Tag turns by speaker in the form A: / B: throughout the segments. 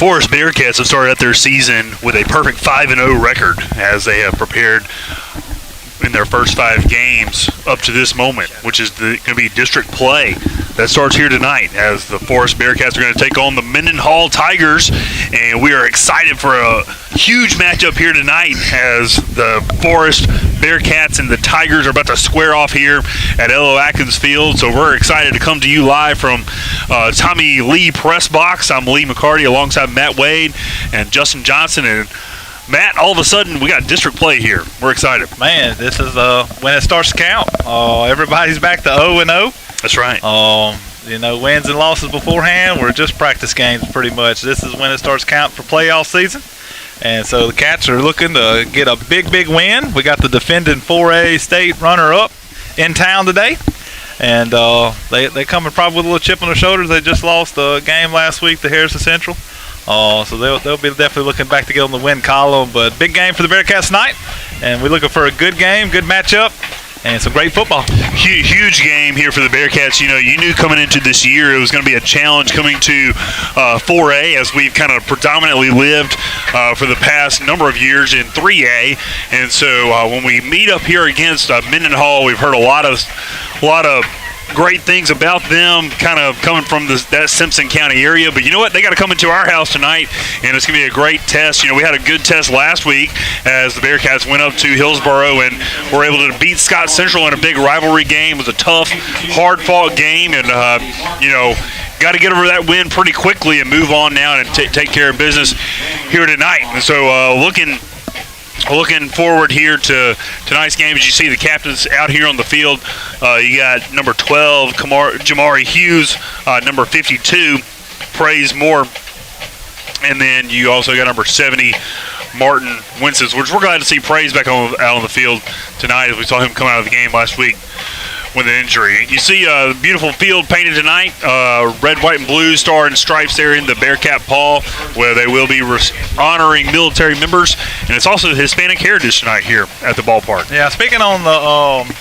A: Forest Bearcats have started out their season with a perfect 5-0 record as they have prepared in their first 5 games up to this moment, which is going to be district play that starts here tonight as the Forest Bearcats are going to take on the Mendenhall Tigers, and we are excited for a huge matchup here tonight as the Forest Bearcats and the Tigers are about to square off here at Elo Atkins Field. So we're excited to come to you live from Tommy Lee Press Box. I'm Lee McCarty alongside Matt Wade and Justin Johnson. And Matt, all of a sudden, we got district play here. We're excited.
B: Man, this is when it starts to count. Everybody's back to 0-0.
A: That's right.
B: Wins and losses beforehand were just practice games pretty much. This is when it starts to count for playoff season. And so the Cats are looking to get a big win. We got the defending 4A state runner-up in town today. And they coming probably with a little chip on their shoulders. They just lost a game last week to Harrison Central. So they'll be definitely looking back to get on the win column. But big game for the Bearcats tonight, and we're looking for a good game, good matchup, and some great football.
A: Huge game here for the Bearcats. You knew coming into this year it was going to be a challenge coming to 4A, as we've kind of predominantly lived for the past number of years in 3A. And so when we meet up here against Mendenhall, we've heard a lot of great things about them kind of coming from that Simpson County area. But you know what? They got to come into our house tonight, and it's going to be a great test. We had a good test last week as the Bearcats went up to Hillsboro and were able to beat Scott Central in a big rivalry game. It was a tough, hard-fought game, and, got to get over that win pretty quickly and move on now and take care of business here tonight. And so looking forward here to tonight's game. As you see the captains out here on the field, you got number 12, Jamari Hughes, number 52, Praise Moore, and then you also got number 70, Martin Wences, which we're glad to see Praise back out on the field tonight, as we saw him come out of the game last week with an injury. You see a beautiful field painted tonight, red, white, and blue star and stripes there in the Bearcat Paul, where they will be honoring military members, and it's also Hispanic Heritage tonight here at the ballpark.
B: Yeah, speaking on the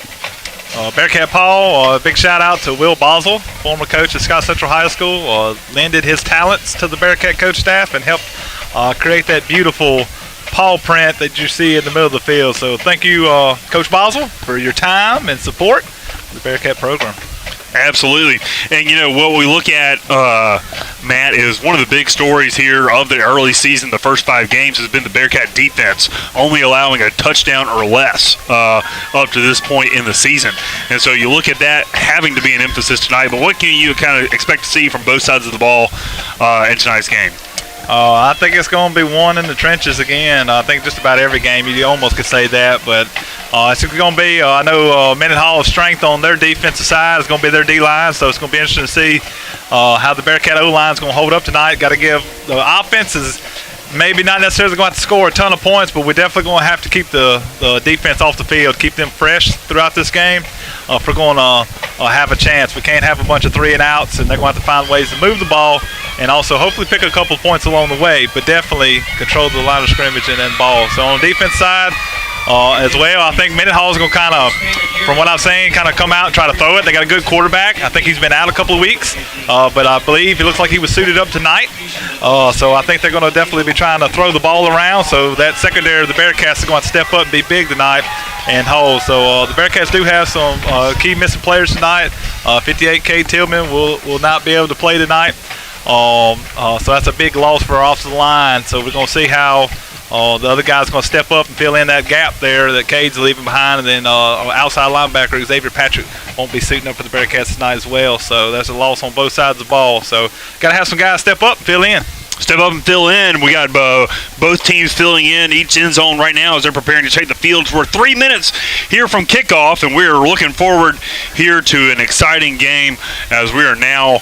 B: Bearcat Paul, big shout out to Will Boswell, former coach at Scott Central High School, lended his talents to the Bearcat coach staff and helped create that beautiful paw print that you see in the middle of the field. So thank you, Coach Boswell, for your time and support the Bearcat program.
A: Absolutely. And what we look at, Matt, is one of the big stories here of the early season. The first 5 games has been the Bearcat defense only allowing a touchdown or less up to this point in the season. And so you look at that having to be an emphasis tonight. But what can you kind of expect to see from both sides of the ball in tonight's game?
B: I think it's going to be one in the trenches again. I think just about every game you almost could say that, but it's going to be, I know Mendenhall's strength on their defensive side is going to be their D-line, so it's going to be interesting to see how the Bearcat O-line is going to hold up tonight. Got to give the offenses maybe not necessarily going to have to score a ton of points, but we're definitely going to have to keep the defense off the field, keep them fresh throughout this game if we're going to have a chance. We can't have a bunch of 3-and-outs, and they're going to have to find ways to move the ball and also hopefully pick a couple of points along the way, but definitely control the line of scrimmage and then ball. So on the defense side as well, I think Mendenhall is going to kind of, from what I'm saying, kind of come out and try to throw it. They got a good quarterback. I think he's been out a couple of weeks, but I believe he looks like he was suited up tonight. So I think they're going to definitely be trying to throw the ball around. So that secondary of the Bearcats is going to step up and be big tonight and hold. So the Bearcats do have some key missing players tonight. 58 K Tillman will not be able to play tonight. So that's a big loss for our offensive line. So we're going to see how the other guy's going to step up and fill in that gap there that Cade's leaving behind. And then outside linebacker Xavier Patrick won't be suiting up for the Bearcats tonight as well. So that's a loss on both sides of the ball. So got to have some guys step up and fill in.
A: Step up and fill in. We got both teams filling in each end zone right now as they're preparing to take the field. We're 3 minutes here from kickoff, and we're looking forward here to an exciting game as we are now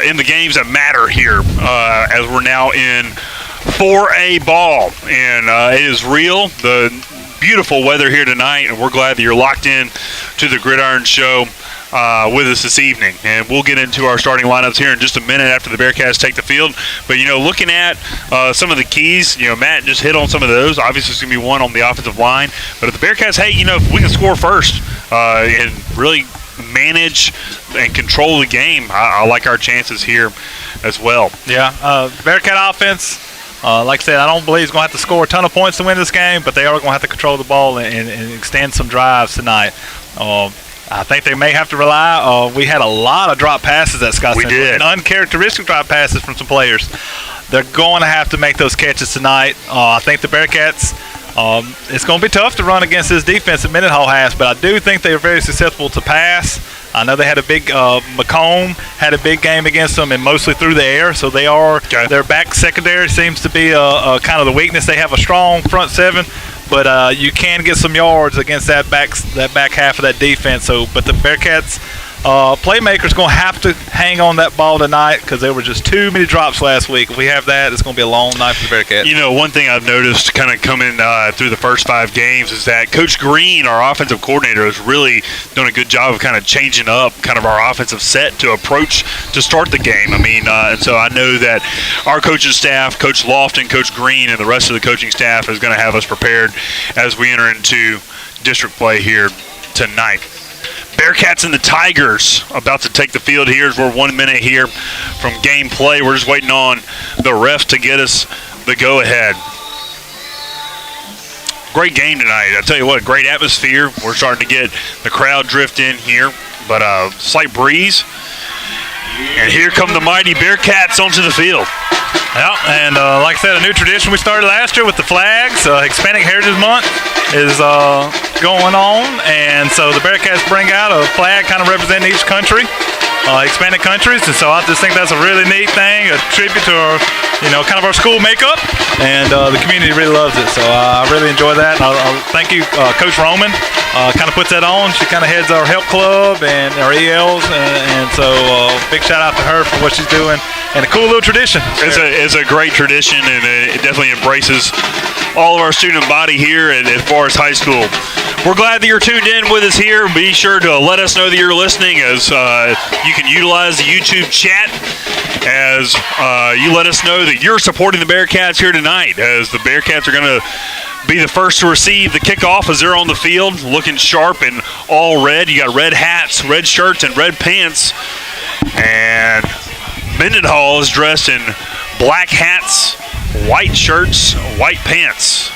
A: in the games that matter here as we're now in 4A ball. And it is real. The beautiful weather here tonight, and we're glad that you're locked in to the Gridiron Show with us this evening. And we'll get into our starting lineups here in just a minute after the Bearcats take the field. But, looking at some of the keys, Matt just hit on some of those. Obviously, it's going to be one on the offensive line. But if the Bearcats, if we can score first and really manage and control the game, I like our chances here as well.
B: Yeah, Bearcat offense, like I said, I don't believe he's going to have to score a ton of points to win this game, but they are going to have to control the ball and extend some drives tonight. I think they may have to rely. We had a lot of drop passes at Scott Central.
A: Did.
B: And uncharacteristic drop passes from some players. They're going to have to make those catches tonight. I think the Bearcats, it's going to be tough to run against this defense that Mendenhall has, but I do think they are very susceptible to pass. I know they had a big McComb had a big game against them, and mostly through the air. So they are their back secondary seems to be kind of the weakness. They have a strong front seven, but you can get some yards against that back half of that defense. So, but the Bearcats playmakers going to have to hang on that ball tonight because there were just too many drops last week. If we have that, it's going to be a long night for the Bearcats.
A: You know, one thing I've noticed kind of coming through the first 5 games is that Coach Green, our offensive coordinator, has really done a good job of kind of changing up kind of our offensive set to approach to start the game. I mean, and so I know that our coaching staff, Coach Lofton, Coach Green, and the rest of the coaching staff is going to have us prepared as we enter into district play here tonight. Bearcats and the Tigers about to take the field here as we're 1 minute here from game play. We're just waiting on the ref to get us the go-ahead. Great game tonight. I tell you what, great atmosphere. We're starting to get the crowd drift in here, but slight breeze. And here come the mighty Bearcats onto the field.
B: Yeah, and like I said, a new tradition we started last year with the flags. Hispanic Heritage Month is going on, and so the Bearcats bring out a flag kind of representing each country, Hispanic countries, and so I just think that's a really neat thing, a tribute to our, kind of our school makeup, and the community really loves it. So I really enjoy that. And I'll thank you, Coach Roman. Kind of puts that on. She kind of heads our help club and our ELs, and so big shout out to her for what she's doing. And a cool little tradition.
A: It's a great tradition, and it definitely embraces all of our student body here at Forest High School. We're glad that you're tuned in with us here. Be sure to let us know that you're listening, as you can utilize the YouTube chat as you let us know that you're supporting the Bearcats here tonight, as the Bearcats are going to be the first to receive the kickoff as they're on the field, looking sharp in all red. You got red hats, red shirts, and red pants. And Mendenhall is dressed in black hats, white shirts, white pants.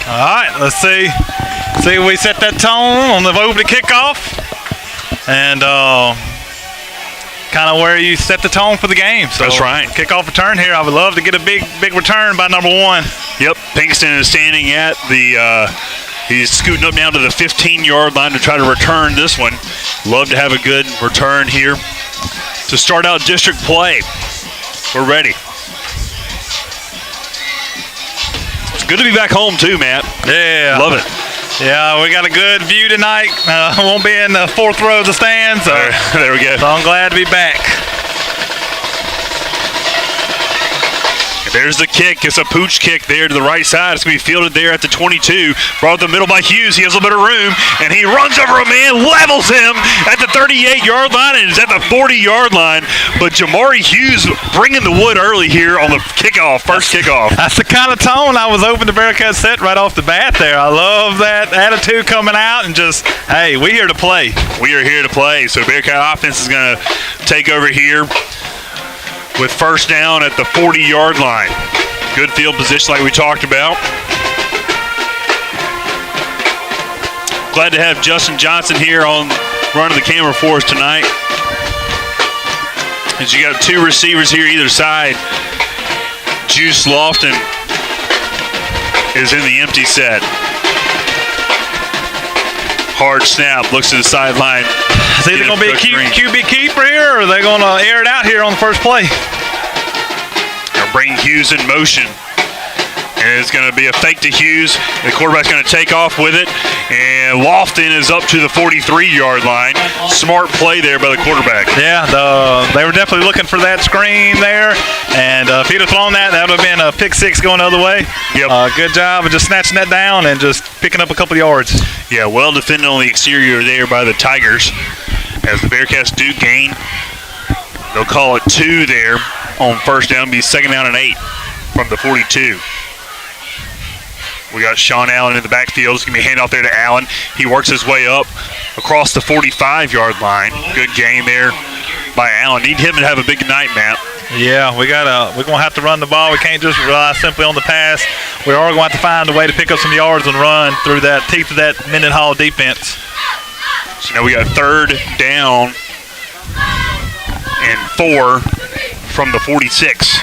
B: All right, let's see if we set that tone on the opening kickoff, and kind of where you set the tone for the game. So
A: that's right.
B: Kickoff return here. I would love to get a big return by number 1.
A: Yep, Pinkston is standing at the he's scooting up down to the 15-yard line to try to return this one. Love to have a good return here to start out district play. We're ready. It's good to be back home too, Matt.
B: Yeah.
A: Love it.
B: Yeah, we got a good view tonight. Won't be in the 4th row of the stands.
A: There we go.
B: So I'm glad to be back.
A: There's the kick. It's a pooch kick there to the right side. It's going to be fielded there at the 22. Brought up the middle by Hughes. He has a little bit of room, and he runs over a man, levels him at the 38-yard line, and is at the 40-yard line. But Jamari Hughes bringing the wood early here on the kickoff, first kickoff.
B: That's the kind of tone I was hoping the Bearcats set right off the bat there. I love that attitude coming out and just, hey, we here to play.
A: We are here to play. So Bearcat offense is going to take over here with first down at the 40-yard line. Good field position like we talked about. Glad to have Justin Johnson here on running the camera for us tonight. As you got 2 receivers here either side. Juice Lofton is in the empty set. Hard snap, looks to the sideline.
B: Is it going to be a QB keeper here, or are they going to air it out here on the first play?
A: They'll bring Hughes in motion. And it's going to be a fake to Hughes. The quarterback's going to take off with it. And Lofton is up to the 43-yard line. Smart play there by the quarterback.
B: Yeah, they were definitely looking for that screen there. And if he'd have thrown that, that would have been a pick 6 going the other way.
A: Yep.
B: Good job of just snatching that down and just picking up a couple yards.
A: Yeah, well defended on the exterior there by the Tigers. As the Bearcats do gain, they'll call it 2 there on first down. Be second down and 8 from the 42. We got Sean Allen in the backfield. It's going to be a handoff there to Allen. He works his way up across the 45-yard line. Good gain there by Allen. Need him to have a big night, Matt.
B: Yeah, we're gonna have to run the ball. We can't just rely simply on the pass. We are going to have to find a way to pick up some yards and run through that teeth of that Mendenhall defense.
A: So now we got 3rd down and 4 from the 46.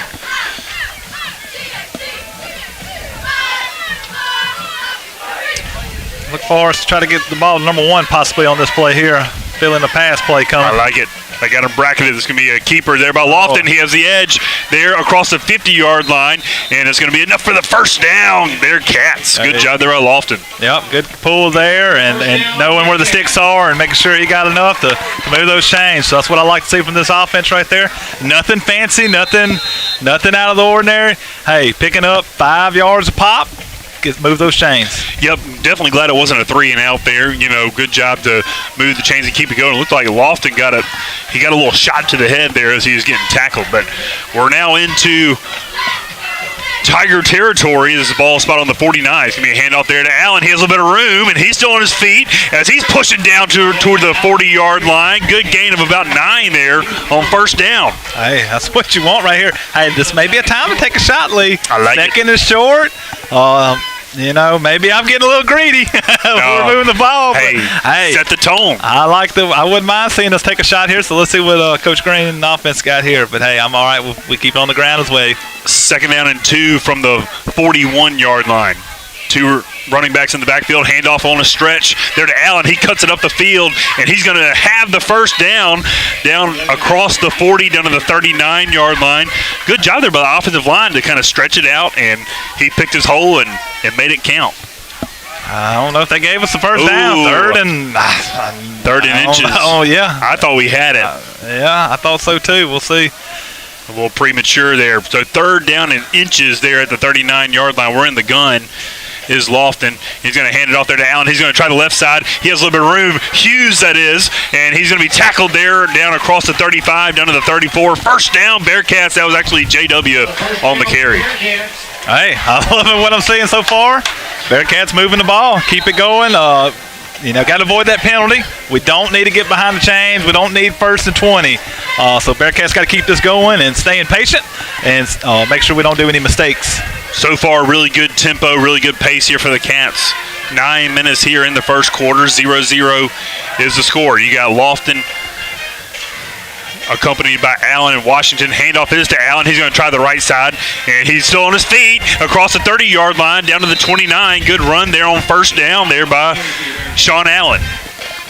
B: Look for us to try to get the ball to number 1 possibly on this play here. Feeling the pass play coming.
A: I like it. They got him bracketed. It's going to be a keeper there by Lofton. He has the edge there across the 50-yard line, and it's going to be enough for the first down. Bearcats. Good job there by Lofton.
B: Yep, good pull there, and knowing where the sticks are and making sure he got enough to move those chains. So that's what I like to see from this offense right there. Nothing fancy, nothing out of the ordinary. Hey, picking up 5 yards a pop. Move those chains.
A: Yep, definitely glad it wasn't a 3 and out there. Good job to move the chains and keep it going. It looked like Lofton got a little shot to the head there as he was getting tackled. But we're now into Tiger territory. This is a ball spot on the 49. It's going to be a handoff there to Allen. He has a little bit of room, and he's still on his feet as he's pushing down toward the 40-yard line. Good gain of about 9 there on first down.
B: Hey, that's what you want right here. Hey, this may be a time to take a shot, Lee.
A: I like it.
B: Second is short. Maybe I'm getting a little greedy. We're moving the ball.
A: Hey, set the tone.
B: I wouldn't mind seeing us take a shot here. So let's see what Coach Green and the offense got here. But hey, I'm all right. We keep on the ground as well.
A: 2nd down and 2 from the 41-yard line. 2 running backs in the backfield. Handoff on a stretch there to Allen. He cuts it up the field, and he's going to have the first down across the 40 down to the 39-yard line. Good job there by the offensive line to kind of stretch it out, and he picked his hole and made it count.
B: I don't know if they gave us the first down. Third and
A: inches.
B: Oh, yeah.
A: I thought we had it.
B: Yeah, I thought so too. We'll see.
A: A little premature there. So 3rd down and inches there at the 39-yard line. We're in the gun. Is Lofton. He's going to hand it off there to Allen. He's going to try the left side. He has a little bit of room. Hughes, that is. And he's going to be tackled there down across the 35, down to the 34. First down, Bearcats. That was actually JW on the carry.
B: Hey, I love what I'm seeing so far. Bearcats moving the ball. Keep it going. Got to avoid that penalty. We don't need to get behind the chains. We don't need 1st and 20. So Bearcats got to keep this going and staying patient and make sure we don't do any mistakes.
A: So far, really good tempo, really good pace here for the Cats. 9 minutes here in the first quarter. 0-0 is the score. You got Lofton accompanied by Allen and Washington. Handoff is to Allen. He's going to try the right side, and he's still on his feet across the 30-yard line down to the 29. Good run there on first down there by Sean Allen.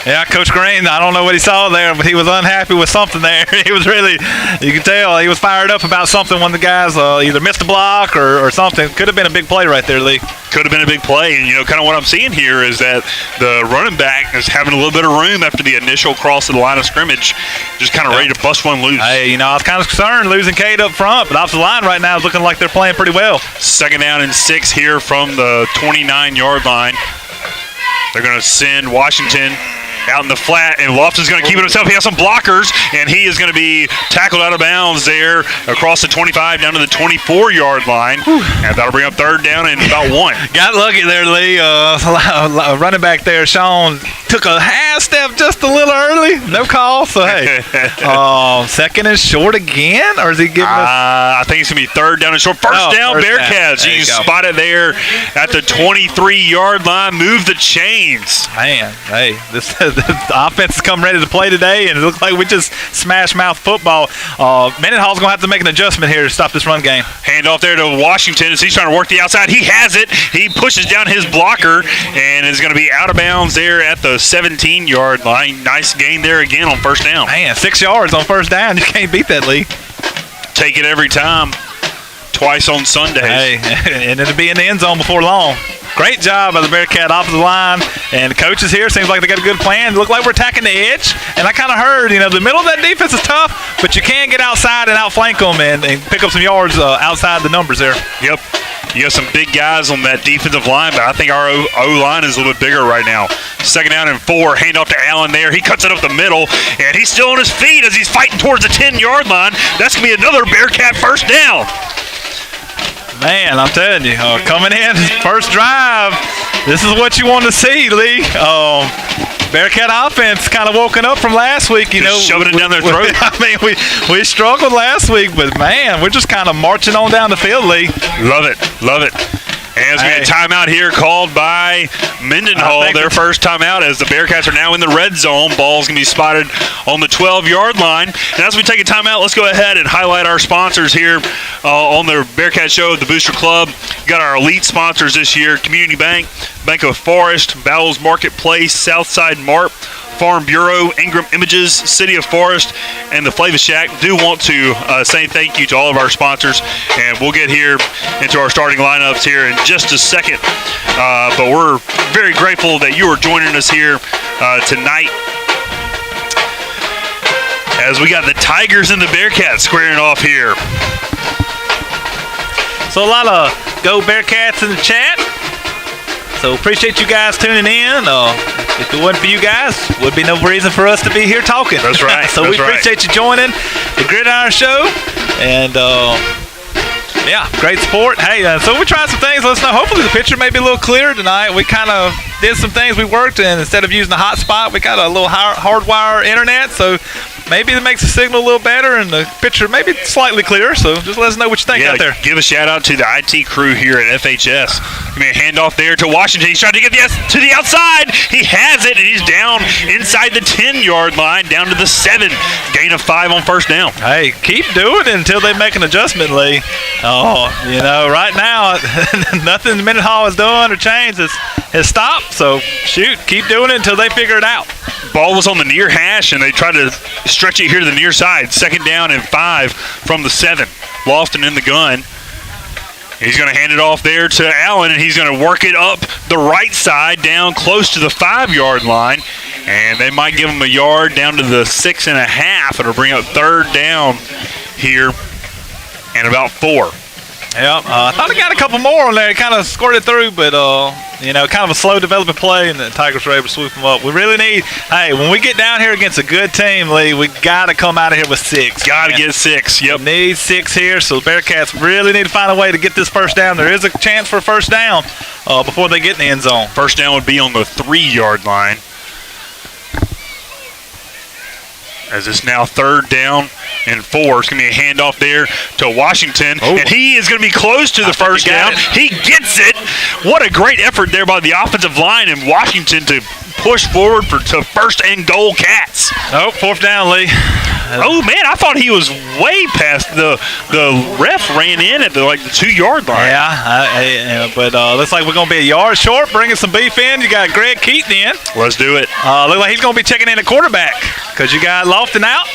B: Yeah, Coach Green, I don't know what he saw there, but he was unhappy with something there. He was really, you can tell, he was fired up about something when the guys either missed a block or something. Could have been a big play right there, Lee.
A: Could have been a big play. And, kind of what I'm seeing here is that the running back is having a little bit of room after the initial cross to the line of scrimmage, just kind of ready to bust one loose.
B: Hey, I was kind of concerned losing Cade up front, but off the line right now is looking like they're playing pretty well.
A: 2nd down and 6 here from the 29-yard line. They're going to send Washington out in the flat, and Lofton's going to keep it himself. He has some blockers, and he is going to be tackled out of bounds there across the 25 down to the 24-yard line. And that'll bring up 3rd down and about 1.
B: Got lucky there, Lee. Running back there, Sean, took a half step just a little early. No call, so hey. 2nd and short again, or is he giving us?
A: I think it's going to be 3rd down and short. First down, Bearcats. You can spot it there at the 23-yard line. Move the chains.
B: Man, hey, the offense has come ready to play today, and it looks like we just smash mouth football. Mendenhall's going to have to make an adjustment here to stop this run game.
A: Hand off there to Washington as he's trying to work the outside. He has it. He pushes down his blocker and is going to be out of bounds there at the 17-yard line. Nice gain there again on first down.
B: Man, 6 yards on first down. You can't beat that, Lee.
A: Take it every time. Twice on Sundays.
B: Hey, and it'll be in the end zone before long. Great job by the Bearcat offensive line. And the coaches here, seems like they got a good plan. It look like we're attacking the edge. And I kind of heard, the middle of that defense is tough, but you can get outside and outflank them and pick up some yards outside the numbers there.
A: Yep. You have some big guys on that defensive line, but I think our O-line is a little bit bigger right now. 2nd down and 4. Hand off to Allen there. He cuts it up the middle, and he's still on his feet as he's fighting towards the 10-yard line. That's going to be another Bearcat first down.
B: Man, I'm telling you, coming in, first drive, this is what you want to see, Lee. Bearcat offense kind of woken up from last week,
A: Just shoving it down their throat.
B: I mean, we struggled last week, but man, we're just kind of marching on down the field, Lee.
A: Love it. As we get a timeout here called by Mendenhall, their first timeout, as the Bearcats are now in the red zone. Ball's going to be spotted on the 12-yard line. And as we take a timeout, let's go ahead and highlight our sponsors here on the Bearcat Show, the Booster Club. We've got our elite sponsors this year: Community Bank, Bank of Forest, Bowles Marketplace, Southside Mart, Farm Bureau, Ingram Images, City of Forest, and the Flavor Shack. Do want to say thank you to all of our sponsors, and we'll get here into our starting lineups here in just a second. But we're very grateful that you are joining us here tonight, as we got the Tigers and the Bearcats squaring off here.
B: So a lot of Go Bearcats in the chat. So appreciate you guys tuning in. If it wasn't for you guys, would be no reason for us to be here talking.
A: That's right.
B: So we appreciate you joining the Gridiron Show, and yeah, great support. Hey, so we tried some things. Let us know. Hopefully the picture may be a little clearer tonight. We kind of did some things. We worked, and instead of using the hotspot, we got a little hardwire internet. So maybe it makes the signal a little better and the picture maybe slightly clearer. So just let us know what you think out there.
A: Give a shout out to the IT crew here at FHS. Give me a handoff there to Washington. He's trying to get to the outside. He has it, and he's down inside the 10-yard line, down to the 7. Gain of 5 on first down.
B: Hey, keep doing it until they make an adjustment, Lee. Oh, right now, nothing Mendenhall has done or changed has stopped. So, shoot, keep doing it until they figure it out.
A: Ball was on the near hash, and they tried to stretch it here to the near side. 2nd down and 5 from the 7. Lofton in the gun. He's going to hand it off there to Allen, and he's going to work it up the right side down close to the 5-yard line. And they might give him a yard down to the 6.5. It'll bring up 3rd down here and about 4.
B: Yep, I thought he got a couple more on there. He kind of squirted through, but, kind of a slow developing play, and the Tigers were able to swoop him up. We really need, when we get down here against a good team, Lee, we got to come out of here with 6.
A: Got to get 6, yep.
B: We need 6 here, so the Bearcats really need to find a way to get this first down. There is a chance for a first down before they get in the end zone.
A: First down would be on the 3-yard line. As it's now 3rd down and 4. It's going to be a handoff there to Washington. Oh. And he is going to be close to the first down. He gets it. What a great effort there by the offensive line in Washington to push forward to first and goal Cats.
B: Oh, 4th down, Lee.
A: Oh, man, I thought he was way past the ref ran in at the 2-yard line.
B: Yeah, but looks like we're going to be a yard short, bringing some beef in. You got Greg Keaton in.
A: Let's do it.
B: Look like he's going to be checking in at quarterback because you got Lofton out.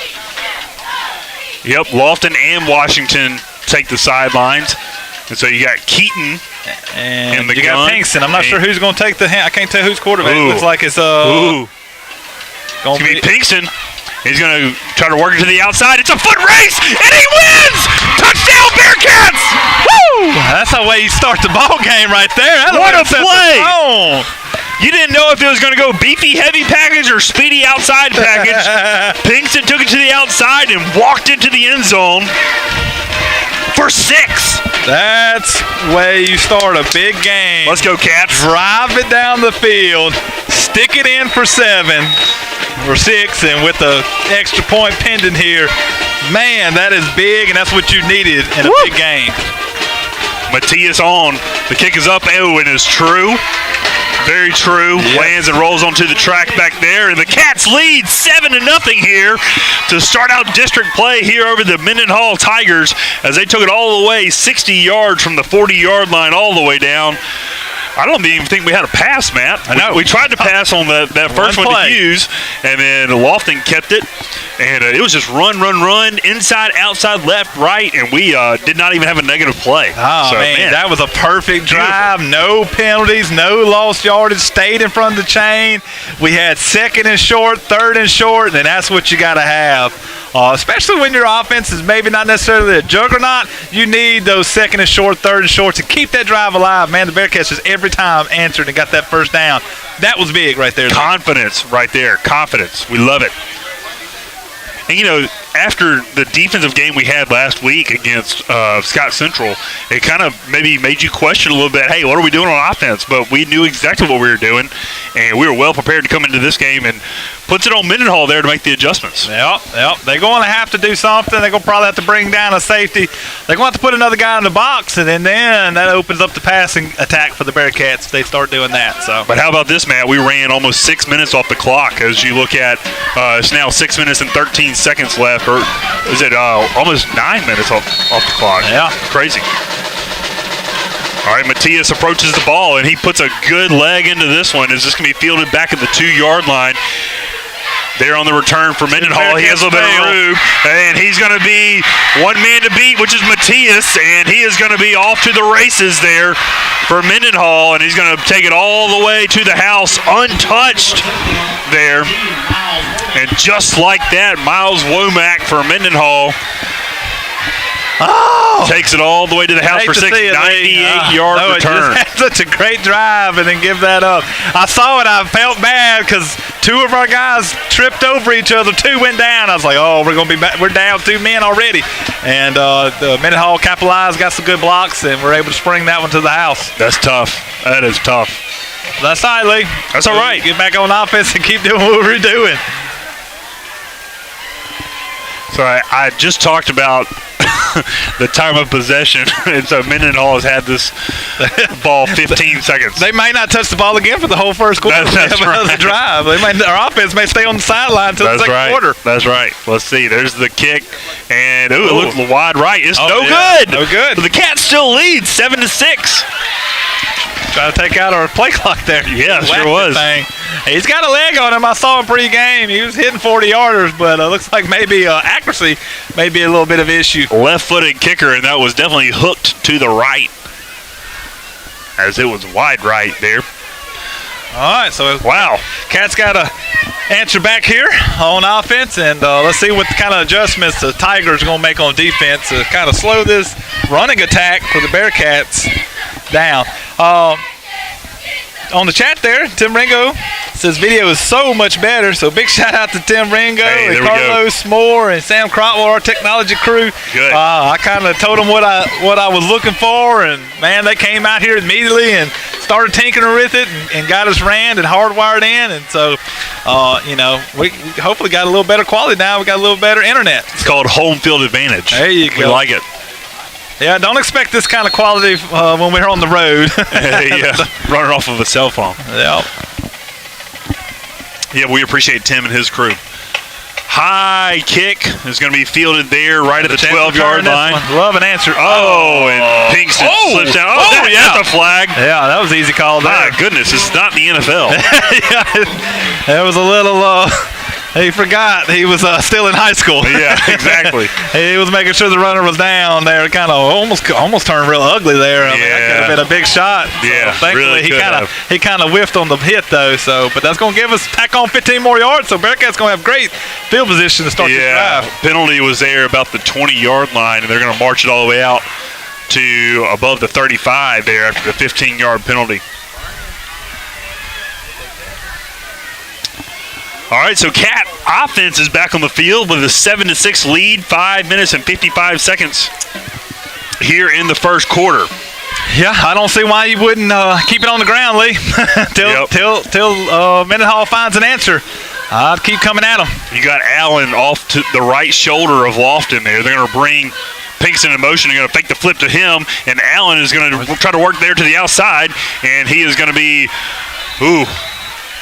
A: Yep, Lofton and Washington take the sidelines. And so you got Keaton
B: and
A: in the
B: you
A: gun.
B: got Pinkston. I'm not sure who's going to take the hand. I can't tell who's quarterback.
A: Ooh.
B: It looks like it's
A: going to be Pinkston. He's going to try to work it to the outside. It's a foot race, and he wins! Touchdown, Bearcats! Woo!
B: That's the way you start the ball game right there.
A: What a play! You didn't know if it was going to go beefy, heavy package or speedy outside package. Pinkston took it to the outside and walked into the end zone for 6.
C: That's way you start a big game.
A: Let's go, Cats.
C: Drive it down the field, stick it in for 7 or 6, and with the extra point pending here, man, that is big, and that's what you needed in a big game.
A: Matias on. The kick is up. Oh, and it's true. Very true. Yep. Lands and rolls onto the track back there. And the Cats lead 7-0 here to start out district play here over the Mendenhall Tigers as they took it all the way 60 yards from the 40-yard line all the way down. I don't even think we had a pass, Matt.
C: I know.
A: We tried to pass on that first one to Hughes, and then Lofton kept it. And it was just run, inside, outside, left, right, and we did not even have a negative play.
C: Oh, so, man, that was a perfect drive.
A: Beautiful.
C: No penalties, no lost yardage, stayed in front of the chain. We had 2nd and short, 3rd and short, and that's what you got to have. Especially when your offense is maybe not necessarily a juggernaut, you need those 2nd and short, 3rd and short to keep that drive alive. Man, the Bearcats just every time answered and got that first down. That was big right there.
A: Confidence right there. Confidence. We love it. And, after the defensive game we had last week against Scott Central, it kind of maybe made you question a little bit, hey, what are we doing on offense? But we knew exactly what we were doing, and we were well prepared to come into this game, and puts it on Mendenhall there to make the adjustments.
B: Yep. They're going to have to do something. They're going to probably have to bring down a safety. They're going to have to put another guy in the box, and then that opens up the passing attack for the Bearcats if they start doing that. So.
A: But how about this, Matt? We ran almost 6 minutes off the clock. As you look at, it's now 6 minutes and 13 seconds left, or is it almost 9 minutes off the clock?
B: Yeah.
A: Crazy. All right, Matias approaches the ball, and he puts a good leg into this one. Is this going to be fielded back at the 2-yard line? There on the return for Mendenhall. He has a little bit of room, and he's going to be one man to beat, which is Matias, and he is going to be off to the races there for Mendenhall, and he's going to take it all the way to the house untouched there. And just like that, Miles Womack for Mendenhall takes it all the way to the house for 98-yard return.
B: Just had such a great drive and then give that up. I saw it. I felt bad because 2 of our guys tripped over each other. 2 went down. I was like, oh, we're going to be back. We're down 2 men already. And the Mendenhall capitalized, got some good blocks, and we're able to spring that one to the house.
A: That's tough. That is tough.
B: That's all right, Lee.
A: That's all right.
B: Get back on offense and keep doing what we're doing.
A: So I just talked about the time of possession, and so Mendenhall has had this ball 15 seconds.
B: They might not touch the ball again for the whole first quarter.
A: That's right.
B: The drive. Our offense may stay on the sideline until the second quarter.
A: That's right. Let's see. There's the kick, and it looks wide right. It's no
B: good.
A: good.
B: No good.
A: But the Cats still lead 7-6.
B: Trying to take out our play clock there.
A: Yeah, sure was.
B: He's got a leg on him. I saw him pre-game. He was hitting 40-yarders, but looks like maybe accuracy may be a little bit of an issue.
A: Left-footed kicker, and that was definitely hooked to the right, as it was wide right there.
B: All right, so
A: wow,
B: Cats got to answer back here on offense, and let's see what kind of adjustments the Tigers are going to make on defense to kind of slow this running attack for the Bearcats down. On the chat there, Tim Ringo says video is so much better. So big shout out to Tim Ringo and Carlos Moore and Sam Crotwell, our technology crew.
A: Good.
B: I kind of told them what I was looking for, and man, they came out here immediately and started tinkering with it and got us ran and hardwired in. And so, we hopefully got a little better quality now. We got a little better internet.
A: It's called home field advantage.
B: There you go.
A: We like it.
B: Yeah, don't expect this kind of quality when we're on the road.
A: Yeah, running off of a cell phone. Yeah, we appreciate Tim and his crew. High kick is going to be fielded there right at the 12-yard line.
B: Love an answer.
A: And Pinkston slips down. That's a flag.
B: Yeah, that was an easy call there.
A: My goodness, it's not the NFL.
B: Yeah, there was a little... He forgot he was still in high school.
A: Yeah, exactly.
B: He was making sure the runner was down there. Kind of almost turned real ugly there. I mean, that could have been a big shot.
A: Yeah,
B: so thankfully
A: really
B: he kind of whiffed on the hit though. So, but that's going to give us tack on 15 more yards. So Bearcats going to have great field position to start this drive.
A: Penalty was there about the 20-yard line, and they're going to march it all the way out to above the 35 there after the 15-yard penalty. All right, so Cat offense is back on the field with a 7-6 lead, 5 minutes and 55 seconds here in the first quarter.
B: Yeah, I don't see why you wouldn't keep it on the ground, Lee, till Mendenhall finds an answer. I'd keep coming at him.
A: You got Allen off to the right shoulder of Lofton there. They're going to bring Pinkston in motion. They're going to fake the flip to him, and Allen is going to try to work there to the outside, and he is going to be,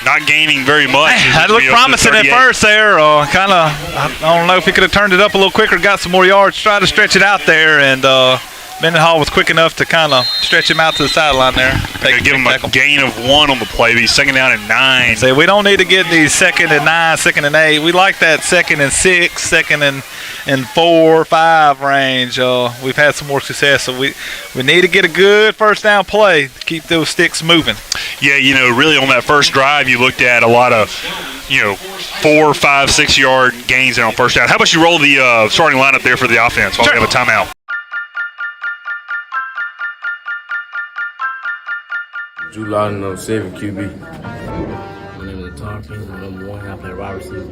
A: not gaining very much.
B: That looked promising at first there. I don't know if he could have turned it up a little quicker, got some more yards, tried to stretch it out there, and Mendenhall was quick enough to kind of stretch him out to the sideline there.
A: Give him a gain of 1 on the play, but he's second down and 9.
B: So we don't need to get these 2nd and 9, 2nd and 8. We like that 2nd and 6, 2nd and 4, 5 range. We've had some more success, so we need to get a good first down play to keep those sticks moving.
A: Yeah, really on that first drive, you looked at a lot of, 4, 5, 6 yard gains there on first down. How about you roll the starting lineup there for the offense while we have a timeout?
D: Drew Lawton, 07 QB. My name is Hopkins, number 1. I play wide receiver.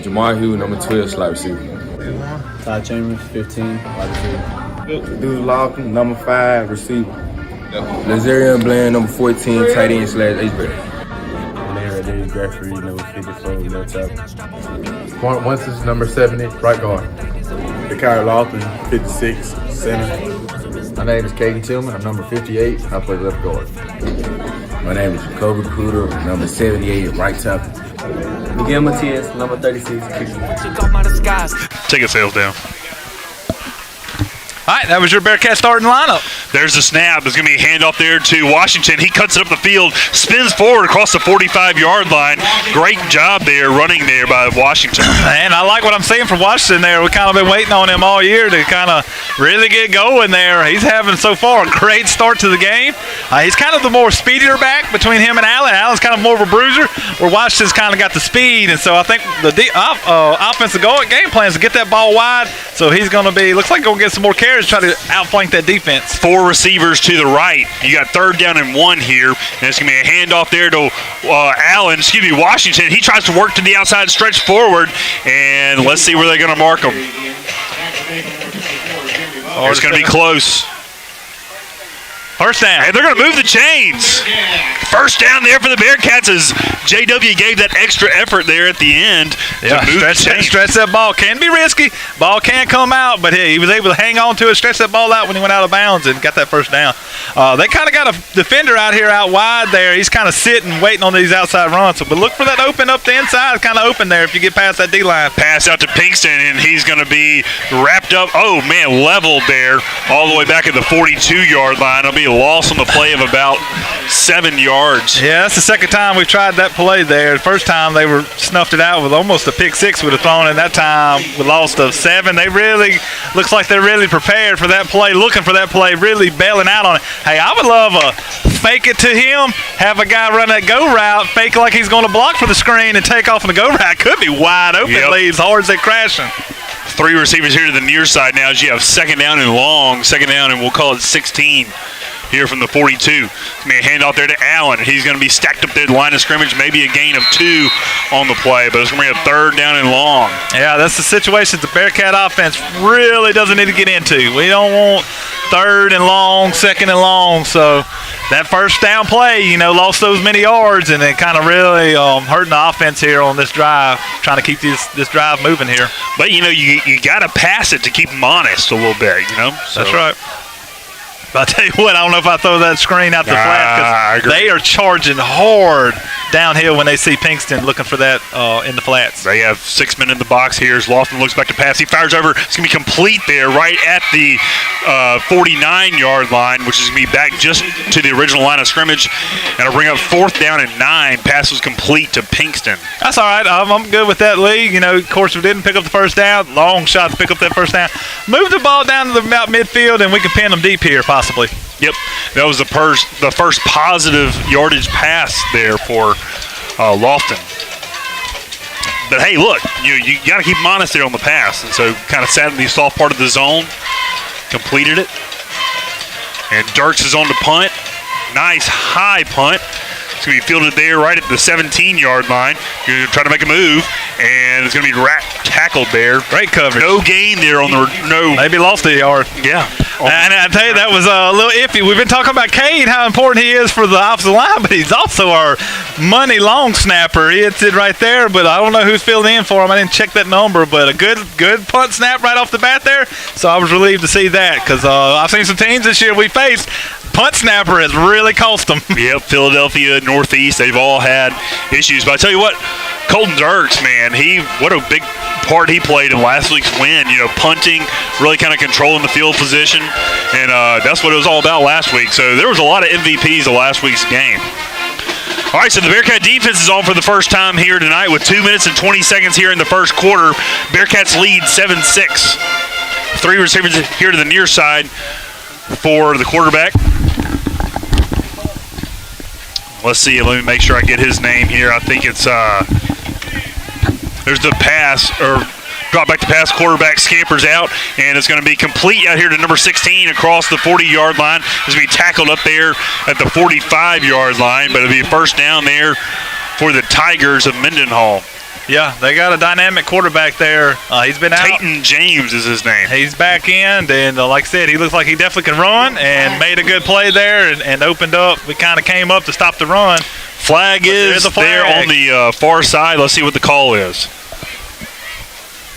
E: Jamar Hughes, number 12, slot receiver.
D: Ty Chambers, 15, wide receiver.
E: Dude Lawton, number 5, receiver. Lazarian Bland, number 14, tight end / H-back.
D: Larry Bradford, number 54, no tackle.
F: Mark Winston's number 70, right guard.
G: Kyrie Lawton, 56, center.
H: My name is Caden Tillman. I'm number 58. I play left guard.
I: My name is Jacoby Cruder, number 78, right tackle.
J: Miguel Matias, number 36.
A: Take a sails down.
C: All right, that was your Bearcat starting lineup.
A: There's the snap. There's going to be a handoff there to Washington. He cuts it up the field, spins forward across the 45-yard line. Great job there running there by Washington.
C: And I like what I'm seeing from Washington there. We've kind of been waiting on him all year to kind of really get going there. He's having so far a great start to the game. He's kind of the more speedier back between him and Allen. Allen's kind of more of a bruiser, where Washington's kind of got the speed. And so I think the offensive game plan is to get that ball wide. So he's going to be, looks like going to get some more carries, try to outflank that defense.
A: 4 receivers to the right. You got 3rd down and 1 here. And it's going to be a handoff there to Washington. He tries to work to the outside, stretch forward, and let's see where they're going to mark him. It's going to be close.
C: First down.
A: And they're going to move the chains. First down there for the Bearcats as JW gave that extra effort there at the end to move the chains.
C: Stretch that ball. Can be risky. Ball can come out, but he was able to hang on to it, stretch that ball out when he went out of bounds and got that first down. They kind of got a defender out here out wide there. He's kind of sitting, waiting on these outside runs. So, but look for that open up the inside. It's kind of open there if you get past that D-line.
A: Pass out to Pinkston, and he's going to be wrapped up. Oh, man, leveled there all the way back at the 42-yard line. It'll be a loss on the play of about 7 yards.
C: Yeah, that's the second time we've tried that play there. The first time they were snuffed it out with almost a pick six would have thrown, and that time we lost of 7. They really, looks like they're really prepared for that play, looking for that play, really bailing out on it. Hey, I would love a fake it to him, have a guy run that go route, fake like he's going to block for the screen and take off on the go route. Could be wide open, leaves hard as they crashing.
A: 3 receivers here to the near side now as you have 2nd down and long, 2nd down, and we'll call it 16. Here from the 42. It's going to be a handoff there to Allen. He's going to be stacked up there at the line of scrimmage, maybe a gain of 2 on the play, but it's going to be a 3rd down and long.
C: Yeah, that's the situation the Bearcat offense really doesn't need to get into. We don't want 3rd and long, 2nd and long, so that first down play, lost those many yards, and it kind of really hurting the offense here on this drive, trying to keep this drive moving here.
A: But, you got to pass it to keep them honest a little bit, So.
C: That's right. But I'll tell you what, I don't know if I throw that screen out the flat because they are charging hard downhill when they see Pinkston looking for that in the flats.
A: They have 6 men in the box here as Lofton looks back to pass. He fires over. It's going to be complete there right at the 49-yard line, which is going to be back just to the original line of scrimmage. And it'll bring up 4th down and 9. Pass was complete to Pinkston.
C: That's all right. I'm good with that, Lee. Of course, we didn't pick up the first down. Long shot to pick up that first down. Move the ball down to about midfield, and we can pin them deep here, possibly.
A: Yep, that was the first positive yardage pass there for Lofton. But hey, look, you got to keep them honest there on the pass, and so kind of sat in the soft part of the zone, completed it, and Dirks is on the punt. Nice high punt. It's going to be fielded there right at the 17-yard line. You're going to try to make a move, and it's going to be tackled there.
C: Great coverage.
A: No gain there on the no.
C: Maybe lost a yard.
A: Yeah.
C: And I tell you, that was a little iffy. We've been talking about Cade, how important he is for the offensive line, but he's also our money long snapper. He hits it right there, but I don't know who's filling in for him. I didn't check that number, but a good punt snap right off the bat there. So I was relieved to see that because I've seen some teams this year we faced. Punt snapper has really cost them.
A: Yep, Philadelphia, Northeast, they've all had issues. But I tell you what, Colton Dirks, man, what a big part he played in last week's win. Punting, really kind of controlling the field position, and that's what it was all about last week. So there was a lot of MVPs of last week's game. All right, so the Bearcat defense is on for the first time here tonight with 2 minutes and 20 seconds here in the first quarter. Bearcats lead 7-6. 3 receivers here to the near side for the quarterback. Let's see. Let me make sure I get his name here. I think it's there's the pass or drop back to pass. Quarterback scampers out, and it's going to be complete out here to number 16 across the 40-yard line. It's going to be tackled up there at the 45-yard line, but it'll be a first down there for the Tigers of Mendenhall.
B: Yeah, they got a dynamic quarterback there. He's been out.
A: Peyton James is his name.
B: He's back in, and like I said, he looks like he definitely can run and made a good play there and opened up. We kind of came up to stop the run.
A: Flag is there on the far side. Let's see what the call is.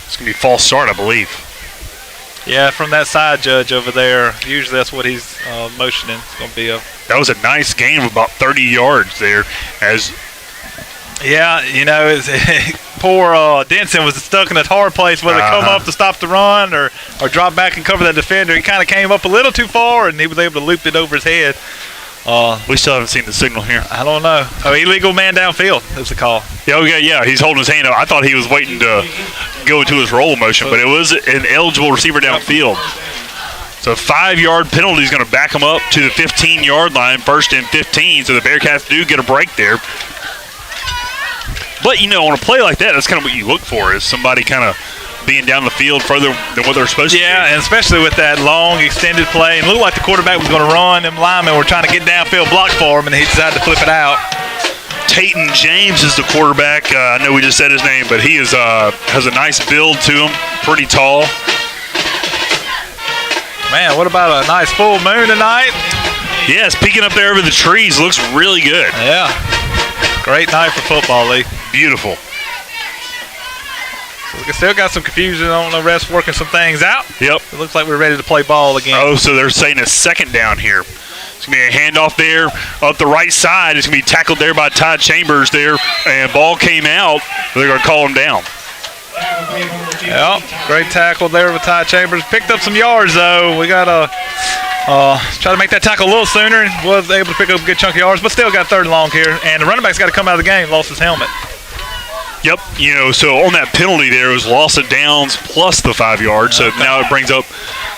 A: It's going to be false start, I believe.
B: Yeah, from that side judge over there. Usually that's what he's motioning. It's going to be a.
A: That was a nice gain of about 30 yards there.
B: Yeah, you know, poor Denson was stuck in a hard place whether to come up to stop the run or drop back and cover that defender. He kind of came up a little too far, and he was able to loop it over his head.
A: We still haven't seen the signal here.
B: I don't know. Oh, illegal man downfield is the call.
A: Yeah, he's holding his hand up. I thought he was waiting to go into his roll motion, but it was an eligible receiver downfield. So a 5-yard penalty is going to back him up to the 15-yard line, 1st and 15, so the Bearcats do get a break there. But, you know, on a play like that, that's kind of what you look for, is somebody kind of being down the field further than what they're supposed to be.
B: Yeah, and especially with that long, extended play. It looked like the quarterback was going to run. Them linemen were trying to get downfield block for him, and he decided to flip it out.
A: Peyton James is the quarterback. I know we just said his name, but he is has a nice build to him, pretty tall.
B: Man, what about a nice full moon tonight?
A: Yes, peeking up there over the trees looks really good.
B: Yeah. Great night for football, Lee.
A: Beautiful.
B: So we still got some confusion on the refs working some things out.
A: Yep.
B: It looks like we're ready to play ball again.
A: Oh, so they're saying a second down here. It's going to be a handoff there up the right side. It's going to be tackled there by Todd Chambers there, and ball came out. They're going to call him down.
B: Yep, great tackle there with Todd Chambers. Picked up some yards, though. We got to try to make that tackle a little sooner. Was able to pick up a good chunk of yards, but still got 3rd and long here. And the running back's got to come out of the game. Lost his helmet.
A: Yep, you know, so on that penalty there, it was loss of downs plus the 5 yards. So now it brings up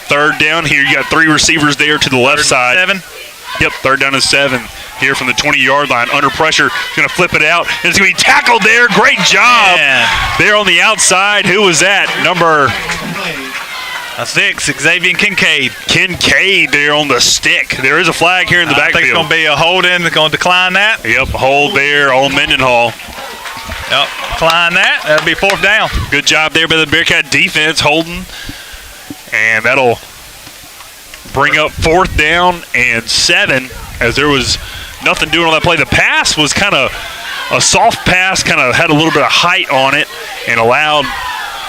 A: 3rd down here. You got 3 receivers there to the left side.
B: 7.
A: Yep, 3rd down and 7 here from the 20-yard line. Under pressure, going to flip it out. And it's going to be tackled there. Great job there on the outside. Who was that? Number
B: 6, Xavier Kincaid.
A: Kincaid there on the stick. There is a flag here in the backfield.
B: I think it's going to be a hold-in. They're going to decline that.
A: Yep, hold there on Mendenhall.
B: Yep, decline that. That'll be 4th down.
A: Good job there by the Bearcat defense holding. And that'll bring up 4th down and 7, as there was nothing doing on that play. The pass was kind of a soft pass, kind of had a little bit of height on it, and allowed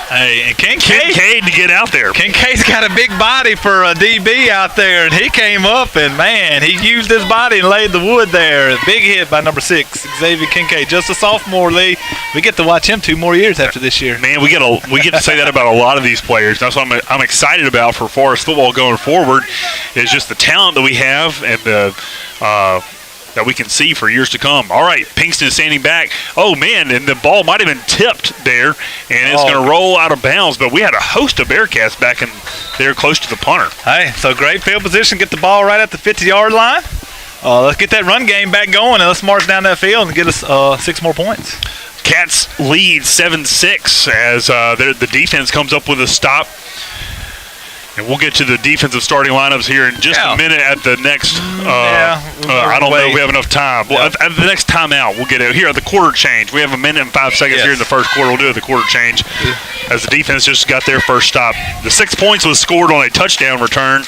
A: Kincaid to get out there.
B: Kincaid's got a big body for a DB out there, and he came up, and, man, he used his body and laid the wood there. A big hit by number 6, Xavier Kincaid. Just a sophomore, Lee. We get to watch him 2 more years after this year.
A: Man, we get to say that about a lot of these players. That's what I'm excited about for Forest football going forward, is just the talent that we have and the that we can see for years to come. All right, Pinkston standing back. Oh, man, and the ball might have been tipped there, and it's going to roll out of bounds. But we had a host of Bearcats back in there close to the punter.
B: Hey, so great field position. Get the ball right at the 50-yard line. Let's get that run game back going, and let's march down that field and get us 6 more points.
A: Cats lead 7-6 as the defense comes up with a stop. And we'll get to the defensive starting lineups here in just a minute at the next. I don't know if we have enough time. Well, at the next timeout, we'll get it. Here at the quarter change. We have a minute and 5 seconds here in the first quarter. We'll do it at the quarter change as the defense just got their first stop. The 6 points was scored on a touchdown return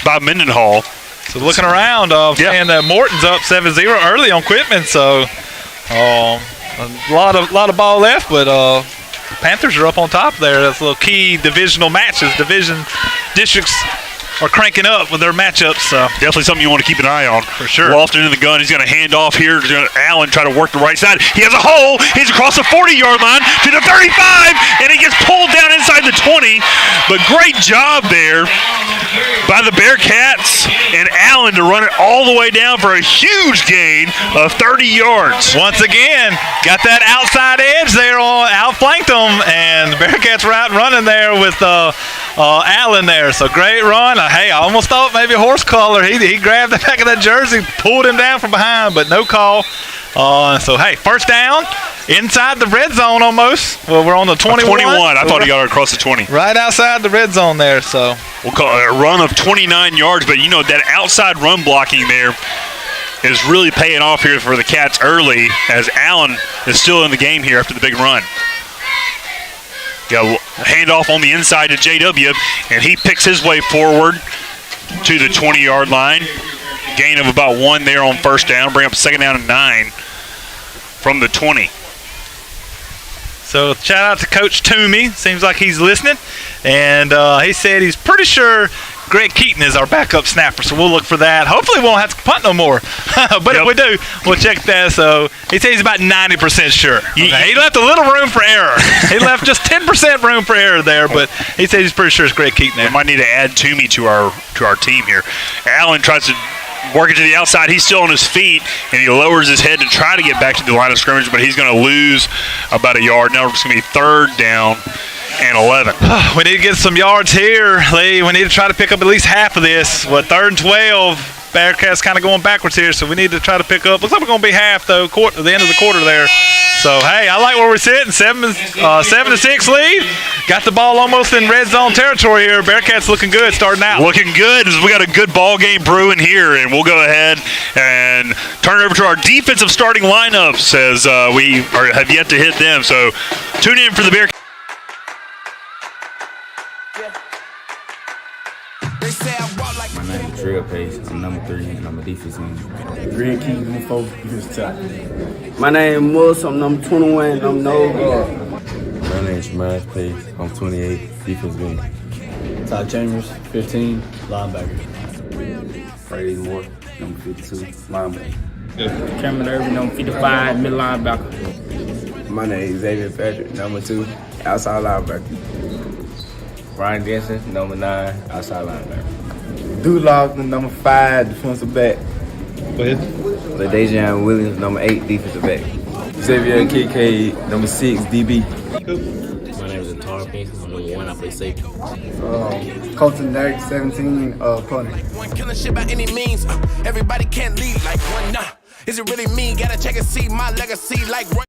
A: by Mendenhall.
B: So looking around, saying that Morton's up 7-0 early on Quitman. So a lot of ball left, but. Panthers are up on top there. That's little key divisional matches. Districts are cranking up with their matchups. So.
A: Definitely something you want to keep an eye on.
B: For sure.
A: Lofton in the gun. He's going to hand off here to Allen, try to work the right side. He has a hole. He's across the 40-yard line to the 35, and he gets pulled down inside the 20. But great job there by the Bearcats and Allen to run it all the way down for a huge gain of 30 yards.
B: Once again, got that outside edge there, outflanked them, and the Bearcats were out running there with Allen there. So great run. Hey, I almost thought maybe a horse collar. He grabbed the back of that jersey, pulled him down from behind, but no call. So, hey, first down, inside the red zone almost. Well, we're on the 21.
A: 21. I thought he got it across the 20.
B: Right outside the red zone there, so.
A: We'll call it a run of 29 yards, but, you know, that outside run blocking there is really paying off here for the Cats early, as Allen is still in the game here after the big run. Got a handoff on the inside to JW, and he picks his way forward to the 20-yard line. Gain of about 1 there on first down. Bring up 2nd down and 9 from the 20.
B: So shout out to Coach Toomey. Seems like he's listening. And he said he's pretty sure Greg Keaton is our backup snapper, so we'll look for that. Hopefully we won't have to punt no more. But if we do, we'll check that. So he said he's about 90% sure. Okay? He left a little room for error. He left just 10% room for error there, but he said he's pretty sure it's Greg Keaton there.
A: We might need to add Toomey to our team here. Allen tries to work it to the outside. He's still on his feet, and he lowers his head to try to get back to the line of scrimmage, but he's going to lose about a yard. Now it's going to be 3rd down and 11.
B: We need to get some yards here, Lee. We need to try to pick up at least half of this. 3rd and 12. Bearcats kind of going backwards here, so we need to try to pick up. Looks like we're going to be half, though, at the end of the quarter there. So, hey, I like where we're sitting. 7-6 lead. Got the ball almost in red zone territory here. Bearcats looking good starting out.
A: Looking good. We got a good ball game brewing here, and we'll go ahead and turn it over to our defensive starting lineups as we have yet to hit them. So, tune in for the Bearcats.
I: My name is Trail Pace. I'm number 3, and I'm a defensive end.
D: Greg Keaton, number 4, defensive tackle.
J: My name is Moose. I'm number 21. I'm no guard.
D: My name is Smash Pace. I'm 28, defensive end. Ty Chambers, 15, linebacker.
I: Freddie Moore, number 52, linebacker.
J: Cameron Irvin, number 55, middle linebacker.
E: My name is Xavier Patrick, number 2, outside linebacker.
I: Ryan Denson, number 9, outside linebacker.
G: Dude Lofton, number 5, defensive back.
B: Go ahead.
I: LaDajon Williams, number 8, defensive back.
E: Xavier KK, number 6, DB.
J: My name is Antara Pink. I'm number 1. I play safety.
G: Colton Derrick, 17, punter.
K: One killing shit by any means. Everybody can't lead like one. Nah. Is it really me? Gotta check and see my legacy like one.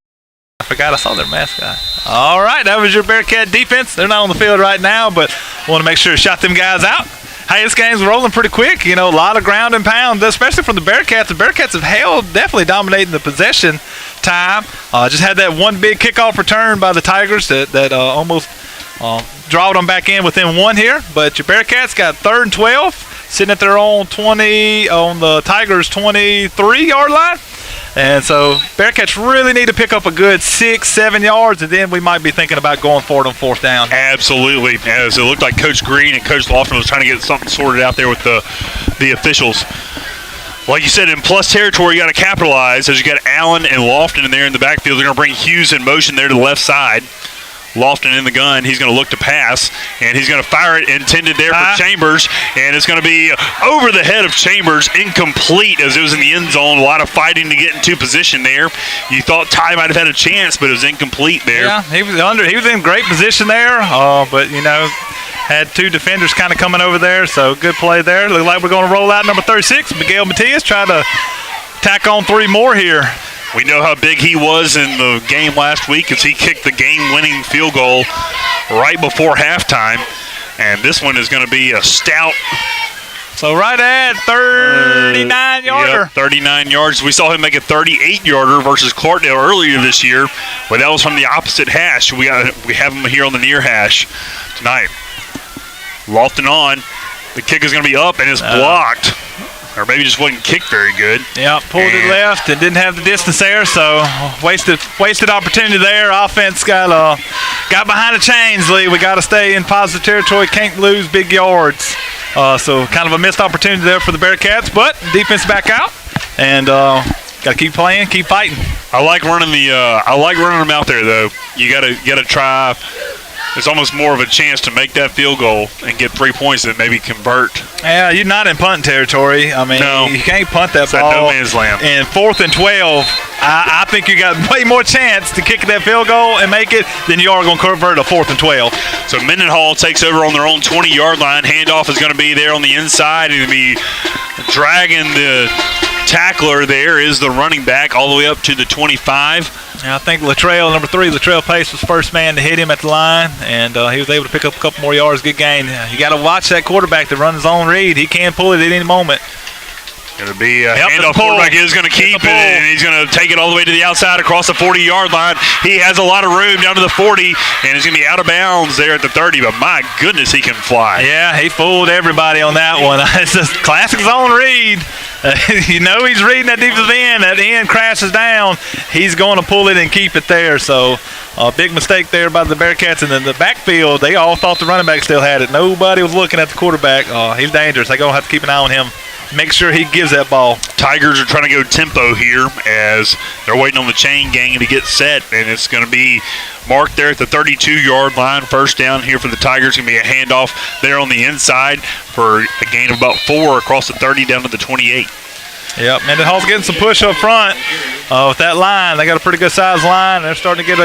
B: I forgot I saw their mascot. All right, that was your Bearcat defense. They're not on the field right now, but want to make sure to shot them guys out. Hey, this game's rolling pretty quick. You know, a lot of ground and pound, especially from the Bearcats. The Bearcats have held, definitely dominating the possession time. Just had that one big kickoff return by the Tigers that almost drawed them back in within 1 here. But your Bearcats got 3rd and 12, sitting at their own 20 on the Tigers' 23-yard line. And so Bearcats really need to pick up a good 6-7 yards, and then we might be thinking about going for it on 4th down.
A: Absolutely, as it looked like Coach Green and Coach Lofton was trying to get something sorted out there with the officials. Like you said, in plus territory, you got to capitalize, as you got Allen and Lofton in there in the backfield. They're going to bring Hughes in motion there to the left side. Lofton in the gun. He's going to look to pass, and he's going to fire it intended there for Chambers, and it's going to be over the head of Chambers, incomplete, as it was in the end zone. A lot of fighting to get into position there. You thought Ty might have had a chance, but it was incomplete there.
B: Yeah, he was in great position there, but you know, had 2 defenders kind of coming over there, so good play there. Looks like we're going to roll out number 36, Miguel Matias, try to tack on 3 more here.
A: We know how big he was in the game last week as he kicked the game-winning field goal right before halftime. And this one is going to be a stout.
B: So right at 39-yarder.
A: Yep, 39 yards. We saw him make a 38-yarder versus Clarkdale earlier this year, but that was from the opposite hash. We have him here on the near hash tonight. Lofton on. The kick is going to be up and is blocked. Or maybe just wasn't kicked very good.
B: Yeah, pulled it left and didn't have the distance there, so wasted opportunity there. Offense got behind the chains, Lee. We got to stay in positive territory. Can't lose big yards. So kind of a missed opportunity there for the Bearcats, but defense back out, and got to keep playing, keep fighting.
A: I like running them out there though. You gotta try. It's almost more of a chance to make that field goal and get 3 points than maybe convert.
B: Yeah, you're not in punting territory. I mean,
A: no.
B: You can't punt that
A: ball.
B: No
A: man's land.
B: And 4th and 12, I think you got way more chance to kick that field goal and make it than you are going to convert a 4th and 12.
A: So Mendenhall takes over on their own 20-yard line. Handoff is going to be there on the inside and be dragging the tackler. There is the running back all the way up to the 25.
B: And I think Latrell, number 3, Latrell Pace was first man to hit him at the line, and he was able to pick up a couple more yards. Good gain. You got to watch that quarterback to run his own read. He can pull it at any moment.
A: Going to be a handoff. Quarterback is going to keep it, and he's going to take it all the way to the outside across the 40-yard line. He has a lot of room down to the 40, and he's going to be out of bounds there at the 30, but my goodness, he can fly.
B: Yeah, he fooled everybody on that one. It's a classic zone read. You know he's reading that defensive end. That end crashes down. He's going to pull it and keep it there. So a big mistake there by the Bearcats. And then the backfield, they all thought the running back still had it. Nobody was looking at the quarterback. He's dangerous. They're going to have to keep an eye on him. Make sure he gives that ball.
A: Tigers are trying to go tempo here as they're waiting on the chain gang to get set, and it's going to be marked there at the 32-yard line. First down here for the Tigers. Going to be a handoff there on the inside for a gain of about 4 across the 30 down to the 28.
B: Yep, Mendenhall's getting some push up front with that line. They got a pretty good size line. They're starting to get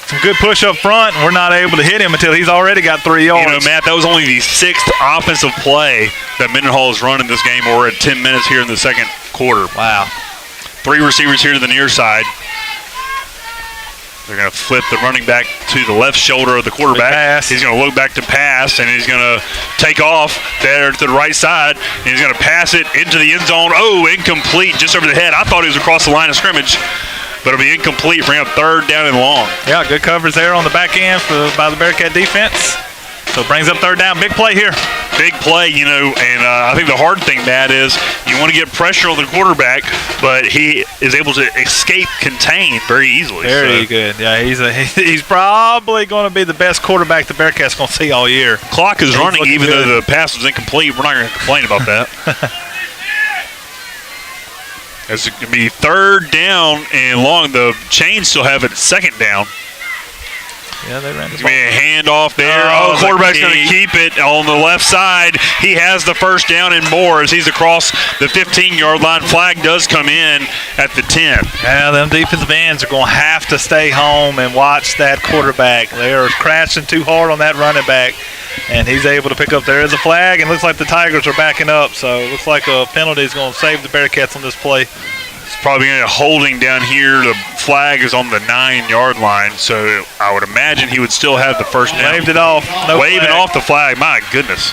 B: some good push up front, and we're not able to hit him until he's already got 3 yards.
A: You know, Matt, that was only the 6th offensive play that Mendenhall has run in this game. We're at 10 minutes here in the second quarter.
B: Wow.
A: 3 receivers here to the near side. They're going to flip the running back to the left shoulder of the quarterback. He's going to look back to pass, and he's going to take off there to the right side, and he's going to pass it into the end zone. Oh, incomplete, just over the head. I thought he was across the line of scrimmage, but it'll be incomplete. Bring up 3rd down and long.
B: Yeah, good coverage there on the back end by the Bearcat defense. So it brings up 3rd down. Big play here.
A: Big play, you know, and I think the hard thing, Matt, is you want to get pressure on the quarterback, but he is able to escape contain very easily.
B: Very good. Yeah, he's probably going to be the best quarterback the Bearcats going to see all year.
A: Clock is running even though the pass was incomplete. We're not going to complain about that. As it can be 3rd down and long. The Chains still have it 2nd down.
B: Yeah, they ran the
A: ball. A handoff there. The quarterback's going to keep it on the left side. He has the 1st down and more as he's across the 15-yard line. Flag does come in at the 10.
B: Yeah, them defensive ends are going to have to stay home and watch that quarterback. They are crashing too hard on that running back, and he's able to pick up. There is a flag, and looks like the Tigers are backing up, so it looks like a penalty is going to save the Bearcats on this play.
A: It's probably going to holding down here. The flag is on the 9-yard line, so I would imagine he would still have the 1st down.
B: Waved it off.
A: Waving off the flag. My goodness.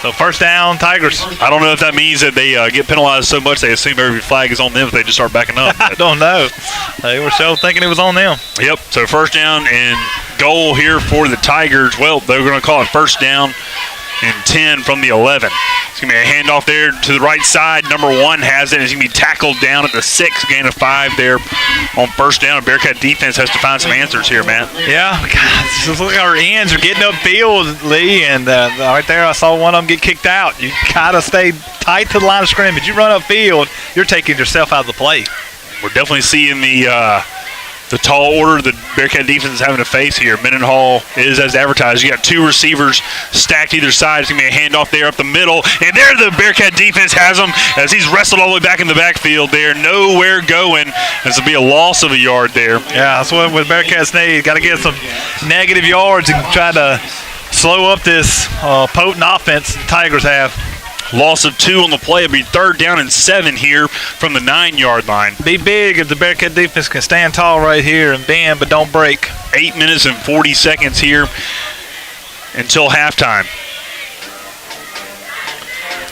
B: So 1st down, Tigers.
A: I don't know if that means that they get penalized so much they assume every flag is on them if they just start backing up.
B: I don't know. They were so thinking it was on them.
A: Yep. So 1st down and goal here for the Tigers. Well, they're going to call it 1st down and 10 from the 11. It's going to be a handoff there to the right side. Number 1 has it. It's going to be tackled down at the 6, gain of 5 there on 1st down. Bearcat defense has to find some answers here, Matt.
B: Yeah, God, this looks like our ends are getting upfield, Lee, and right there I saw one of them get kicked out. You got to stay tight to the line of scrimmage. You run upfield, you're taking yourself out of the play.
A: We're definitely seeing the tall order the Bearcat defense is having to face here. Mendenhall is as advertised. You got 2 receivers stacked either side. It's going to be a handoff there up the middle. And there the Bearcat defense has him as he's wrestled all the way back in the backfield there. Nowhere going. This will be a loss of a yard there.
B: Yeah, that's what Bearcats need. Got to get some negative yards and try to slow up this potent offense the Tigers have.
A: Loss of 2 on the play. It'll be 3rd down and 7 here from the 9-yard line.
B: Be big if the Bearcat defense can stand tall right here and bend, but don't break.
A: 8 minutes and 40 seconds here until halftime.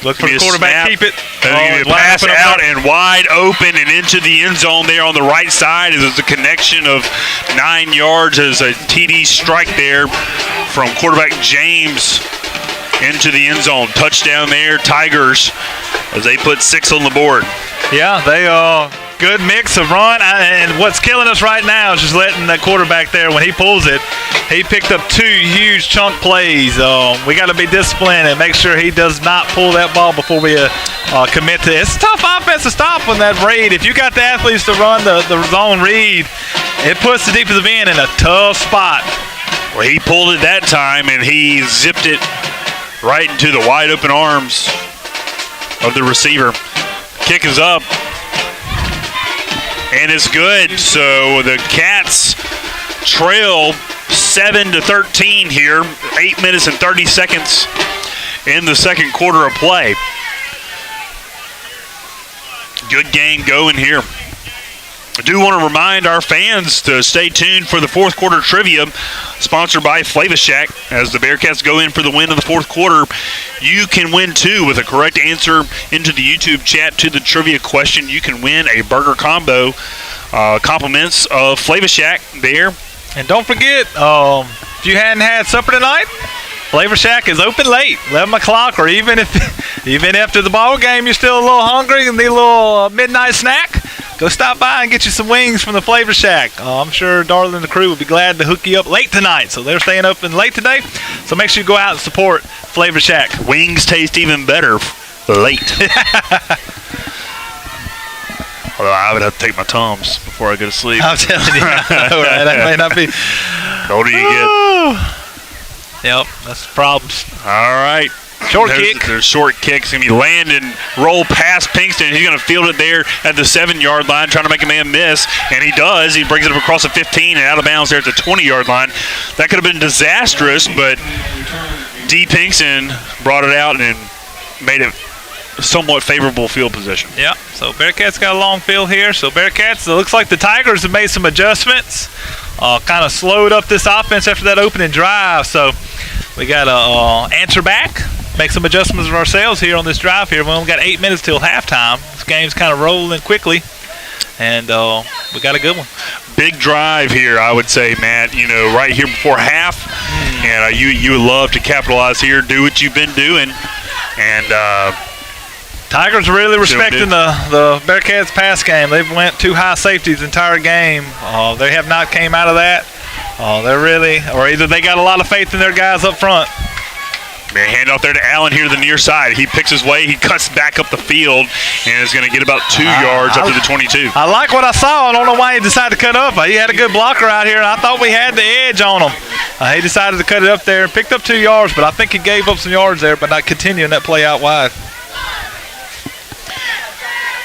B: Look for the quarterback, keep it.
A: Pass out and wide open and into the end zone there on the right side. There's a connection of 9 yards as a TD strike there from quarterback James into the end zone. Touchdown there, Tigers, as they put 6 on the board.
B: Yeah, they good mix of run, and what's killing us right now is just letting that quarterback there, when he pulls it, he picked up 2 huge chunk plays. We got to be disciplined and make sure he does not pull that ball before we commit to it. It's a tough offense to stop on that read. If you got the athletes to run the zone read, it puts the defensive end in a tough spot.
A: Well, he pulled it that time, and he zipped it right into the wide open arms of the receiver. Kick is up, and it's good. So the Cats trail 7-13 here. 8 minutes and 30 seconds in the second quarter of play. Good game going here I do want to remind our fans to stay tuned for the fourth quarter trivia sponsored by Flavor Shack. As the Bearcats go in for the win of the fourth quarter, you can win too with a correct answer into the YouTube chat to the trivia question. You can win a burger combo, compliments of Flavor Shack there.
B: And don't forget, if you hadn't had supper tonight, Flavor Shack is open late, 11 o'clock, or even after the ball game, you're still a little hungry and need a little midnight snack, go stop by and get you some wings from the Flavor Shack. I'm sure Darla and the crew will be glad to hook you up late tonight. So they're staying open late today. So make sure you go out and support Flavor Shack.
A: Wings taste even better late. Although I would have to take my Tums before I go to sleep.
B: I'm telling you, I know, right? That may not be.
A: The older you get.
B: Yep, that's the problems.
A: All right.
B: Short kick.
A: There's short kicks. Going to be landing, roll past Pinkston. He's going to field it there at the 7-yard line, trying to make a man miss. And he does. He brings it up across the 15 and out of bounds there at the 20-yard line. That could have been disastrous, but D. Pinkston brought it out and made it somewhat favorable field position.
B: Yeah, so Bearcats got a long field here. So Bearcats, it looks like the Tigers have made some adjustments. Kind of slowed up this offense after that opening drive. So we got to answer back, make some adjustments of ourselves here on this drive here. We only got 8 minutes till halftime. This game's kind of rolling quickly, and we got a good one.
A: Big drive here, I would say, Matt. You know, right here before half, and you would love to capitalize here, do what you've been doing, and
B: Tigers really respecting the Bearcats pass game. They've went 2 high safeties the entire game. They have not came out of that. They're really, or either they got a lot of faith in their guys up front.
A: Hand off there to Allen here to the near side. He picks his way. He cuts back up the field and is going to get about 2 yards up to the 22.
B: I like what I saw. I don't know why he decided to cut up. He had a good blocker out here, and I thought we had the edge on him. He decided to cut it up there and picked up 2 yards, but I think he gave up some yards there by not continuing that play out wide.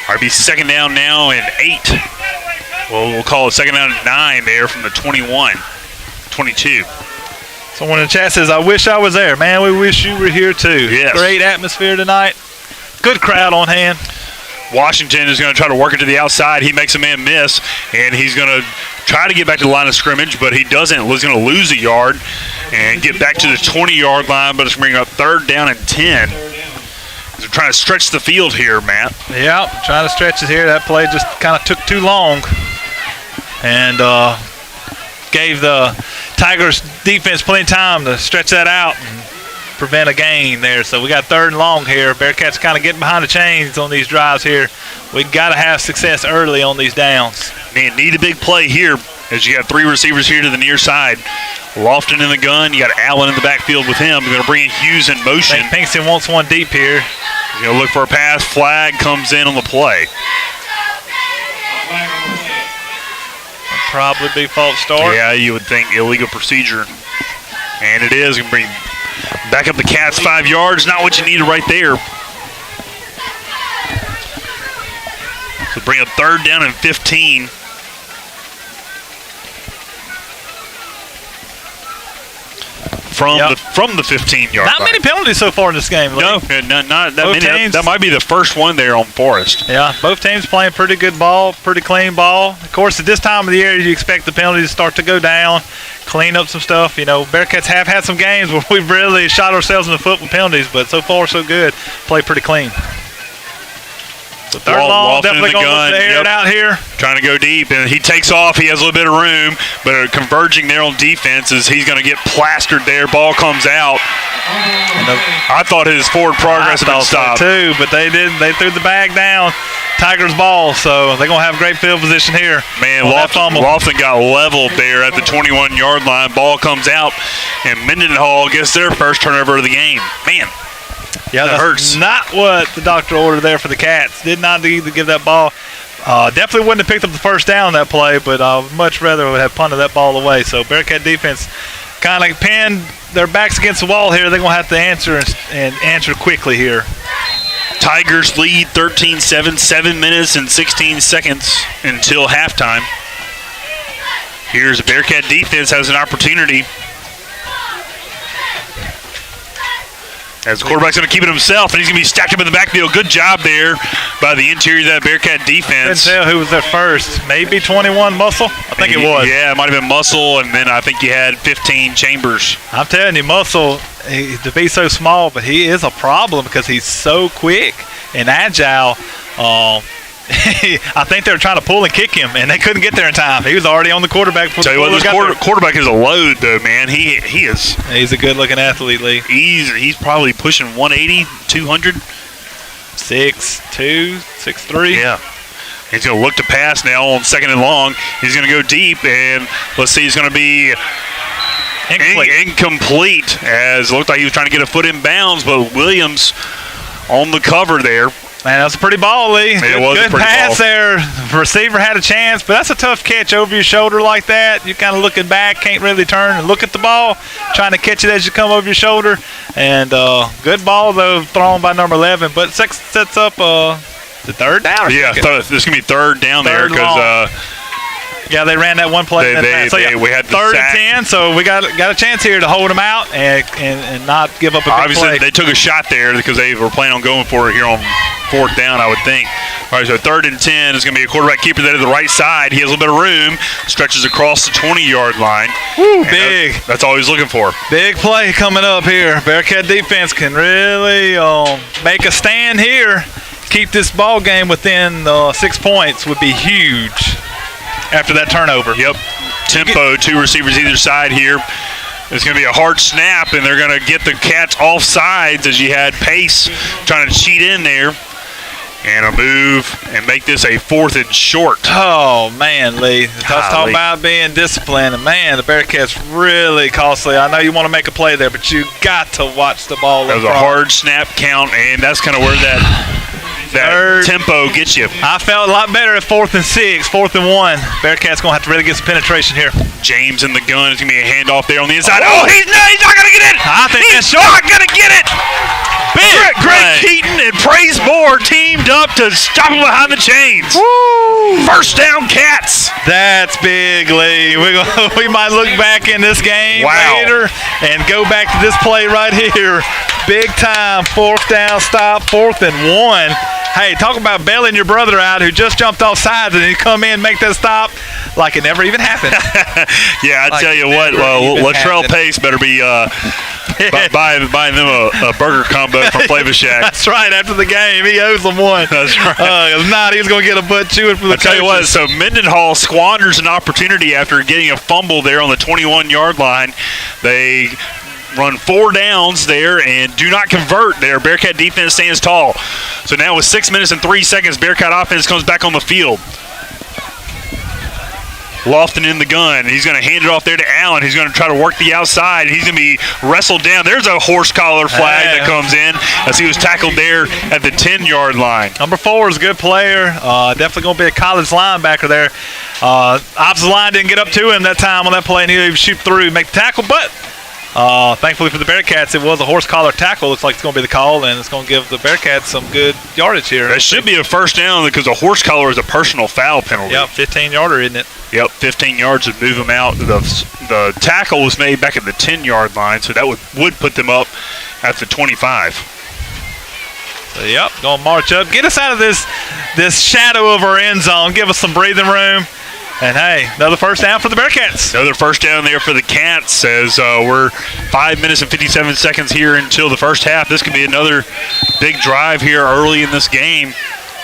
A: RB second down now and 8. Well, we'll call it second down and 9 there from the 21, 22.
B: Someone in the chat says, I wish I was there. Man, we wish you were here too.
A: Yes.
B: Great atmosphere tonight. Good crowd on hand.
A: Washington is going to try to work it to the outside. He makes a man miss, and he's going to try to get back to the line of scrimmage, but he doesn't. He's going to lose a yard and get back to the 20-yard line, but it's going to bring up third down and 10. They're trying to stretch the field here, Matt.
B: Yeah, trying to stretch it here. That play just kind of took too long and gave the Tigers defense plenty of time to stretch that out and prevent a gain there. So we got third and long here. Bearcats kind of getting behind the chains on these drives here. We got to have success early on these downs.
A: Man, need a big play here as you got 3 receivers here to the near side. Lofton in the gun. You got Allen in the backfield with him. They're going to bring in Hughes in motion.
B: I think Pinkston wants one deep here.
A: He's going to look for a pass. Flag comes in on the play.
B: Probably be false start.
A: Yeah, you would think illegal procedure. And it is. Going to bring back up the Cats 5 yards. Not what you needed right there. So bring up third down and 15. From the 15-yard line.
B: Not many penalties so far in this game.
A: No, not that many. That might be the first one there on Forest.
B: Yeah, both teams playing pretty good ball, pretty clean ball. Of course, at this time of the year, you expect the penalties to start to go down, clean up some stuff. You know, Bearcats have had some games where we've really shot ourselves in the foot with penalties, but so far so good. Play pretty clean. So third long, definitely going to air it out here.
A: Trying to go deep, and he takes off. He has a little bit of room, but converging there on defense is he's going to get plastered there. Ball comes out. I thought his forward progress had been stopped.
B: So too, but they didn't. They threw the bag down. Tigers ball, so they're going to have great field position here.
A: Man, Lofton got leveled there at the 21-yard line. Ball comes out, and Mendenhall gets their first turnover of the game. Man.
B: Yeah, that hurts. Not what the doctor ordered there for the Cats. Did not need to give that ball. Definitely wouldn't have picked up the first down that play, but much rather would have punted that ball away. So Bearcat defense kind of pinned their backs against the wall here. They're going to have to answer and answer quickly here.
A: Tigers lead 13-7, 7 minutes and 16 seconds until halftime. Here's the Bearcat defense has an opportunity. As the quarterback's going to keep it himself, and he's going to be stacked up in the backfield. Good job there by the interior of that Bearcat defense.
B: Couldn't tell who was there first. Maybe 21 Muscle? I think it was.
A: Yeah, it might have been Muscle, and then I think you had 15 Chambers.
B: I'm telling you, Muscle, to be so small, but he is a problem because he's so quick and agile. I think they were trying to pull and kick him, and they couldn't get there in time. He was already on the quarterback.
A: Tell you what, this quarterback is a load, though, man. He is.
B: He's a good-looking athlete, Lee.
A: He's probably pushing 180, 200.
B: 6'2", 6'3".
A: Yeah. He's going to look to pass now on 2nd and long. He's going to go deep, and let's see, he's going to be incomplete, as it looked like he was trying to get a foot in bounds, but Williams on the cover there.
B: Man, that was a pretty ball, Lee.
A: It was
B: good
A: a pretty
B: pass
A: ball.
B: there. The receiver had a chance, but that's a tough catch over your shoulder like that. You're kind of looking back, can't really turn and look at the ball, trying to catch it as you come over your shoulder. And good ball, though, thrown by number 11. But sets up the third down.
A: Yeah, this is going to be third down there because
B: yeah, they ran that one play.
A: We had the
B: third
A: sack.
B: and 10, so we got a chance here to hold them out and not give up a big
A: Obviously,
B: play.
A: they took a shot there because they were planning on going for it here on 4th down, I would think. All right, so 3rd and 10 is going to be a quarterback keeper there to the right side. He has a little bit of room, stretches across the 20-yard line.
B: Woo, big.
A: That's all he's looking for.
B: Big play coming up here. Bearcat defense can really make a stand here. Keep this ball game within 6 points would be huge after that turnover.
A: Yep. Tempo, 2 receivers either side here. It's going to be a hard snap, and they're going to get the Cats off sides as you had Pace trying to cheat in there. And a move and make this a 4th and short.
B: Oh, man, Lee. Let's talk about being disciplined. And, man, the Bearcats really costly. I know you want to make a play there, but you got to watch the ball.
A: That was a hard snap count, and that's kind of where that tempo gets you.
B: I felt a lot better at 4th and 6, 4th and 1. Bearcats going to have to really get some penetration here.
A: James in the gun. It's going to be a handoff there on the inside. Oh, he's not going to get it.
B: I think
A: he's not going to get it. Greg Keaton and Praise Moore teamed up to stop him behind the chains.
B: Woo.
A: First down, Cats.
B: That's big, Lee. We might look back in this game later and go back to this play right here. Big time 4th down stop, 4th and 1. Hey, talk about bailing your brother out who just jumped off sides and he come in and make that stop like it never even happened.
A: Yeah, I tell you what, Latrell Pace better be buying them a burger combo from Flavor Shack.
B: That's right. After the game, he owes them one.
A: That's right.
B: If not, he's going to get a butt chewing from the coaches.
A: I tell you what, so Mendenhall squanders an opportunity after getting a fumble there on the 21-yard line. They run 4 downs there and do not convert there. Bearcat defense stands tall. So now with 6 minutes and 3 seconds, Bearcat offense comes back on the field. Lofton in the gun. He's going to hand it off there to Allen. He's going to try to work the outside. He's going to be wrestled down. There's a horse collar flag that comes in as he was tackled there at the 10-yard line.
B: Number 4 is a good player. Definitely going to be a college linebacker there. Offensive line didn't get up to him that time on that play, and he would shoot through, make the tackle, but thankfully for the Bearcats, it was a horse collar tackle. Looks like it's going to be the call, and it's going to give the Bearcats some good yardage here.
A: That should be a first down because a horse collar is a personal foul penalty.
B: Yep, 15-yarder, isn't it?
A: Yep, 15 yards would move them out. The tackle was made back at the 10-yard line, so that would put them up at the 25.
B: So, yep, going to march up. Get us out of this shadow of our end zone. Give us some breathing room. And, hey, another first down for the Bearcats.
A: Another first down there for the Cats as we're 5 minutes and 57 seconds here until the first half. This could be another big drive here early in this game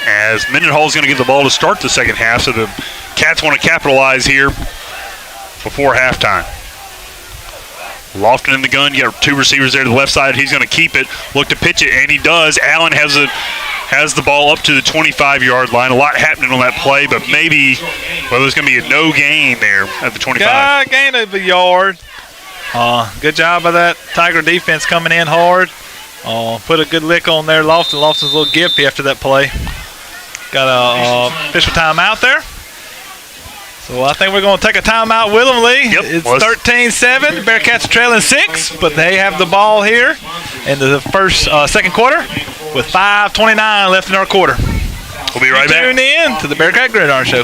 A: as Mendenhall is going to get the ball to start the second half, so the Cats want to capitalize here before halftime. Lofton in the gun. You got 2 receivers there to the left side. He's going to keep it, look to pitch it, and he does. Allen has the ball up to the 25-yard line. A lot happening on that play, but maybe, there's going to be a no gain there at the 25.
B: Gain of a yard. Good job by that Tiger defense coming in hard. Put a good lick on there. Lofton's a little gimpy after that play. Got a official timeout there. So I think we're going to take a timeout with them, Lee.
A: Yep,
B: it's 13-7. Bearcats are trailing 6, but they have the ball here in the second quarter with 5:29 left in our quarter.
A: We'll be right back.
B: Tune in to the Bearcat Gridiron Show.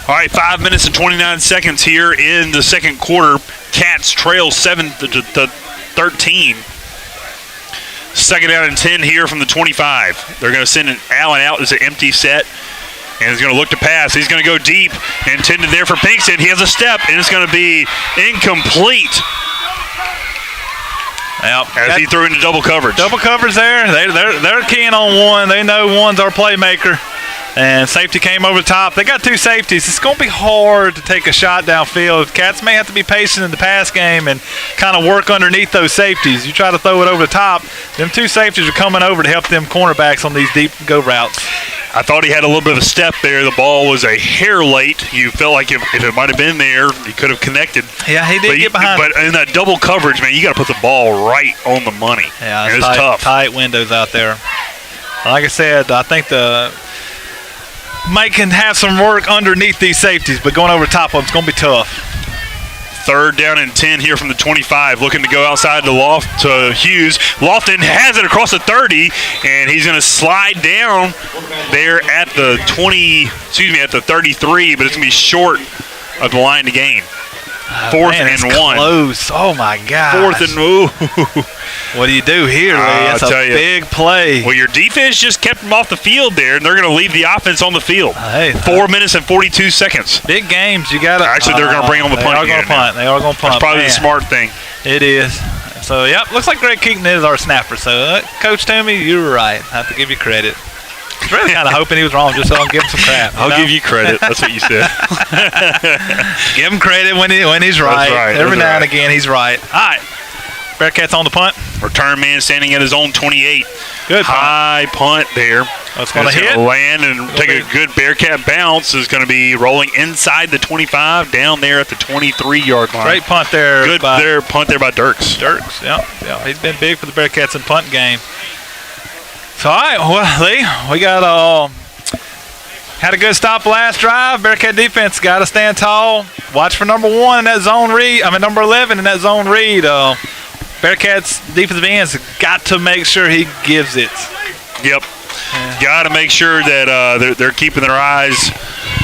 A: All right, 5 minutes and 29 seconds here in the second quarter. Cats trail 7-13. Second down and 10 here from the 25. They're going to send Allen out as an empty set. And he's going to look to pass. He's going to go deep. Intended there for Pinkston. He has a step, and it's going to be incomplete.
B: Yep.
A: As he threw into double coverage.
B: Double coverage there. They're keying on one. They know one's our playmaker. And safety came over the top. They got two safeties. It's going to be hard to take a shot downfield. Cats may have to be patient in the pass game and kind of work underneath those safeties. You try to throw it over the top, them two safeties are coming over to help them cornerbacks on these deep go routes.
A: I thought he had a little bit of a step there. The ball was a hair late. You felt like if it might have been there, he could have connected.
B: Yeah, he did get behind.
A: But in that double coverage, man, you got to put the ball right on the money.
B: Yeah,
A: it's tough.
B: Tight windows out there. Like I said, I think Mike can have some work underneath these safeties, but going over top of them is going to be tough.
A: Third down and 10 here from the 25, looking to go outside to Hughes. Lofton has it across the 30, and he's going to slide down there at the 33, but it's going to be short of the line to gain. Fourth and one.
B: Close. Oh my God.
A: Fourth and ooh.
B: What do you do here, Lee? That's a big play.
A: Well, your defense just kept them off the field there, and they're going to leave the offense on the field. 4 minutes and 42 seconds.
B: Big games. You got to.
A: Actually, they're going to bring on the punt.
B: They are going to punt. They are going to punt.
A: That's probably the smart thing.
B: It is. So, yep. Looks like Greg Keaton is our snapper. So, Coach Toomey, you were right. I have to give you credit. I was really kind of hoping he was wrong just so I can give him some crap.
A: I'll give you credit. That's what you said.
B: Give him credit when he's right.
A: That's right.
B: Every now and again, he's right. All right. Bearcats on the punt.
A: Return man standing at his own 28.
B: Good
A: high punt there.
B: That's going to hit.
A: Land and take a good Bearcat bounce. Is going to be rolling inside the 25, down there at the 23-yard line.
B: Great punt there.
A: Good punt there by Dirks.
B: Dirks, yeah. He's been big for the Bearcats in punt game. So, all right, well, Lee, we got had a good stop last drive. Bearcat defense got to stand tall. Watch for number 1 in that zone read. Number 11 in that zone read. Bearcats defensive ends got to make sure he gives it.
A: Yep. Yeah. Got to make sure that they're keeping their eyes.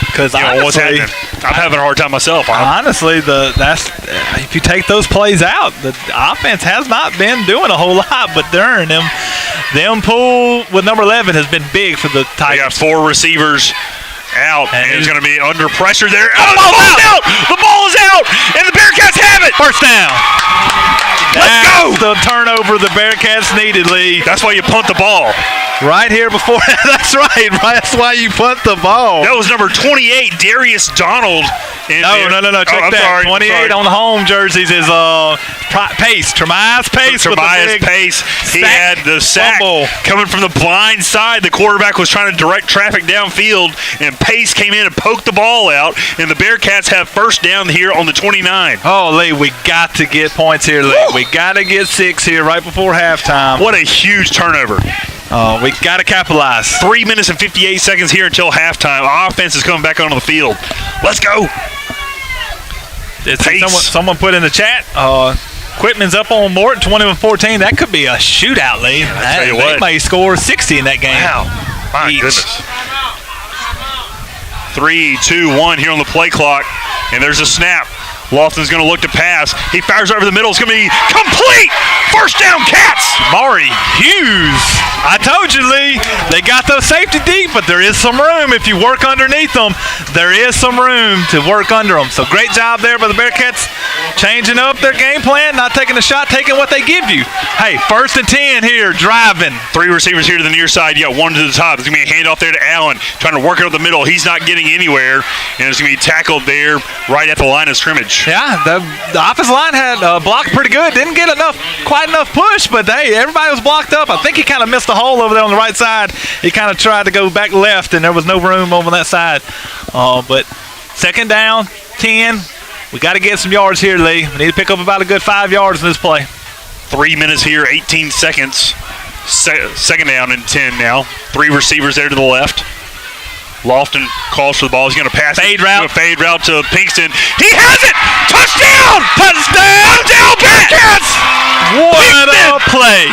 B: Because
A: what's happening. I'm having a hard time myself.
B: Honestly, if you take those plays out, the offense has not been doing a whole lot, but during them pull with number 11 has been big for the Tigers.
A: They got 4 receivers out, and it's going to be under pressure there. Oh, the ball's out! The ball is out, and the Bearcats have it!
B: First down.
A: Let's go!
B: The turnover the Bearcats needed, Lee.
A: That's why you punt the ball.
B: Right here before. That's right. That's why you punt the ball.
A: That was number 28, Darius Donald.
B: No. Check that.
A: Sorry,
B: 28 on the home jerseys is Pace. Tremias Pace.
A: Tremias Pace. He had the sack coming from the blind side. The quarterback was trying to direct traffic downfield, and Pace came in and poked the ball out, and the Bearcats have first down here on the 29.
B: Oh, Lee, we got to get points here, Lee. We got to get 6 here right before halftime.
A: What a huge turnover.
B: We got to capitalize.
A: 3 minutes and 58 seconds here until halftime. Offense is coming back onto the field. Let's go.
B: Someone put in the chat, Quitman's up on Morton, 21-14. That could be a shootout, Lee. They may score 60 in that game.
A: Wow. My goodness. 3, 2, 1 here on the play clock. And there's a snap. Lofton's going to look to pass. He fires over the middle. It's going to be complete. First down, Cats.
B: Maury Hughes. I told you, Lee. They got those safety deep, but there is some room. If you work underneath them, there is some room to work under them. So great job there by the Bearcats, changing up their game plan, not taking a shot, taking what they give you. Hey, 1st and 10 here, driving.
A: 3 receivers here to the near side. You got 1 to the top. It's going to be a handoff there to Allen, trying to work it up the middle. He's not getting anywhere, and it's going to be tackled there right at the line of scrimmage.
B: Yeah, the offensive line had blocked pretty good. Didn't get quite enough push, but hey, everybody was blocked up. I think he kind of missed a hole over there on the right side. He kind of tried to go back left, and there was no room over that side. But 2nd down, 10. We got to get some yards here, Lee. We need to pick up about a good 5 yards in this play.
A: 3 minutes here, 18 seconds. 2nd down and 10 now. 3 receivers there to the left. Lofton calls for the ball. He's going to pass
B: fade route
A: to Pinkston. He has it! Touchdown! Touchdown, Bearcats!
B: What a play!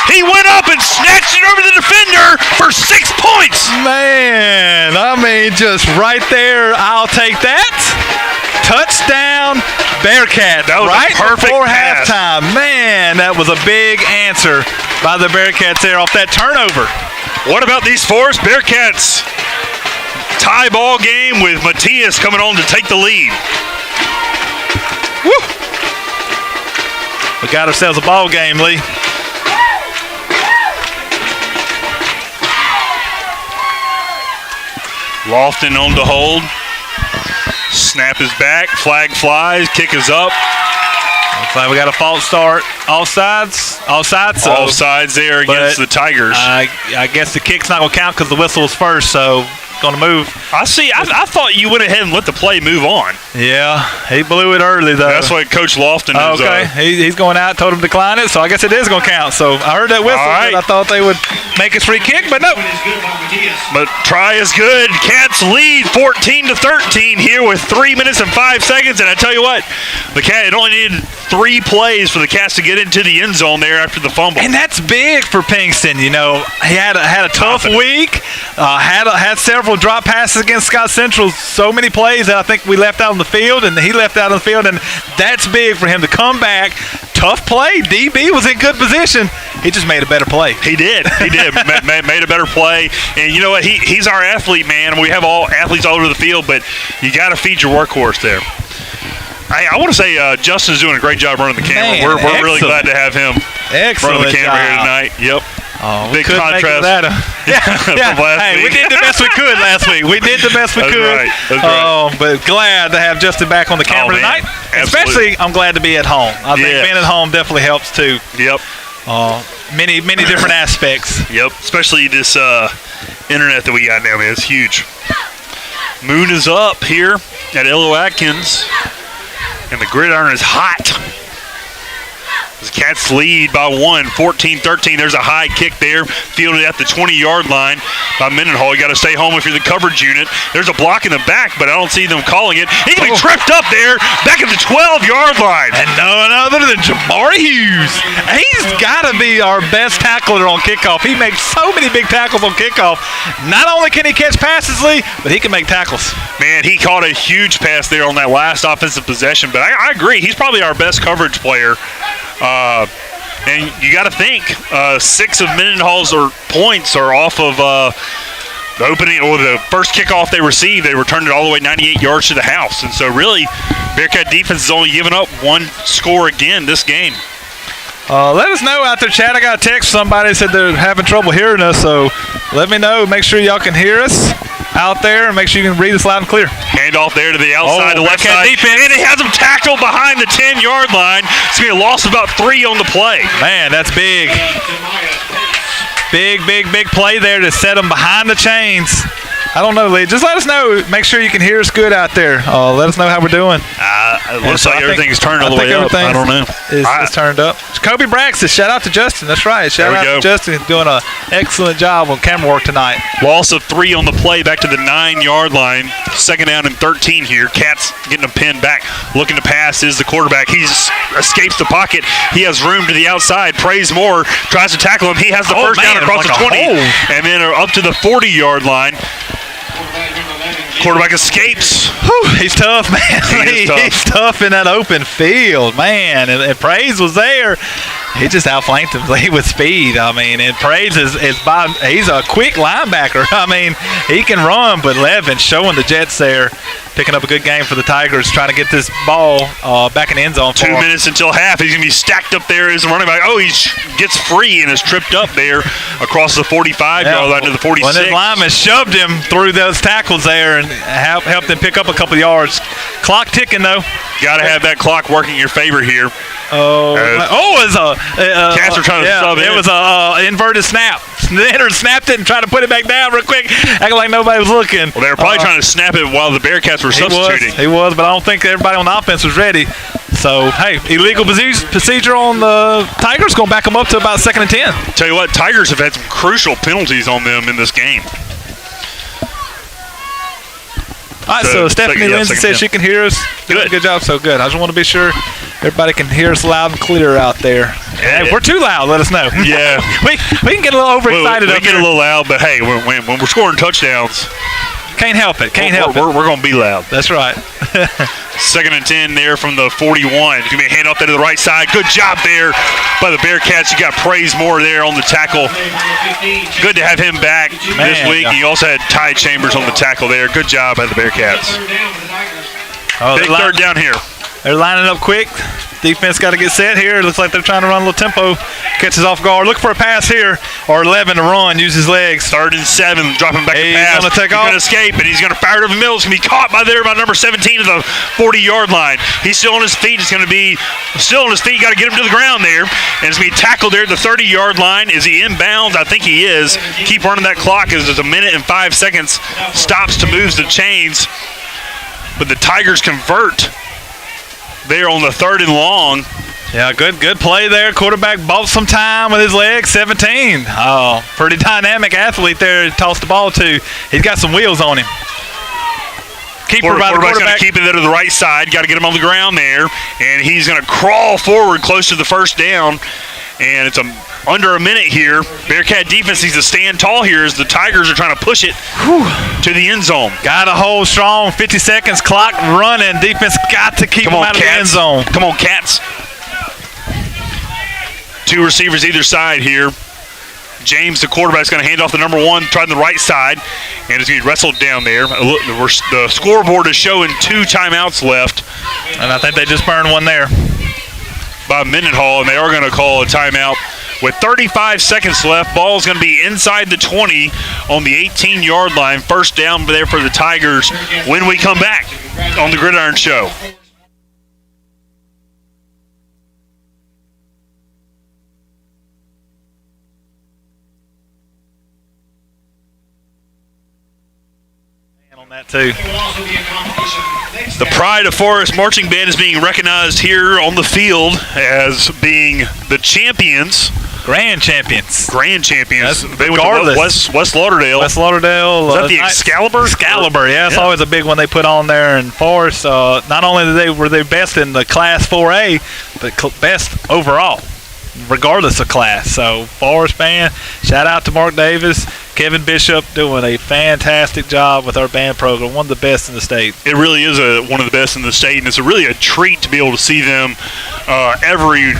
A: He went up and snatched it over the defender for 6 points.
C: Man, I mean, just right there, I'll take that. Touchdown, Bearcats.
A: That was
C: right
A: a perfect
C: before
A: pass.
C: halftime. Man, that was a big answer by the Bearcats there off that turnover.
A: What about these Forest Bearcats? Tie ball game with Matias coming on to take the lead.
C: Woo! We got ourselves a ball game, Lee.
A: Lofton on the hold. Snap is back. Flag flies. Kick is up.
C: Looks like we got a false start. Offsides. So,
A: Offsides there against the Tigers.
C: I guess the kick's not going to count because the whistle was first, so going to move.
A: I see. I thought you went ahead and let the play move on.
C: Yeah, he blew it early, though.
A: That's what Coach Lofton is.
C: Okay, he's going out, told him to decline it, so I guess it is going to count. So I heard that whistle,
A: right.
C: but I thought they would make a free kick, but no.
A: But try is good. Cats lead 14-13 here with 3 minutes and 5 seconds. And I tell you what, it only needed 3 plays for the Cats to get into the end zone there after the fumble.
C: And that's big for Pinkston. You know, he had a tough week, had several drop passes against Scott Central, so many plays that I think we left out on the field, and he left out on the field, and that's big for him to come back. Tough play. DB was in good position. He just made a better play.
A: He did. made a better play. And you know what? He's our athlete, man. We have all athletes all over the field, but you got to feed your workhorse there. I want to say Justin's doing a great job running the camera.
C: Man,
A: we're really glad to have him running the camera here tonight. Yep.
C: Oh,
A: big contrast.
C: Yeah. Hey, we did the best we could last week. We did the best we could.
A: Right. That's right.
C: But glad to have Justin back on the camera tonight. Especially, I'm glad to be at home. I think being at home definitely helps too.
A: Yep.
C: Many different aspects.
A: Yep. Especially this internet that we got now, man. It's huge. Moon is up here at Illo Atkins, and the gridiron is hot. The Cats lead by 1, 14-13. There's a high kick there, fielded at the 20-yard line by Mendenhall. You got to stay home if you're the coverage unit. There's a block in the back, but I don't see them calling it. He's going to be tripped up there, back at the 12-yard line.
C: And none other than Jabari Hughes. He's got to be our best tackler on kickoff. He makes so many big tackles on kickoff. Not only can he catch passes, Lee, but he can make tackles.
A: Man, he caught a huge pass there on that last offensive possession, but I agree. He's probably our best coverage player. And you got to think 6 of Mendenhall's points are off of the opening or the first kickoff they received. They returned it all the way 98 yards to the house, and so really, Bearcat defense is only giving up 1 score again this game.
C: Let us know out there, chat. I got a text from somebody said they're having trouble hearing us, so let me know. Make sure y'all can hear us out there, and make sure you can read us loud and clear.
A: Handoff there to the outside, the left side. Defense. And he has him tackled behind the 10-yard line. It's going to be a loss of about 3 on the play.
C: Man, that's big. Big play there to set them behind the chains. I don't know, Lee. Just let us know. Make sure you can hear us good out there. Let us know how we're doing.
A: It looks like everything's turned all the way up. I don't know.
C: It's turned up. Jacoby Braxton, shout out to Justin. That's right. Shout out to Justin. Doing an excellent job on camera work tonight.
A: Loss of 3 on the play, back to the 9-yard line. 2nd down and 13 here. Cats getting a pin back. Looking to pass is the quarterback. He escapes the pocket. He has room to the outside. Praise Moore tries to tackle him. He has the first down across the 20. And then up to the 40-yard line. Quarterback escapes.
C: Whew, he's tough, man. He's tough in that open field, man. And Praise was there. He just outflanked him with speed. I mean, and Praise is he's a quick linebacker. I mean, he can run, but Levin showing the Jets there, picking up a good game for the Tigers, trying to get this ball back in the end zone.
A: 2 minutes until half. He's going to be stacked up there as a running back. Oh, he gets free and is tripped up there across the 45-yard line to the 46.
C: When his lineman shoved him through those tackles there and helped him pick up a couple yards. Clock ticking, though.
A: Got to have that clock working in your favor here.
C: It was
A: Cats are trying to sub in.
C: It was a inverted snap. The hitter snapped it and tried to put it back down real quick, acting like nobody was looking.
A: Well, they were probably trying to snap it while the Bearcats were substituting.
C: He was, but I don't think everybody on the offense was ready. So, hey, illegal procedure on the Tigers, going to back them up to about 2nd and 10.
A: Tell you what, Tigers have had some crucial penalties on them in this game.
C: All right, so Stephanie Lindsay says she can hear us. Good job, so good. I just want to be sure everybody can hear us loud and clear out there. Hey, if we're too loud, let us know.
A: Yeah.
C: we can get a little overexcited
A: we get a little loud, but hey, when we're scoring touchdowns,
C: can't help it.
A: We're going to be loud.
C: That's right.
A: 2nd and 10 there from the 41. It's going to be a handoff there to the right side. Good job there by the Bearcats. You got praise more there on the tackle. Good to have him back this week. Yeah. You also had Ty Chambers on the tackle there. Good job by the Bearcats. Big third down here.
C: They're lining up quick. Defense got to get set here. Looks like they're trying to run a little tempo. Catches off guard. Look for a pass here. Or 11 to run. Use his legs.
A: 3rd and 7. Dropping back to pass.
C: He's going to take off.
A: He's going to escape, and he's going to fire it over the middle. It's going to be caught by number 17 at the 40-yard line. He's still on his feet. It's going to be still on his feet. Got to get him to the ground there. And it's going to be tackled there at the 30-yard line. Is he inbounds? I think he is. Keep running that clock as there's 1 minute and 5 seconds. Stops to move the chains. But the Tigers convert there on the 3rd and long.
C: Yeah, good play there. Quarterback bought some time with his legs. 17. Oh, pretty dynamic athlete there to toss the ball to. He's got some wheels on him.
A: Quarterback's going to keep it there to the right side. Got to get him on the ground there. And he's going to crawl forward close to the first down. And it's under a minute here. Bearcat defense needs to stand tall here as the Tigers are trying to push it to the end zone.
C: Got to hold strong. 50 seconds. Clock running. Defense got to keep them out of the end zone.
A: Come on, Cats. 2 receivers either side here. James, the quarterback, is going to hand off the number 1, trying the right side, and it's going to be wrestled down there. The scoreboard is showing 2 timeouts left.
C: And I think they just burned one there.
A: By Mendenhall, and they are going to call a timeout. With 35 seconds left, ball's going to be inside the 20 on the 18-yard line. First down there for the Tigers when we come back on the Gridiron Show.
C: On that too.
A: The Pride of Forest Marching Band is being recognized here on the field as being the champions.
C: Grand champions.
A: They went to West Lauderdale.
C: West Lauderdale.
A: Is that the Excalibur?
C: Excalibur, yeah. It's always a big one they put on there. And Forest, not only were they best in the Class 4A, but best overall, regardless of class. So Forest band, shout out to Mark Davis, Kevin Bishop, doing a fantastic job with our band program, one of the best in the state.
A: It really is one of the best in the state, and it's really a treat to be able to see them every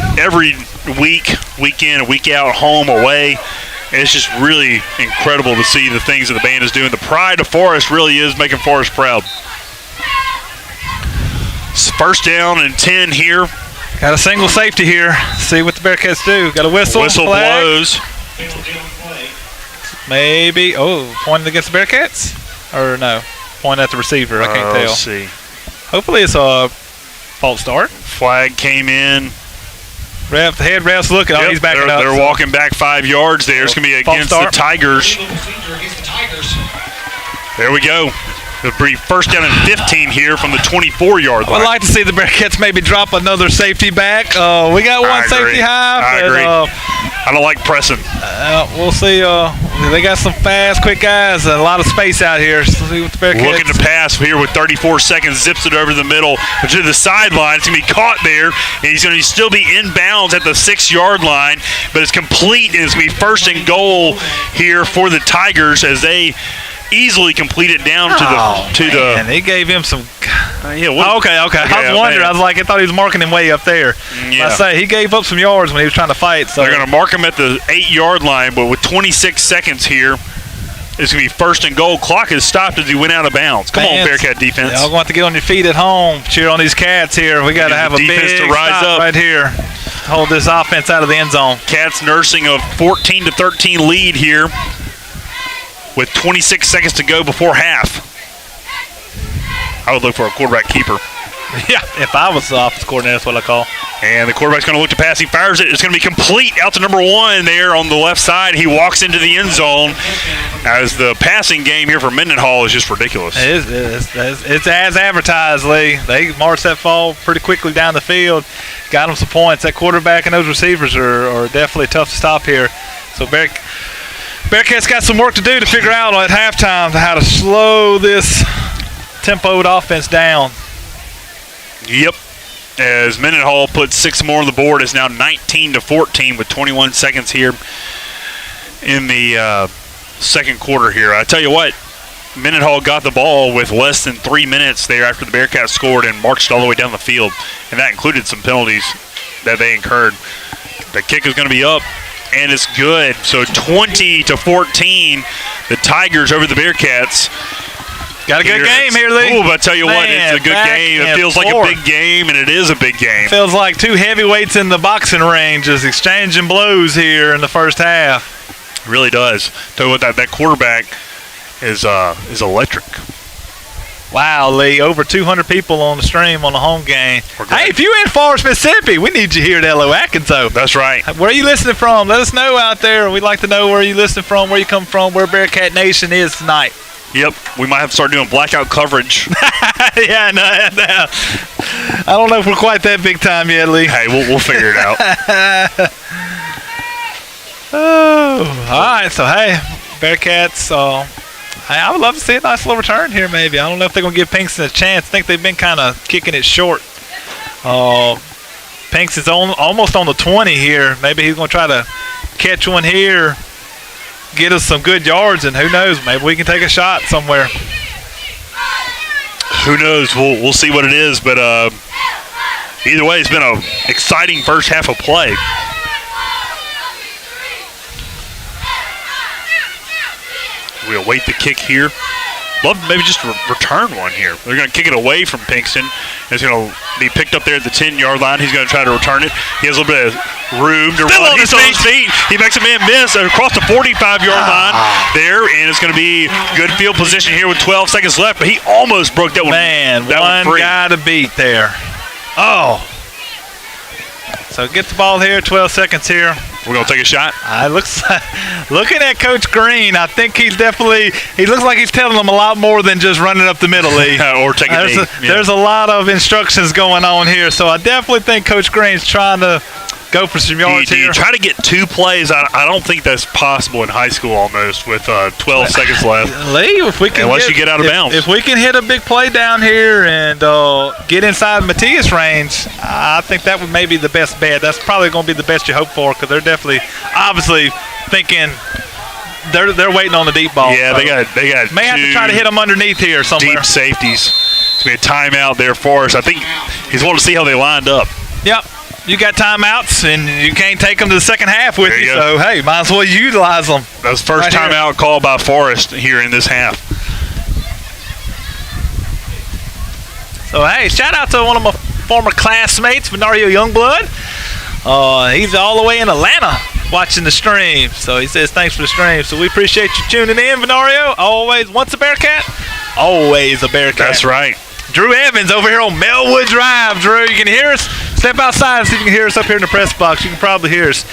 A: week, week in and week out, home, away. It's just really incredible to see the things that the band is doing. The Pride of Forest really is making Forest proud. It's 1st down and 10 here.
C: Got a single safety here. See what the Bearcats do. Got a whistle.
A: Whistle blows.
C: Maybe. Pointing against the Bearcats? Or no? Pointing at the receiver. I can't tell.
A: Let's see.
C: Hopefully it's a false start.
A: Flag came in.
C: Head ref's looking.
A: Yep,
C: He's backing up.
A: They're walking back 5 yards there. It's going to be against the Tigers. There we go. It'll be 1st down and 15 here from the 24-yard line.
C: I'd like to see the Bearcats maybe drop another safety back. We got one safety high.
A: I agree. I don't like pressing.
C: We'll see. They got some fast, quick guys, and a lot of space out here. See what the Bearcats.
A: Looking to pass here with 34 seconds, zips it over the middle to the sideline. It's going to be caught there, and he's going to still be inbounds at the 6-yard line, but it's complete, and it's going to be 1st and goal here for the Tigers as they easily complete it down to the.
C: And he gave him some.
A: Okay.
C: I was wondering. I was like, I thought he was marking him way up there.
A: Yeah.
C: I say he gave up some yards when he was trying to fight. So
A: they're going to mark him at the 8-yard line, but with 26 seconds here, it's going to be 1st and goal. Clock is stopped as he went out of bounds. Come on, Bearcat defense.
C: Y'all going to have to get on your feet at home. Cheer on these Cats here. We got to have a big
A: to rise
C: stop
A: up
C: right here. Hold this offense out of the end zone.
A: Cats nursing a 14-13 lead here, with 26 seconds to go before half. I would look for a quarterback keeper.
C: Yeah, if I was the offense coordinator, that's what I call.
A: And the quarterback's going to look to pass. He fires it. It's going to be complete out to number 1 there on the left side. He walks into the end zone as the passing game here for Mendenhall is just ridiculous.
C: It's as advertised, Lee. They marched that ball pretty quickly down the field, got them some points. That quarterback and those receivers are definitely tough to stop here. So Bearcats got some work to do to figure out at halftime how to slow this
B: tempoed offense down.
A: Yep. As Mendenhall put 6 more on the board, it's now 19-14 with 21 seconds here in the second quarter here. I tell you what, Mendenhall got the ball with less than 3 minutes there after the Bearcats scored and marched all the way down the field, and that included some penalties that they incurred. The kick is going to be up, and it's good. So 20-14, the Tigers over the Bearcats.
B: Got a good game here, Lee.
A: Oh, but I tell you what, it's a good game. It feels like a big game, and it is a big game.
B: Feels like two heavyweights in the boxing range is exchanging blows here in the first half.
A: It really does. Tell you what, that quarterback is electric.
B: Wow, Lee, over 200 people on the stream on the home game. Hey, if you're in Forest, Mississippi, we need you here at LO Atkinson.
A: That's right.
B: Where are you listening from? Let us know out there. We'd like to know where you're listening from, where you come from, where Bearcat Nation is tonight.
A: Yep, we might have to start doing blackout coverage.
B: Yeah, no. I don't know if we're quite that big time yet, Lee.
A: Hey, we'll figure it out.
B: Oh, all right. So, hey, Bearcats, hey, I would love to see a nice little return here maybe. I don't know if they're going to give Pinkston a chance. I think they've been kind of kicking it short. Pinks is almost on the 20 here. Maybe he's going to try to catch one here, get us some good yards, and who knows, maybe we can take a shot somewhere.
A: Who knows? We'll see what it is, but either way, it's been an exciting first half of play. We await the kick here. Love maybe just to return one here. They're going to kick it away from Pinkston. It's going to be picked up there at the 10-yard line. He's going to try to return it. He has a little bit of room to run. He's on his feet. He makes a man miss across the 45-yard line there, and it's going to be good field position here with 12 seconds left, but he almost broke that one.
B: Man, one guy to beat there. Oh. So get the ball here, 12 seconds here.
A: We're going to take a shot.
B: Looking at Coach Green, I think he looks like he's telling them a lot more than just running up the middle, Lee.
A: Or taking a knee.
B: There's a lot of instructions going on here, so I definitely think Coach Green's trying to go for some yards here.
A: You try to get 2 plays. I don't think that's possible in high school almost with 12 seconds left.
B: Lee, if we can
A: unless you get out of bounds.
B: If we can hit a big play down here and get inside Matias range, I think that would maybe be the best bet. That's probably going to be the best you hope for because they're definitely, obviously, thinking they're waiting on the deep ball.
A: Yeah, so they got
B: may have to try to hit them underneath here somewhere.
A: Deep safeties. It's going to be a timeout there for us. I think he's wanting to see how they lined up.
B: Yep. You got timeouts, and you can't take them to the second half with you. So, hey, might as well utilize them.
A: That was first timeout called by Forrest here in this half.
B: So, hey, shout out to one of my former classmates, Venario Youngblood. He's all the way in Atlanta watching the stream. So, he says thanks for the stream. So, we appreciate you tuning in, Venario. Always, once a Bearcat, always a Bearcat.
A: That's right.
B: Drew Evans over here on Melwood Drive. Drew, you can hear us? Step outside and see if you can hear us up here in the press box. You can probably hear us.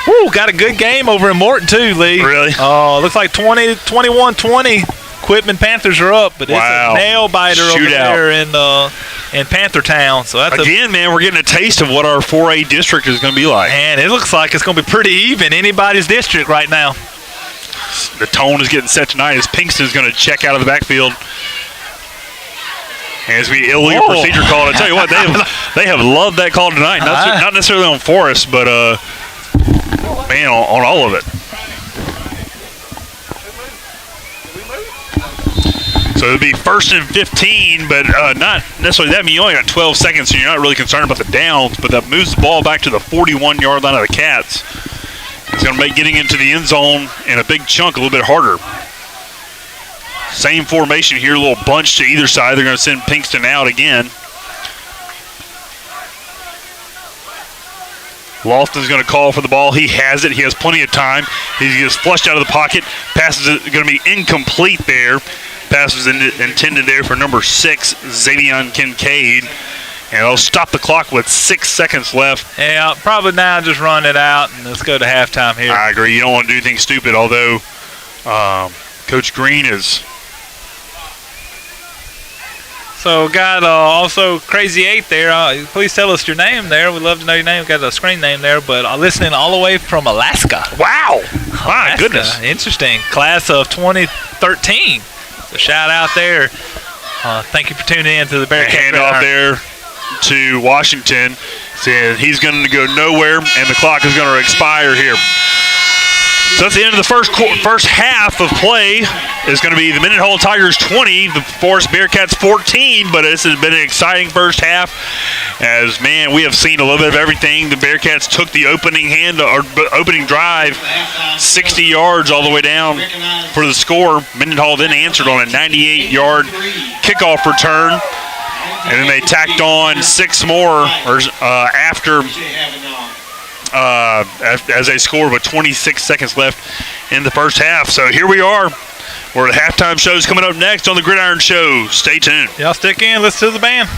B: Woo, got a good game over in Morton, too, Lee.
A: Really?
B: Looks like 21-20. Quitman Panthers are up, but it's a nail-biter over there in Panther Town. So that's
A: again, man, we're getting a taste of what our 4A district is going to be like.
B: And it looks like it's going to be pretty even. Anybody's district right now.
A: The tone is getting set tonight as Pinkston's going to check out of the backfield. As we illegal procedure call, I tell you what, they have loved that call tonight. Not necessarily on Forrest, but man, on all of it. So it'll be 1st and 15, but not necessarily that. I mean, you only got 12 seconds, so you're not really concerned about the downs. But that moves the ball back to the 41-yard line of the Cats. It's going to make getting into the end zone in a big chunk a little bit harder. Same formation here, a little bunch to either side. They're going to send Pinkston out again. Lofton's going to call for the ball. He has it. He has plenty of time. He gets flushed out of the pocket. Pass is going to be incomplete there. Pass was intended there for number 6, Xavion Kincaid. And they'll stop the clock with 6 seconds left.
B: Yeah, probably now just run it out and let's go to halftime here.
A: I agree. You don't want to do anything stupid, although Coach Green is...
B: So got also Crazy 8 there. Please tell us your name there. We'd love to know your name. We've got a screen name there, but listening all the way from Alaska.
A: Wow. My goodness.
B: Interesting. Class of 2013. So shout out there. Thank you for tuning in to the Bearcat
A: Handoff there to Washington. Said he's going to go nowhere, and the clock is going to expire here. So that's the end of the first half of play. It's going to be the Mendenhall Tigers 20, the Forest Bearcats 14, but this has been an exciting first half as, man, we have seen a little bit of everything. The Bearcats took the opening drive 60 yards all the way down for the score. Mendenhall then answered on a 98-yard kickoff return, and then they tacked on 6 more after as they scored with 26 seconds left in the first half. So here we are. Where the halftime show is coming up next on the Gridiron Show. Stay tuned.
B: Y'all stick in. Listen to the band.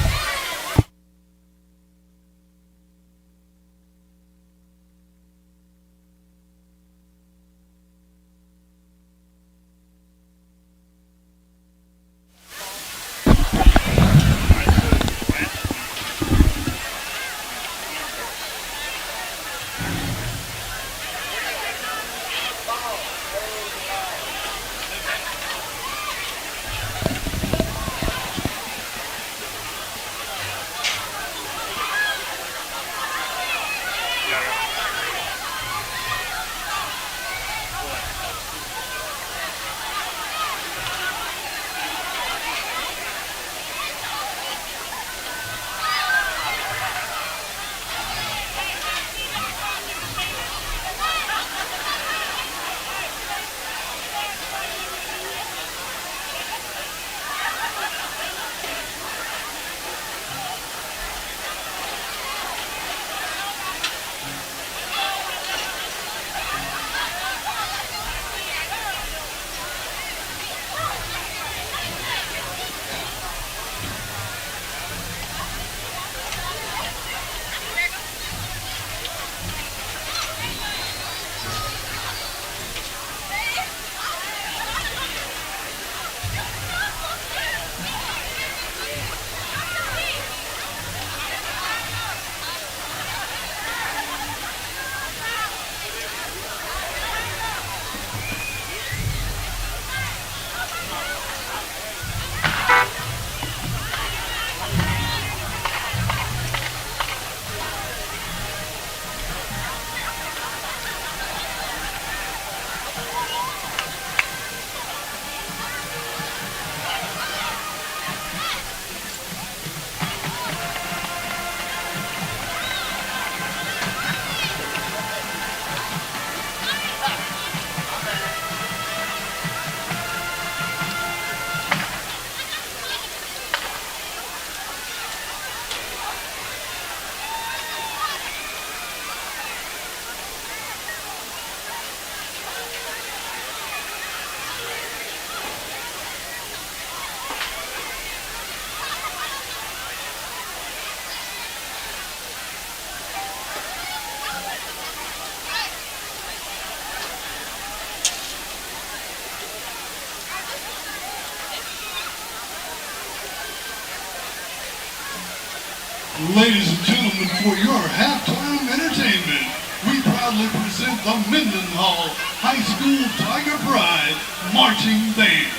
L: Ladies and gentlemen, for your halftime entertainment, we proudly present the Mendenhall High School Tiger Pride Marching Band.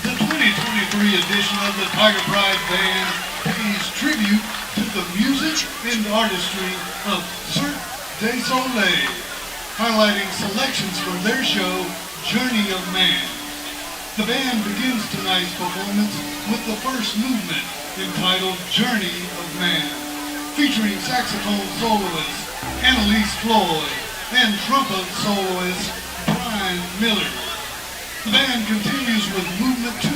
L: The 2023 edition of the Tiger Pride Band pays tribute to the music and artistry of Cirque du Soleil, highlighting selections from their show, Journey of Man. The band begins tonight's performance with the first movement, entitled Journey of Man, featuring saxophone soloist Annalise Floyd and trumpet soloist Brian Miller. The band continues with movement 2,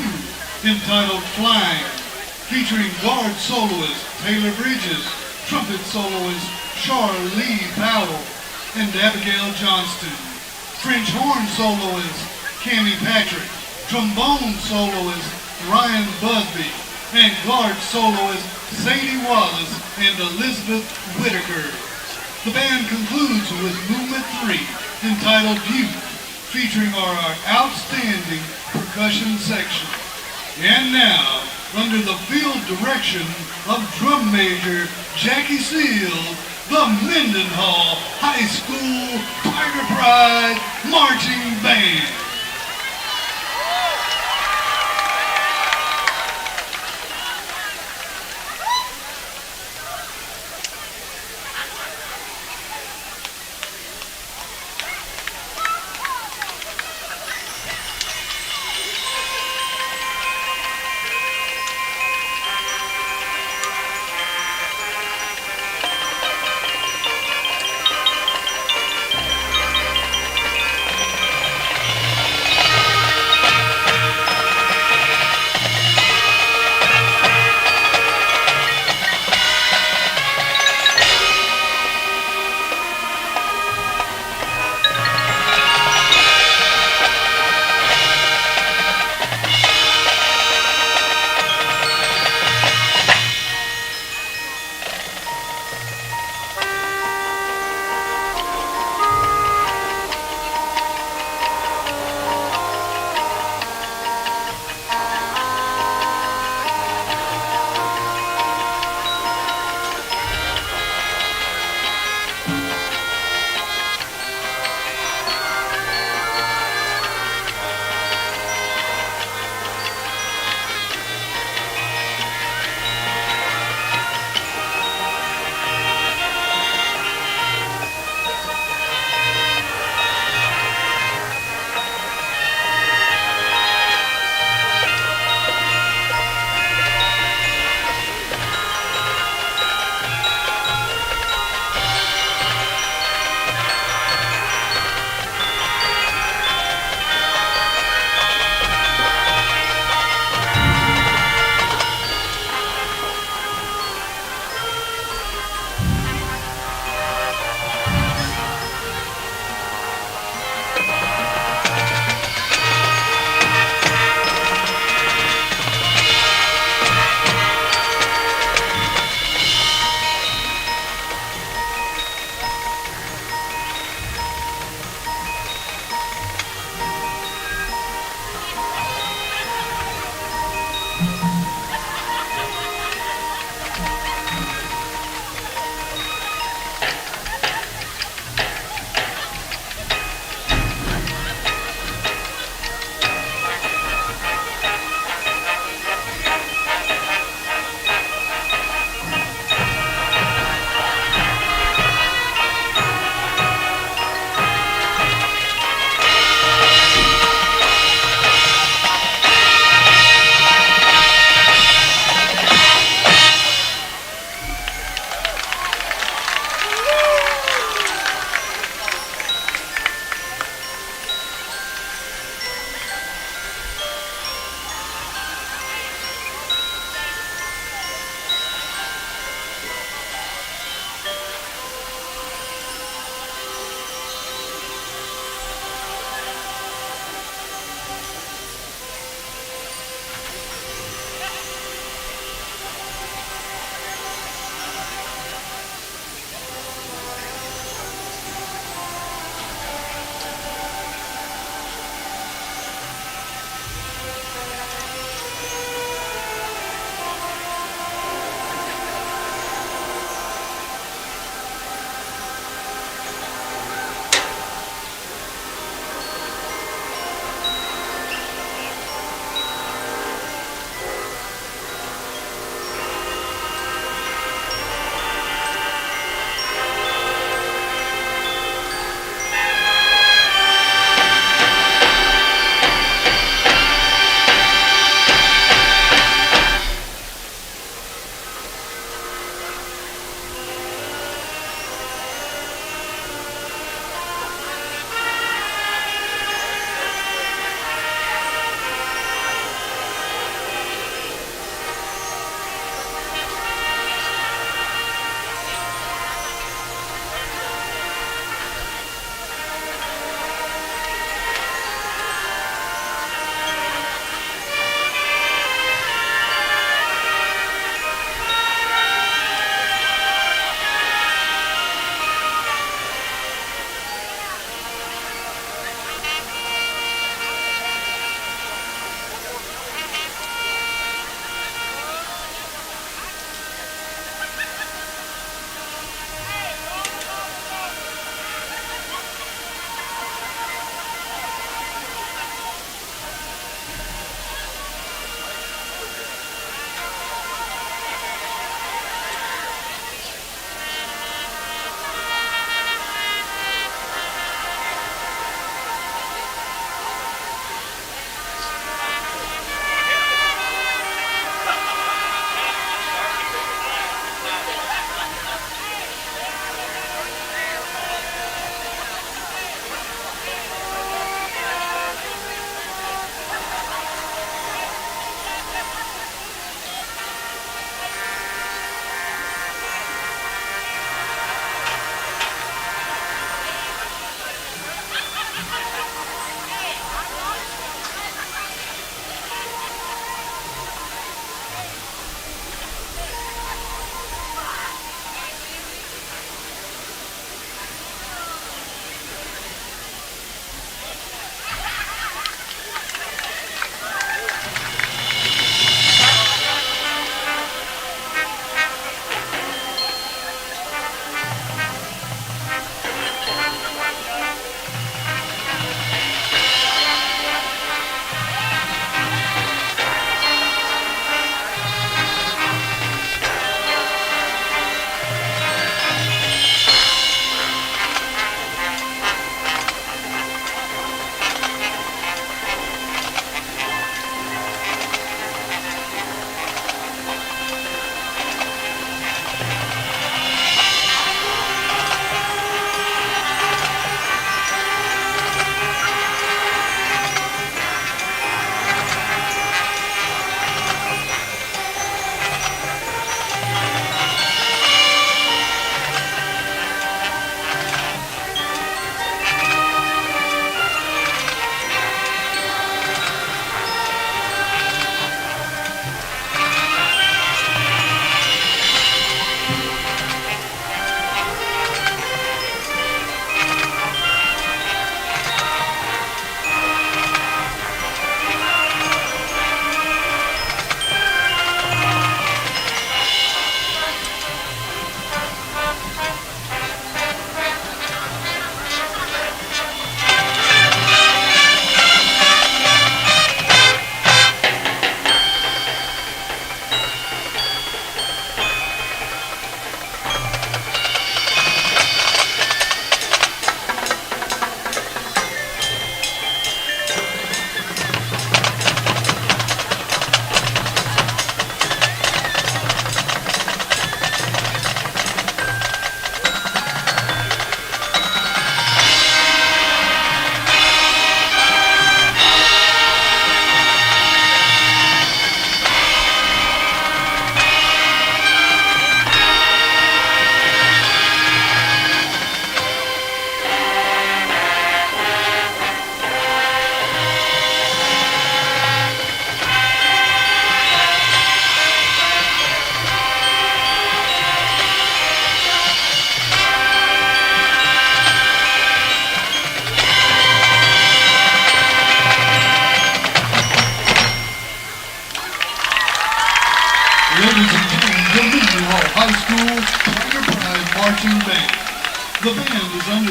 L: entitled Flying, featuring guard soloist Taylor Bridges, trumpet soloist Charlie Powell, and Abigail Johnston, French horn soloist Cammie Patrick, trombone soloist Ryan Busby, and guard soloist Sadie Wallace and Elizabeth Whitaker. The band concludes with movement 3, entitled Youth, featuring our outstanding percussion section. And now, under the field direction of drum major Jackie Seal, the Mendenhall High School Tiger Pride Marching Band.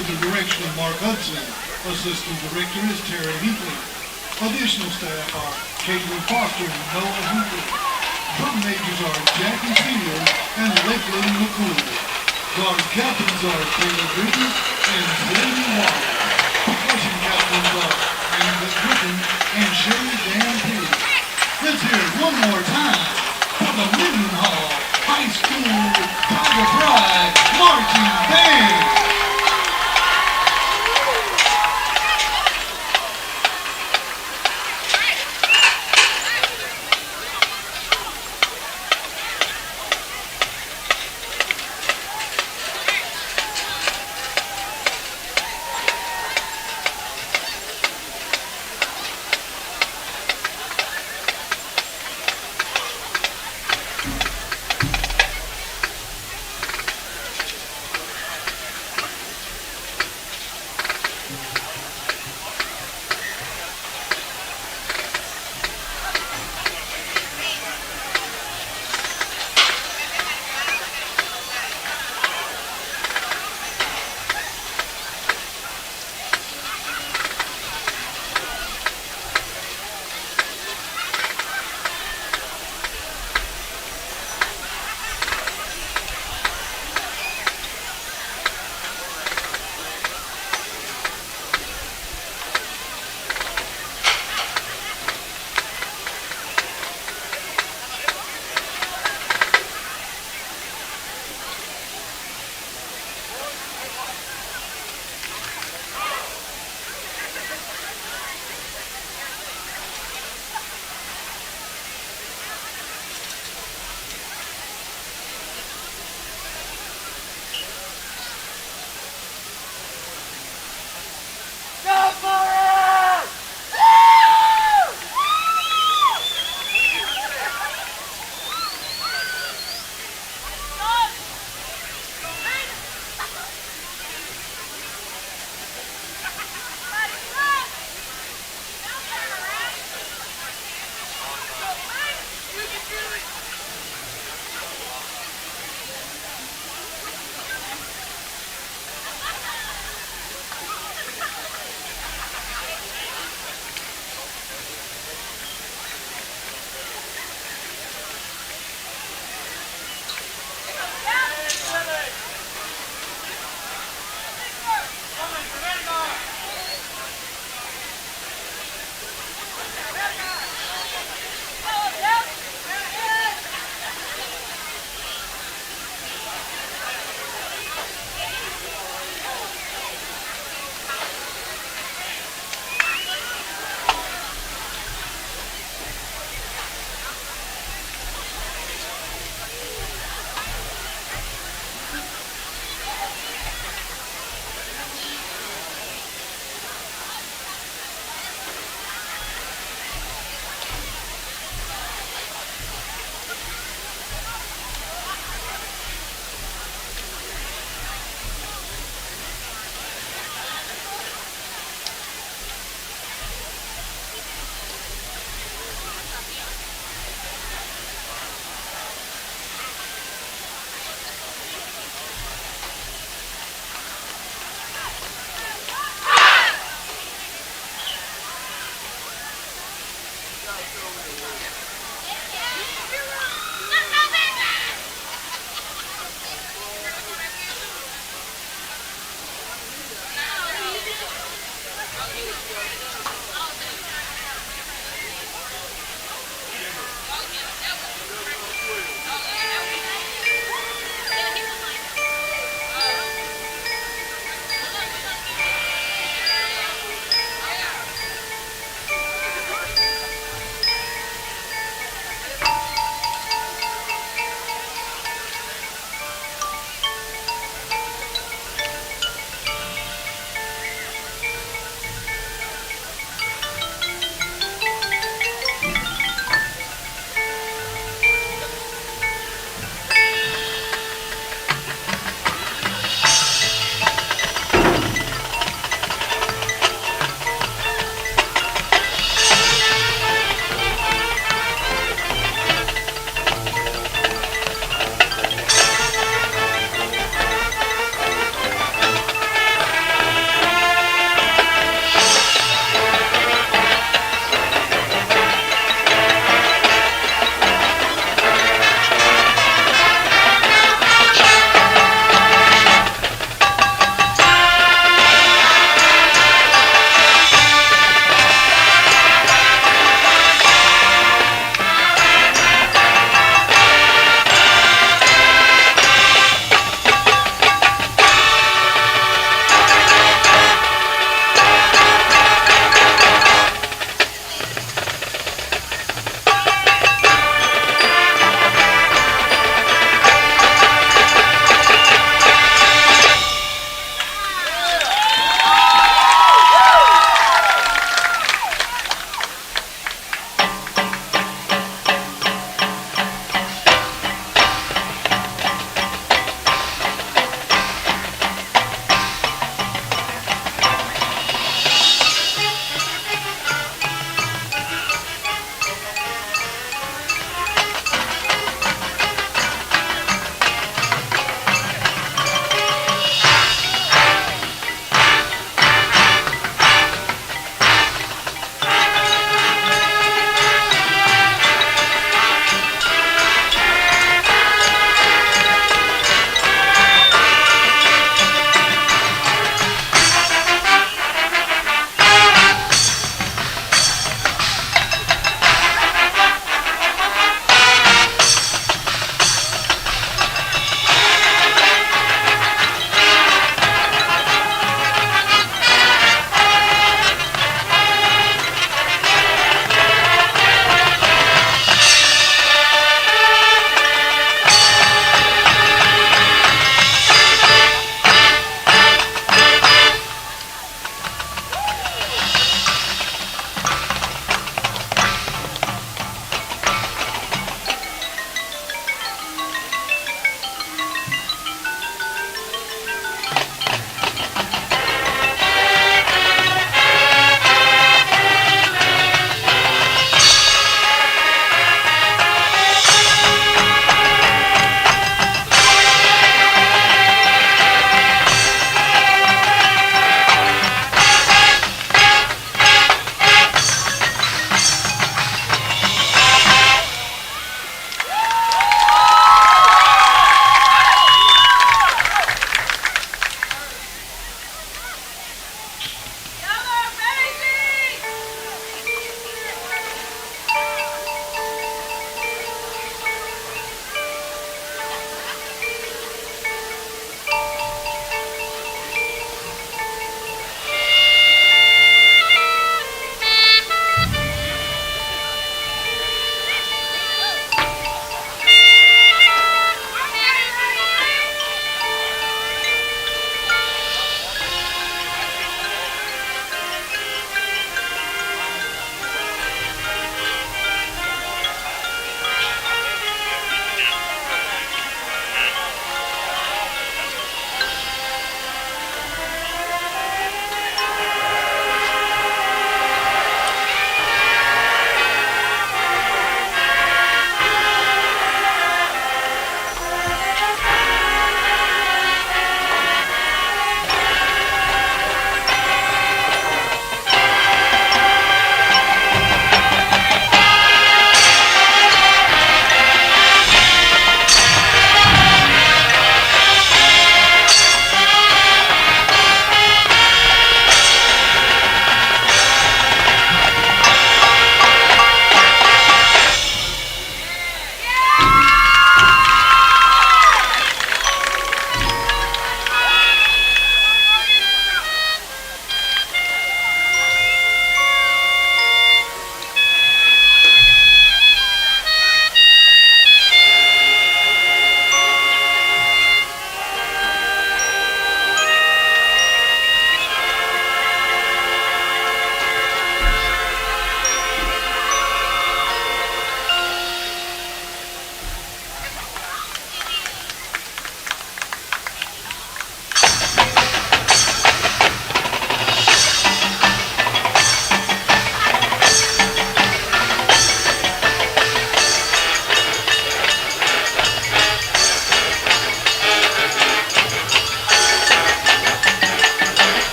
L: Under the direction of Mark Hudson, Assistant Director is Terry Heatley. Additional staff are Caitlin Foster and Noah Hooper. Drum majors are Jackie Field and Lakeland McCool. Guard captains are Taylor Bridges and Jamie Wallace. Rushing captains are Annette Griffin and Sherry Dan Page. Let's hear it one more time for the Mendenhall High School Tiger Pride Marching Band.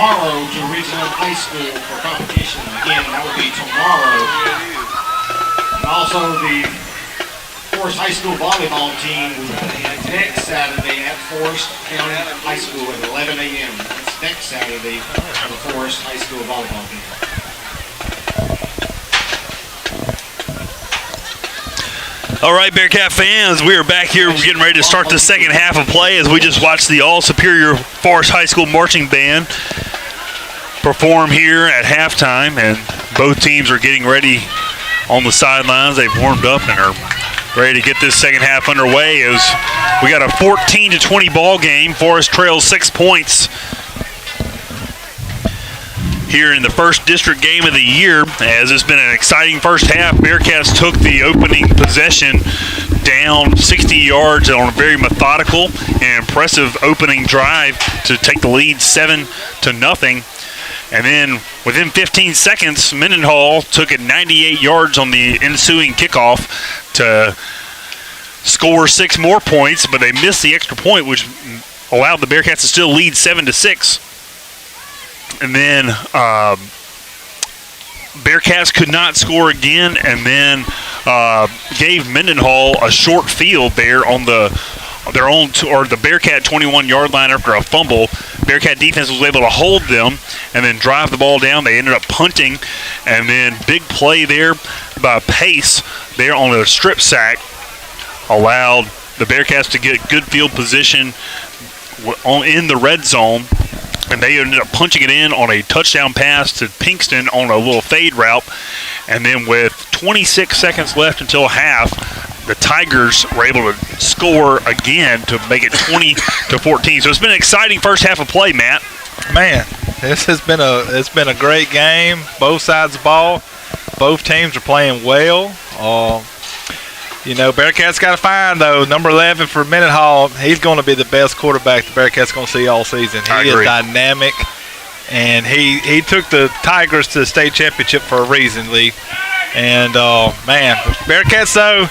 M: tomorrow to Regional High School for competition. Again, that will be tomorrow. And also the Forest High School volleyball team will be next Saturday at Forest County High School at 11 a.m. That's next Saturday for the Forest High School volleyball team.
A: All right, Bearcat fans, we are back here. We're getting ready to start the second half of play as we just watched the All-Superior Forest High School Marching Band perform here at halftime, and both teams are getting ready on the sidelines. They've warmed up and are ready to get this second half underway as we got a 14-20 ball game. Forest trails 6 points here in the first district game of the year, as it's been an exciting first half. Bearcats took the opening possession down 60 yards on a very methodical and impressive opening drive to take the lead 7-0. And then within 15 seconds, Mendenhall took it 98 yards on the ensuing kickoff to score 6 more points, but they missed the extra point, which allowed the Bearcats to still lead 7-6. And then Bearcats could not score again, and then gave Mendenhall a short field there on the Bearcat 21-yard line after a fumble. Bearcat defense was able to hold them and then drive the ball down. They ended up punting, and then big play there by Pace there on a strip sack allowed the Bearcats to get good field position in the red zone. And they ended up punching it in on a touchdown pass to Pinkston on a little fade route. And then with 26 seconds left until half, the Tigers were able to score again to make it 20-14. So it's been an exciting first half of play, Matt.
C: Man, this has been a great game. Both sides of the ball. Both teams are playing well. Bearcats got to find, though, number 11 for Mendenhall. He's going to be the best quarterback the Bearcats going to see all season. He is dynamic, and he took the Tigers to the state championship for a reason, Lee. And, man, Bearcats, though,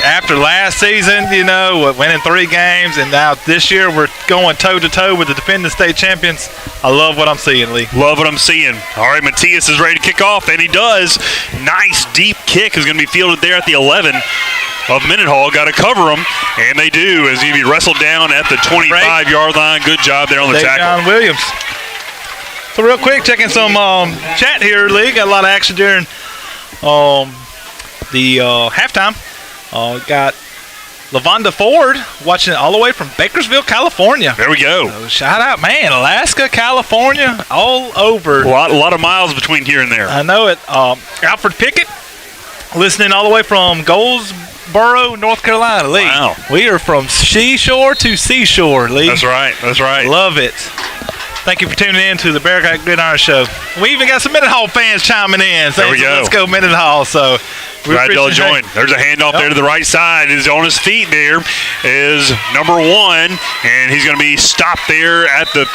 C: after last season, winning 3 games, and now this year we're going toe-to-toe with the defending state champions. I love what I'm seeing, Lee.
A: Love what I'm seeing. All right, Matias is ready to kick off, and he does. Nice deep kick is going to be fielded there at the 11 of Mendenhall. Got to cover him, and they do, as he'll be wrestled down at the 25-yard line. Good job there on the tackle.
C: John Williams. So real quick, checking some chat here, Lee. Got a lot of action during the halftime. Got LaVonda Ford watching it all the way from Bakersville, California.
A: There we go.
C: So shout out, man. Alaska, California, all over.
A: A lot of miles between here and there.
C: I know it. Alfred Pickett listening all the way from Goldsboro, North Carolina, Lee.
A: Wow.
C: We are from seashore to seashore, Lee.
A: That's right.
C: Love it. Thank you for tuning in to the Bearcat Gridiron Show. We even got some Mendenhall fans chiming in.
A: There we go.
C: Let's go Mendenhall. So
A: glad y'all joined. There's a handoff there to the right side. Is on his feet there is number 1, and he's going to be stopped there at the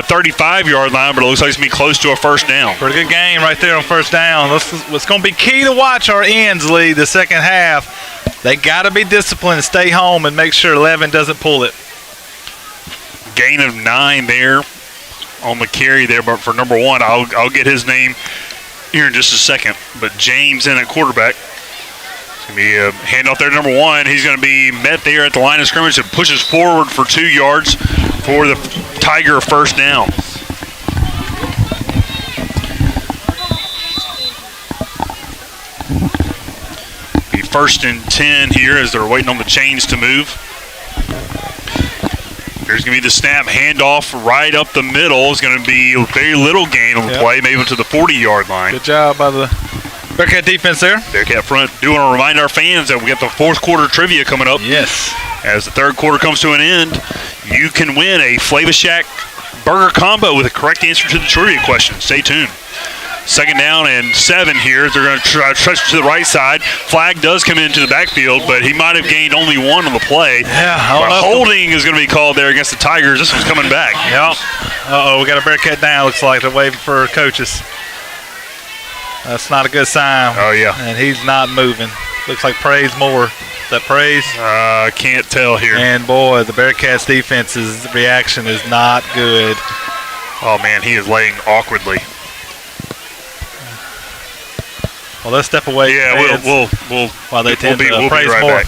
A: 35-yard line, but it looks like it's going to be close to a first down.
C: Pretty good game right there on first down. What's going to be key to watch our ends, Lee, the second half. They got to be disciplined and stay home and make sure 11 doesn't pull it.
A: Gain of 9 there on the carry there, but for number 1, I'll get his name here in just a second. But James in at quarterback. It's going to be a handoff there to number 1. He's going to be met there at the line of scrimmage and pushes forward for 2 yards for the Tiger first down. Be 1st and 10 here as they're waiting on the chains to move. There's going to be the snap handoff right up the middle. It's going to be very little gain on the play, maybe to the 40-yard line.
C: Good job by the Bearcat defense there.
A: Bearcat front. Do want to remind our fans that we got the 4th quarter trivia coming up.
C: Yes.
A: As the 3rd quarter comes to an end, you can win a Flavor Shack burger combo with a correct answer to the trivia question. Stay tuned. 2nd down and 7 here. They're going to try to stretch to the right side. Flag does come into the backfield, but he might have gained only 1 on the play.
C: Yeah,
A: holding is going to be called there against the Tigers. This one's coming back.
C: Yep. Uh-oh, we got a Bearcat down, looks like. They're waiting for coaches. That's not a good sign.
A: Oh, yeah.
C: And he's not moving. Looks like Praise Moore. Is that Praise?
A: Can't tell here.
C: And, boy, the Bearcats' defense's reaction is not good.
A: Oh, man, he is laying awkwardly.
B: Well, let's step away.
A: Yeah, we'll
B: while they tend
A: we'll
B: to praise
A: be right
B: more.
A: back.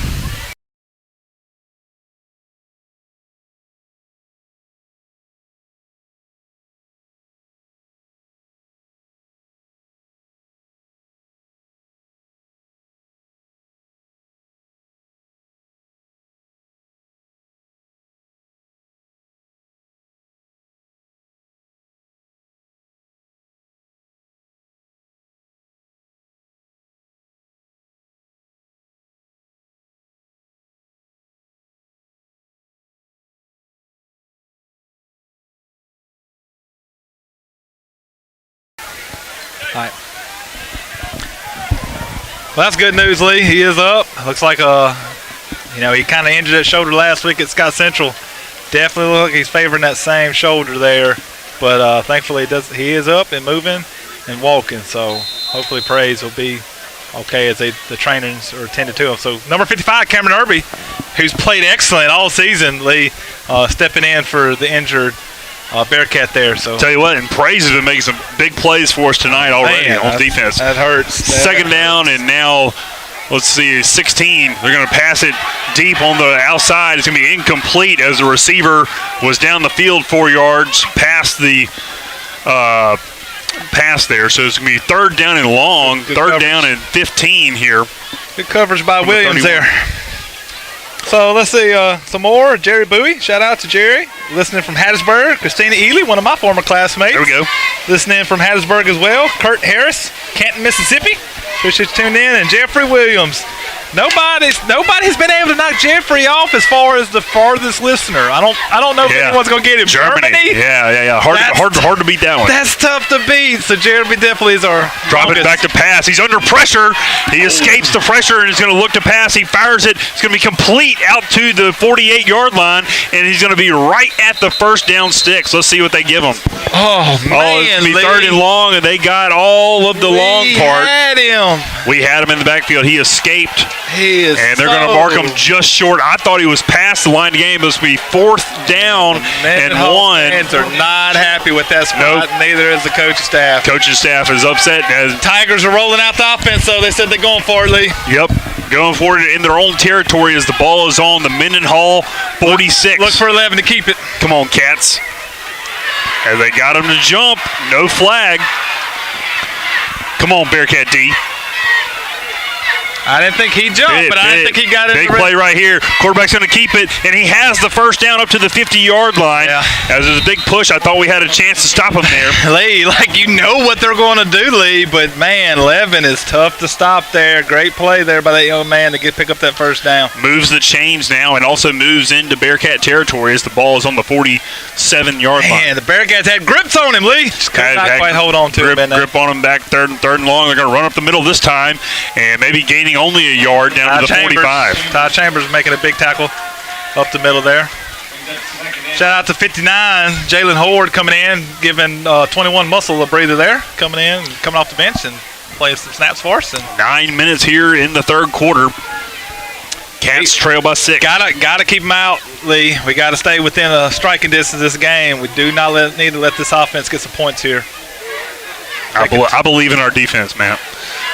B: All right. Well, that's good news, Lee. He is up. Looks like he kind of injured that shoulder last week at Scott Central. Definitely look like he's favoring that same shoulder there, but thankfully he is up and moving and walking. So hopefully praise will be okay as the trainers are attended to him. So number 55, Cameron Irby, who's played excellent all season, Lee, stepping in for the injured Bearcat there. So
A: tell you what, and Praise has been making some big plays for us tonight already on defense.
B: That hurts.
A: Second down, and now let's see, 16. They're going to pass it deep on the outside. It's going to be incomplete as the receiver was down the field 4 yards past the pass there. So it's going to be third down and long, third down and 15 here.
B: Good coverage by Williams there. So let's see some more. Jerry Bowie, shout out to Jerry. Listening from Hattiesburg. Christina Ely, one of my former classmates.
A: There we go.
B: Listening from Hattiesburg as well. Kurt Harris, Canton, Mississippi. Appreciate you tuning in. And Jeffrey Williams. Nobody's been able to knock Jeffrey off as far as the farthest listener. I don't know if anyone's gonna get him. Germany.
A: Yeah. Hard to beat that one.
B: That's tough to beat. So Jeremy definitely is our
A: drop it back to pass. He's under pressure. He escapes the pressure and is going to look to pass. He fires it. It's going to be complete out to the 48-yard line, and he's going to be right at the first down sticks. Let's see what they give him.
B: Oh man,
A: it's going to be third and long, and they got all of the long part. We had him in the backfield. He escaped. And they're going to mark him just short. I thought he was past the line of the game. This will be fourth down and one.
B: Fans are not happy with that spot. Nope. Neither is the coaching staff.
A: Coaching staff is upset. As
B: Tigers are rolling out the offense, so they said they're going for it, Lee.
A: Yep. Going for it in their own territory as the ball is on the Mendenhall 46.
B: Look for 11 to keep it.
A: Come on, Cats. As they got him to jump. No flag. Come on, Bearcat D.
B: I didn't think he jumped, but I didn't think he got it.
A: Big play right here. Quarterback's going to keep it, and he has the first down up to the 50-yard line. Yeah. As there's a big push, I thought we had a chance to stop him there.
B: Lee, you know what they're going to do, Lee, but, man, Levin is tough to stop there. Great play there by that young man to pick up that first down.
A: Moves the chains now and also moves into Bearcat territory as the ball is on the 47-yard line.
B: Man, the Bearcats had grips on him, Lee. Just could not quite hold on to him.
A: Grip on him back third and long. They're going to run up the middle this time and maybe gaining only a yard down to the 45.
B: Ty Chambers making a big tackle up the middle there. Shout out to 59, Jalen Horde coming in, giving 21 Muscle a breather there, coming off the bench and playing some snaps for us. And
A: 9 minutes here in the third quarter. Cats trail by 6.
B: Gotta keep them out, Lee. We got to stay within a striking distance of this game. We do not need to let this offense get some points here.
A: I believe in our defense, man.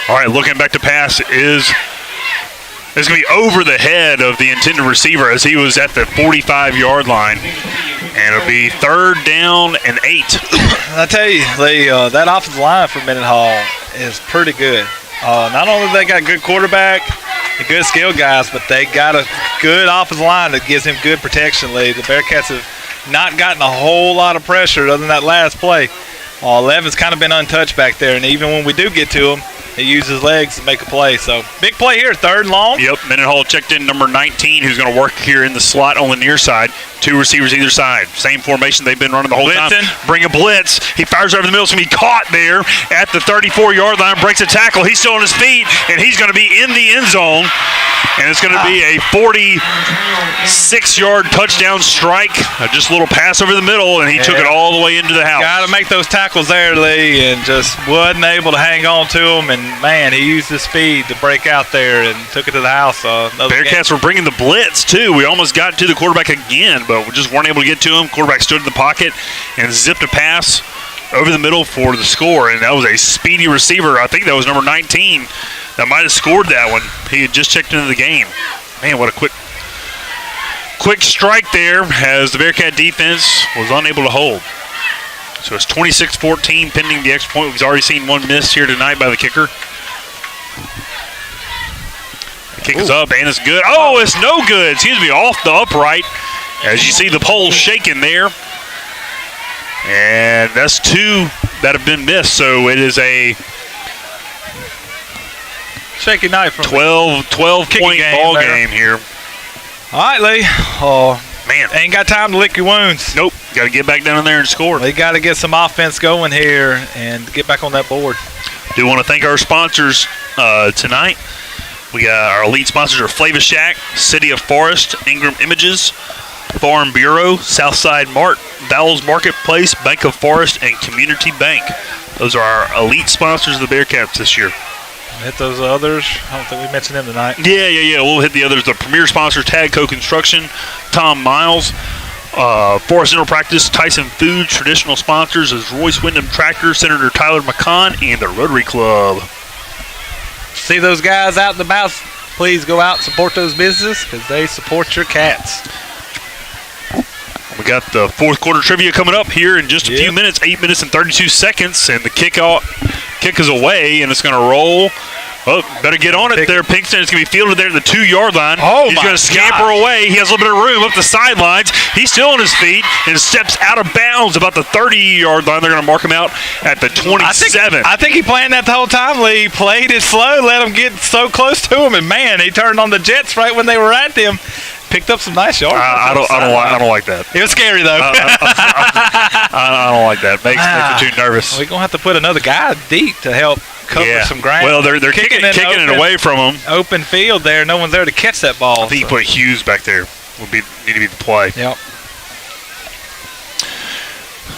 A: All right, looking back to pass is going to be over the head of the intended receiver as he was at the 45-yard line. And it'll be third down and 8.
B: I tell you, Lee, that offensive line for Mendenhall is pretty good. Not only they got a good quarterback and good skill guys, but they got a good offensive line that gives him good protection, Lee. The Bearcats have not gotten a whole lot of pressure other than that last play. Levin's kind of been untouched back there, and even when we do get to him, he uses his legs to make a play. So, big play here, third and long.
A: Yep, Mendenhall checked in number 19, who's going to work here in the slot on the near side. 2 receivers either side. Same formation they've been running the whole time. Bring a blitz. He fires over the middle. It's going to be caught there at the 34-yard line. Breaks a tackle. He's still on his feet, and he's going to be in the end zone. And it's going to be a 46-yard touchdown strike. Just a little pass over the middle, and he took it all the way into the house.
C: Got to make those tackles there, Lee, and just wasn't able to hang on to them. And, man, he used his speed to break out there and took it to the house.
A: Bearcats were bringing the blitz, too. We almost got to the quarterback again, but we just weren't able to get to him. Quarterback stood in the pocket and zipped a pass over the middle for the score, and that was a speedy receiver. I think that was number 19 that might have scored that one. He had just checked into the game. Man, what a quick strike there as the Bearcat defense was unable to hold. So it's 26-14 pending the extra point. We've already seen one miss here tonight by the kicker. The kick is up, and it's good. Oh, it's no good. It seems to be off the upright as you see the pole shaking there. And that's two that have been missed, so it is a
C: shaky night from
A: 12-point ball game here.
C: All right, Lee. Oh,
A: man.
C: Ain't got time to lick your wounds.
A: Nope. Got to get back down in there and score.
C: They got to get some offense going here and get back on that board.
A: Do want to thank our sponsors tonight. We got our elite sponsors are Flavor Shack, City of Forest, Ingram Images, Farm Bureau, Southside Mart, Bowles Marketplace, Bank of Forest, and Community Bank. Those are our elite sponsors of the Bearcats this year.
C: Hit those others. I don't think we mentioned them tonight.
A: Yeah. We'll hit the others. The premier sponsors, Tagco Construction, Tom Miles, Forest Dental Practice, Tyson Foods. Traditional sponsors is Royce Wyndham Tractor, Senator Tyler McCon, and the Rotary Club.
C: See those guys out and about, please go out and support those businesses because they support your cats.
A: We got the fourth quarter trivia coming up here in just a few minutes, 8 minutes and 32 seconds, and the kick is away, and it's going to roll. Oh, better get on it there, Pinkston. It's going to be fielded there at the 2-yard line.
C: Oh,
A: he's going to scamper away. He has a little bit of room up the sidelines. He's still on his feet and steps out of bounds about the 30-yard line. They're going to mark him out at the 27.
C: I think he planned that the whole time, Lee. He played it slow, let him get so close to him, and, man, he turned on the Jets right when they were at him. Picked up some nice yards.
A: I don't like that.
C: It was scary, though.
A: I don't like that. Makes me too nervous.
C: We're going to have to put another guy deep to help cover some ground.
A: Well, they're kicking it away from him.
C: Open field there. No one's there to catch that ball.
A: I think he put Hughes back there. Need to be the play.
C: Yep.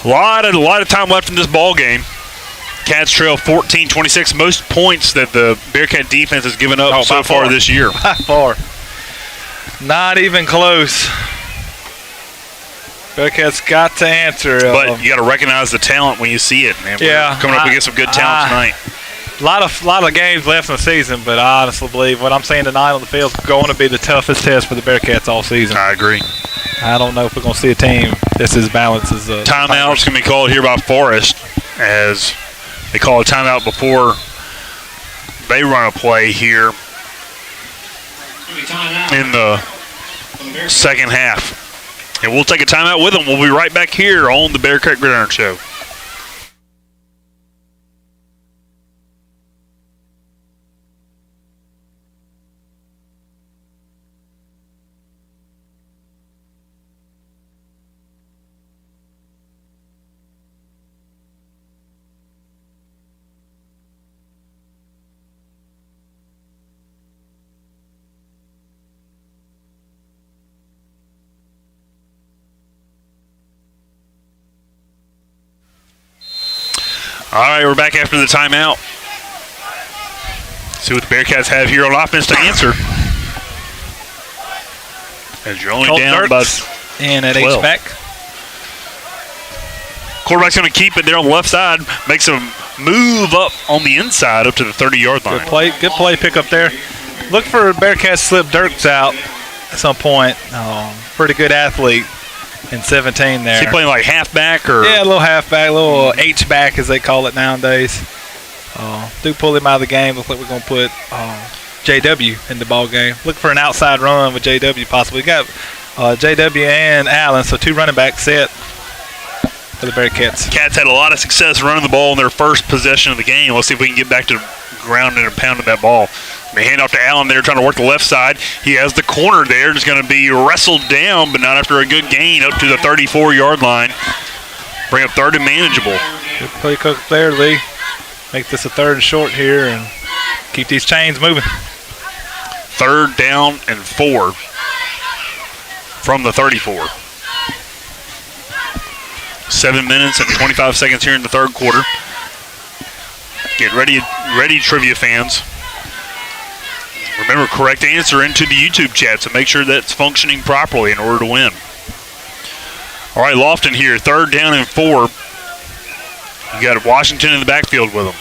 A: A lot of time left in this ball game. Cats trail 14-26. Most points that the Bearcat defense has given up so far this year.
C: By far. Not even close. Bearcats got to answer.
A: But you got to recognize the talent when you see it, man. We're coming up against some good talent tonight.
C: A lot of games left in the season, but I honestly believe what I'm saying tonight on the field is going to be the toughest test for the Bearcats all season.
A: I agree.
C: I don't know if we're going to see a team that's as balanced as the
A: timeout's going to be called here by Forest as they call a timeout before they run a play here in the second half. And we'll take a timeout with them. We'll be right back here on the Bearcat Gridiron Show. All right, we're back after the timeout. See what the Bearcats have here on offense to answer. As you're only down by 12.
C: And at H-back.
A: Quarterback's going to keep it there on the left side. Makes him move up on the inside up to the 30-yard line.
C: Good play pick up there. Look for Bearcats slip Dirks out at some point. Pretty good athlete. In 17 there.
A: Is he playing like halfback or?
C: Yeah, a little halfback, a little H-back as they call it nowadays. Do pull him out of the game. Looks like we're going to put JW in the ball game. Look for an outside run with JW possibly. We got JW and Allen, so two running backs set for the Bearcats.
A: Cats had a lot of success running the ball in their first possession of the game. Let's see if we can get back to grounding and pounding that ball. They hand off to Allen there, trying to work the left side. He has the corner there. Just going to be wrestled down, but not after a good gain up to the 34-yard line. Bring up third and manageable.
C: Good play cook there, Lee. Make this a third and short here and keep these chains moving.
A: 3rd down and 4 from the 34. 7 minutes and 25 seconds here in the 3rd quarter. Get ready, trivia fans. Remember, correct answer into the YouTube chat, so make sure that's functioning properly in order to win. All right, Lofton here, 3rd down and 4. You got Washington in the backfield with him.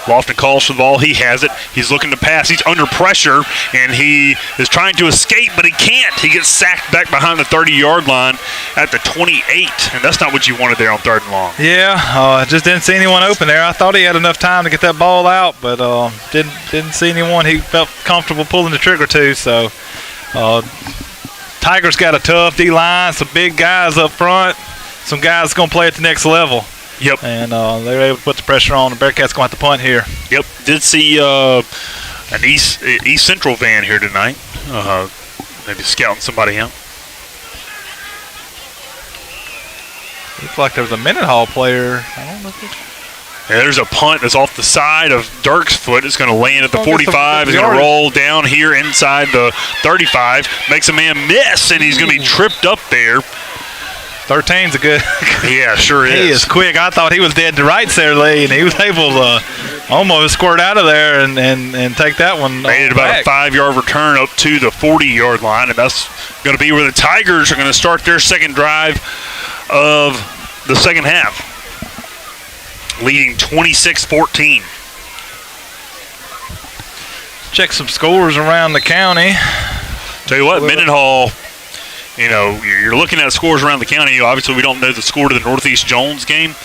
A: Lofton calls for the ball. He has it. He's looking to pass. He's under pressure, and he is trying to escape, but he can't. He gets sacked back behind the 30-yard line at the 28, and that's not what you wanted there on 3rd and long.
C: Yeah, I just didn't see anyone open there. I thought he had enough time to get that ball out, but didn't see anyone he felt comfortable pulling the trigger to. So Tigers got a tough D-line, some big guys up front, some guys going to play at the next level.
A: Yep.
C: And they were able to put the pressure on. The Bearcats going to have to punt here.
A: Yep. Did see an East Central van here tonight. Maybe scouting somebody out.
C: Looks like there was a Mendenhall player. I don't know if
A: there's a punt that's off the side of Dirk's foot. It's going to land at the 45. It's going to roll down here inside the 35. Makes a man miss, and he's going to be tripped up there.
C: 13's a good.
A: Yeah, sure is.
C: He is quick. I thought he was dead to rights there, Lee, and he was able to almost squirt out of there and take that one.
A: Made it about a 5-yard return up to the 40-yard line, and that's going to be where the Tigers are going to start their second drive of the second half, leading 26-14.
C: Check some scores around the county.
A: Tell you what, Mendenhall. You know, you're looking at scores around the county. Obviously, we don't know the score to the Northeast Jones game.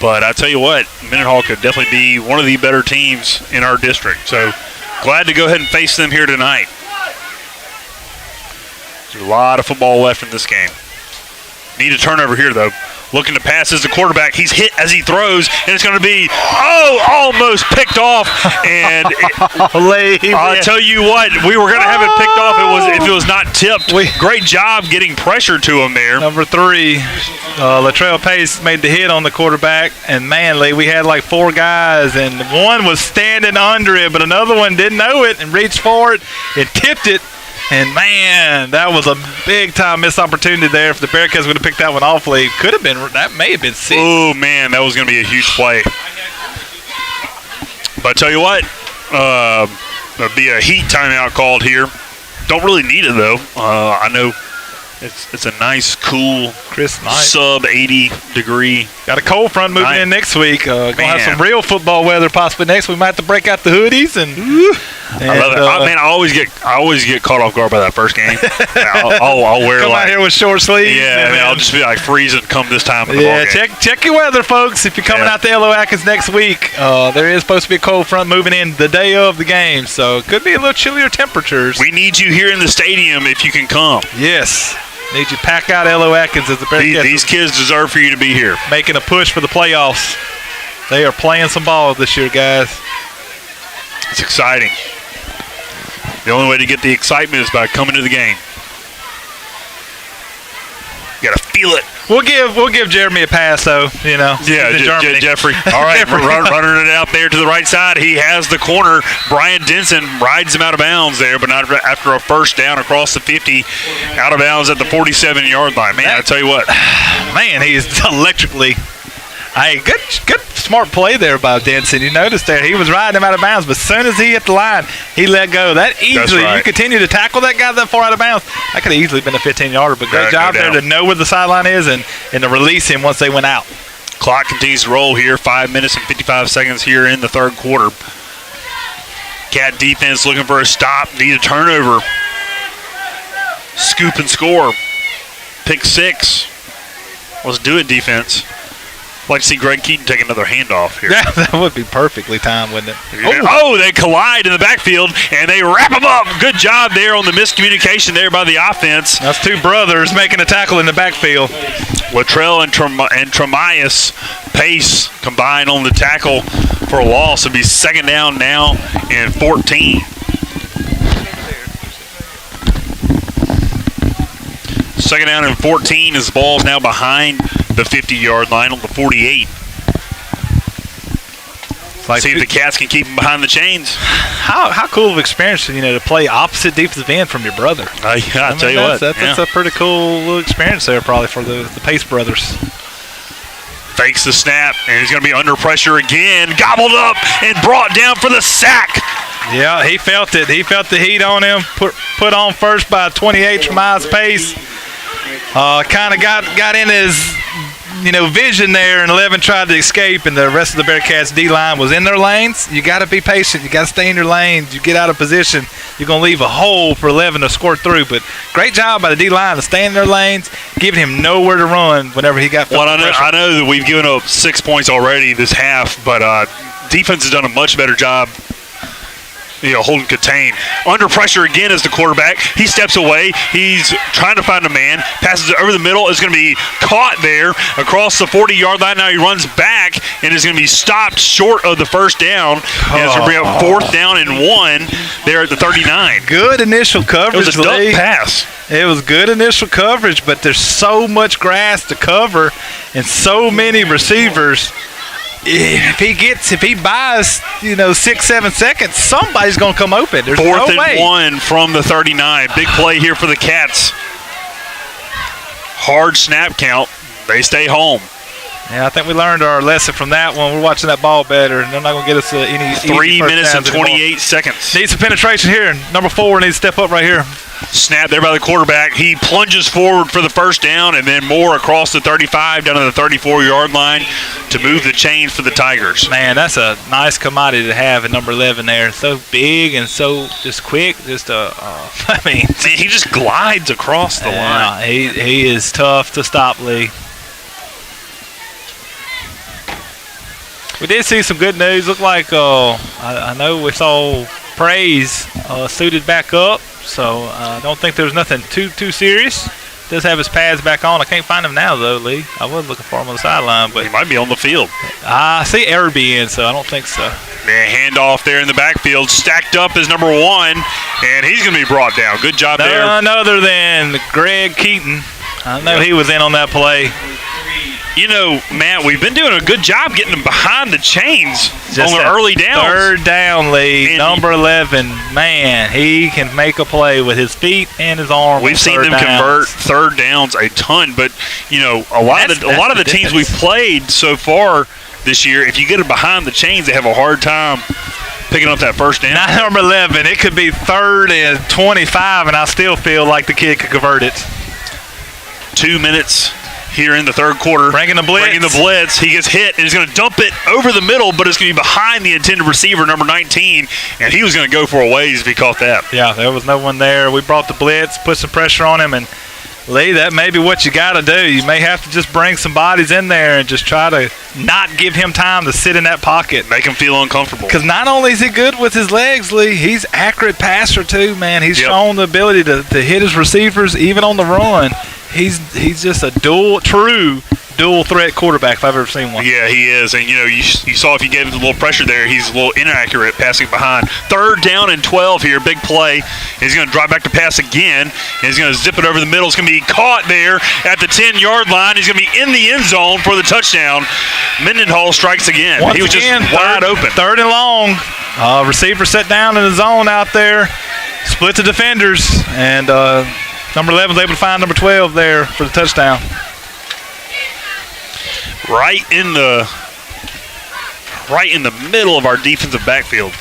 A: But I tell you what, Mendenhall could definitely be one of the better teams in our district. So glad to go ahead and face them here tonight. There's a lot of football left in this game. Need a turnover here, though. Looking to pass as the quarterback. He's hit as he throws, and it's going to be, almost picked off. And I'll tell you what, we were going to have it picked off if it was not tipped. Great job getting pressure to him there.
C: Number 3, Latrell Pace made the hit on the quarterback, and Manley, we had like 4 guys, and one was standing under it, but another one didn't know it and reached for it and tipped it. And, man, that was a big-time missed opportunity there. If the Bearcats would have picked that one off, could have been, that may have been 6.
A: Oh, man, that was going to be a huge play. But I tell you what, there'll be a heat timeout called here. Don't really need it, though. I know it's a nice, cool,
C: crisp night.
A: Sub-80 degree.
C: Got a cold front moving in next week. Going to have some real football weather possibly next. We might have to break out the hoodies and
A: I love it. Man, I always get caught off guard by that first game. I'll wear
C: come out here with short sleeves.
A: Yeah, I'll just be like freezing come this time of the ball game.
C: check your weather, folks. If you're coming out to Yellow Atkins next week, there is supposed to be a cold front moving in the day of the game, so it could be a little chillier temperatures.
A: We need you here in the stadium if you can come.
C: Yes. Need you pack out Yellow Atkins as the Bearcats.
A: These kids deserve for you to be here.
C: Making a push for the playoffs. They are playing some ball this year, guys.
A: It's exciting. The only way to get the excitement is by coming to the game. You gotta feel it.
C: We'll give Jeremy a pass, though. You know.
A: Yeah, Jeffrey. All right, running it out there to the right side. He has the corner. Brian Denson rides him out of bounds there, but not after a first down across the 50, out of bounds at the 47-yard line. Man, I tell you what,
C: man, he is electrically. Hey, good smart play there by Denson. You noticed there he was riding him out of bounds, but as soon as he hit the line, he let go. That easily, you continue to tackle that guy that far out of bounds. That could have easily been a 15-yarder, but great job there to know where the sideline is and to release him once they went out.
A: Clock continues to roll here. 5 minutes and 55 seconds here in the 3rd quarter. Cat defense looking for a stop. Need a turnover. Scoop and score. Pick 6. Let's do it, defense. I'd like to see Greg Keaton take another handoff here.
C: Yeah, that would be perfectly timed, wouldn't it?
A: Oh, they collide in the backfield, and they wrap them up. Good job there on the miscommunication there by the offense.
C: That's 2 brothers making a tackle in the backfield.
A: Latrell and Tremias Pace combined on the tackle for a loss. It'll be 2nd down now and 14. Second down and 14 as the ball's now behind the 50-yard line on the 48.
C: Like,
A: see if the Cats can keep him behind the chains.
C: How cool of experience, to play opposite defensive end from your brother.
A: I'll tell you what.
C: That's a pretty cool little experience there probably for the Pace brothers.
A: Fakes the snap, and he's going to be under pressure again. Gobbled up and brought down for the sack.
C: Yeah, he felt it. He felt the heat on him. Put on first by 28 from Miles Pace. Kind of got in his vision there, and 11 tried to escape, and the rest of the Bearcats D-line was in their lanes. You got to be patient. You got to stay in your lanes. You get out of position, you're going to leave a hole for 11 to score through. But great job by the D-line to stay in their lanes, giving him nowhere to run whenever he got
A: Well, I know that we've given up 6 points already this half, but defense has done a much better job holding contain. Under pressure again as the quarterback. He steps away. He's trying to find a man. Passes it over the middle. Is going to be caught there across the 40-yard line. Now he runs back and is going to be stopped short of the first down. And it's going to bring up 4th down and 1 there at the 39.
C: Good initial coverage.
A: It was a duck pass.
C: It was good initial coverage, but there's so much grass to cover and so many receivers. If he buys 6-7 seconds, somebody's going to come open. There's
A: 4th
C: no way.
A: and 1 from the 39. Big play here for the Cats. Hard snap count. They stay home.
C: Yeah, I think we learned our lesson from that one. We're watching that ball better, and they're not going to get us any
A: 3 minutes and 28 seconds.
C: Needs some penetration here. Number 4 needs to step up right here.
A: Snap there by the quarterback. He plunges forward for the first down, and then more across the 35 down to the 34-yard line to move the chains for the Tigers.
C: Man, that's a nice commodity to have at number 11 there. So big and so just quick. Man,
A: he just glides across the line.
C: He is tough to stop, Lee. We did see some good news. Looked like I know we saw Praise suited back up, so I don't think there's nothing too serious. Does have his pads back on. I can't find him now though, Lee. I was looking for him on the sideline, but
A: he might be on the field.
C: I see Araby in, so I don't think so.
A: Handoff there in the backfield, stacked up as number 1, and he's going to be brought down. Good job there.
C: None other than Greg Keaton. I know he was in on that play.
A: Matt, we've been doing a good job getting them behind the chains on the early downs.
C: 3rd down lead, number 11. Man, he can make a play with his feet and his arm.
A: We've seen them convert 3rd downs a ton, but a lot of the teams we've played so far this year, if you get them behind the chains, they have a hard time picking up that first down.
C: Not number 11. It could be 3rd and 25, and I still feel like the kid could convert it.
A: 2 minutes here in the 3rd quarter.
C: Bringing the blitz.
A: He gets hit and he's going to dump it over the middle, but it's going to be behind the intended receiver, number 19, and he was going to go for a ways if he caught that.
C: Yeah, there was no one there. We brought the blitz, put some pressure on him, and Lee, that may be what you got to do. You may have to just bring some bodies in there and just try to not give him time to sit in that pocket.
A: Make him feel uncomfortable.
C: Because not only is he good with his legs, Lee, he's accurate passer too, man. He's shown the ability to hit his receivers even on the run. He's just a true dual threat quarterback if I've ever seen one.
A: Yeah, he is. And, you saw if you gave him a little pressure there, he's a little inaccurate passing behind. 3rd down and 12 here, big play. He's going to drive back to pass again. He's going to zip it over the middle. It's going to be caught there at the 10-yard line. He's going to be in the end zone for the touchdown. Mendenhall strikes again. He was just wide open.
C: 3rd and long. Receiver set down in the zone out there. Split the defenders. And number 11 was able to find number 12 there for the touchdown.
A: Right in the middle of our defensive backfield.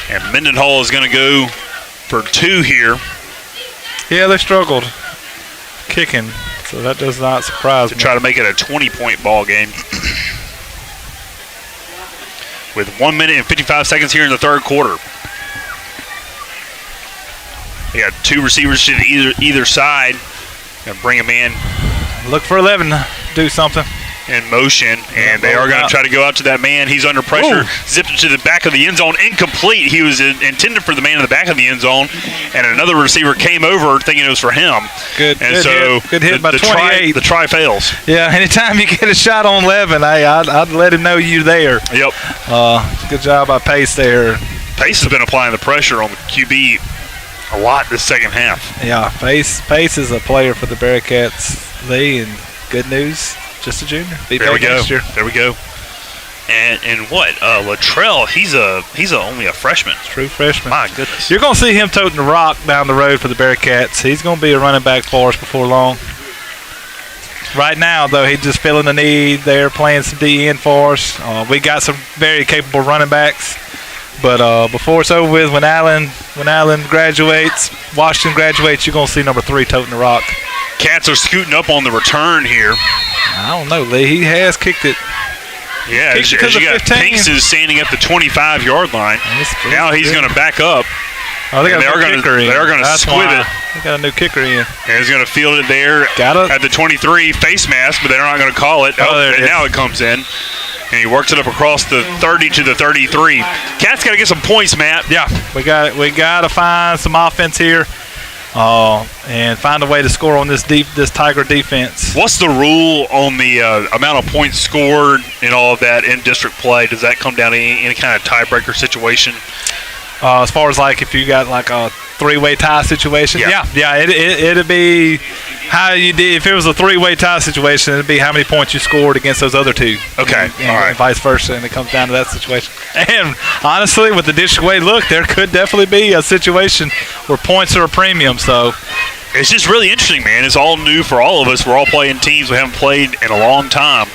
A: And Mendenhall is going to go for 2 here.
C: Yeah, they struggled kicking, so that does not surprise me.
A: To try to make it a 20-point ball game. With 1 minute and 55 seconds here in the 3rd quarter. They got 2 receivers to either side. Going to bring him in.
C: Look for 11 to do something.
A: In motion, and they are going to try to go out to that man. He's under pressure. Zipped it to the back of the end zone. Incomplete. He was intended for the man in the back of the end zone, and another receiver came over thinking it was for him.
C: Good hit by 28.
A: The try fails.
C: Yeah, anytime you get a shot on 11, I'd let him know you're there.
A: Yep.
C: Good job by Pace there.
A: Pace has been applying the pressure on the QB a lot this second half.
C: Yeah, Pace is a player for the Bearcats, Lee, and good news.
B: Just a junior. Be
A: There we
B: back
A: go.
B: next year.
A: There we go. And what? Latrell, he's only a freshman.
B: True freshman.
A: My goodness.
B: You're going to see him toting the rock down the road for the Bearcats. He's going to be a running back for us before long. Right now, though, he's just feeling the need. They're playing some DN for us. We got some very capable running backs. But before it's over with, when Allen graduates, Washington graduates, you're going to see number 3 toting the rock.
A: Cats are scooting up on the return here.
B: I don't know, Lee. He has kicked it.
A: Yeah, as you got
B: 15.
A: Pinks is standing at the 25-yard line. Now he's going to back up.
B: Oh, they got a new kicker in.
A: They're going to squib it.
B: They got a new kicker in.
A: And he's going to field it there at the 23 face mask, but they're not going to call it. And now it comes in. And he works it up across the 30 to the 33. Cats got to get some points, Matt.
B: Yeah, we got to find some offense here. And find a way to score on this Tiger defense.
A: What's the rule on the amount of points scored and all of that in district play? Does that come down to any kind of tiebreaker situation?
B: As far as like if you got like a 3-way tie situation, it'd be how you did. If it was a 3-way tie situation, it'd be how many points you scored against those other two.
A: Okay,
B: and vice versa, and it comes down to that situation. And honestly, with the district way look, there could definitely be a situation where points are a premium. So
A: it's just really interesting, man. It's all new for all of us. We're all playing teams we haven't played in a long time.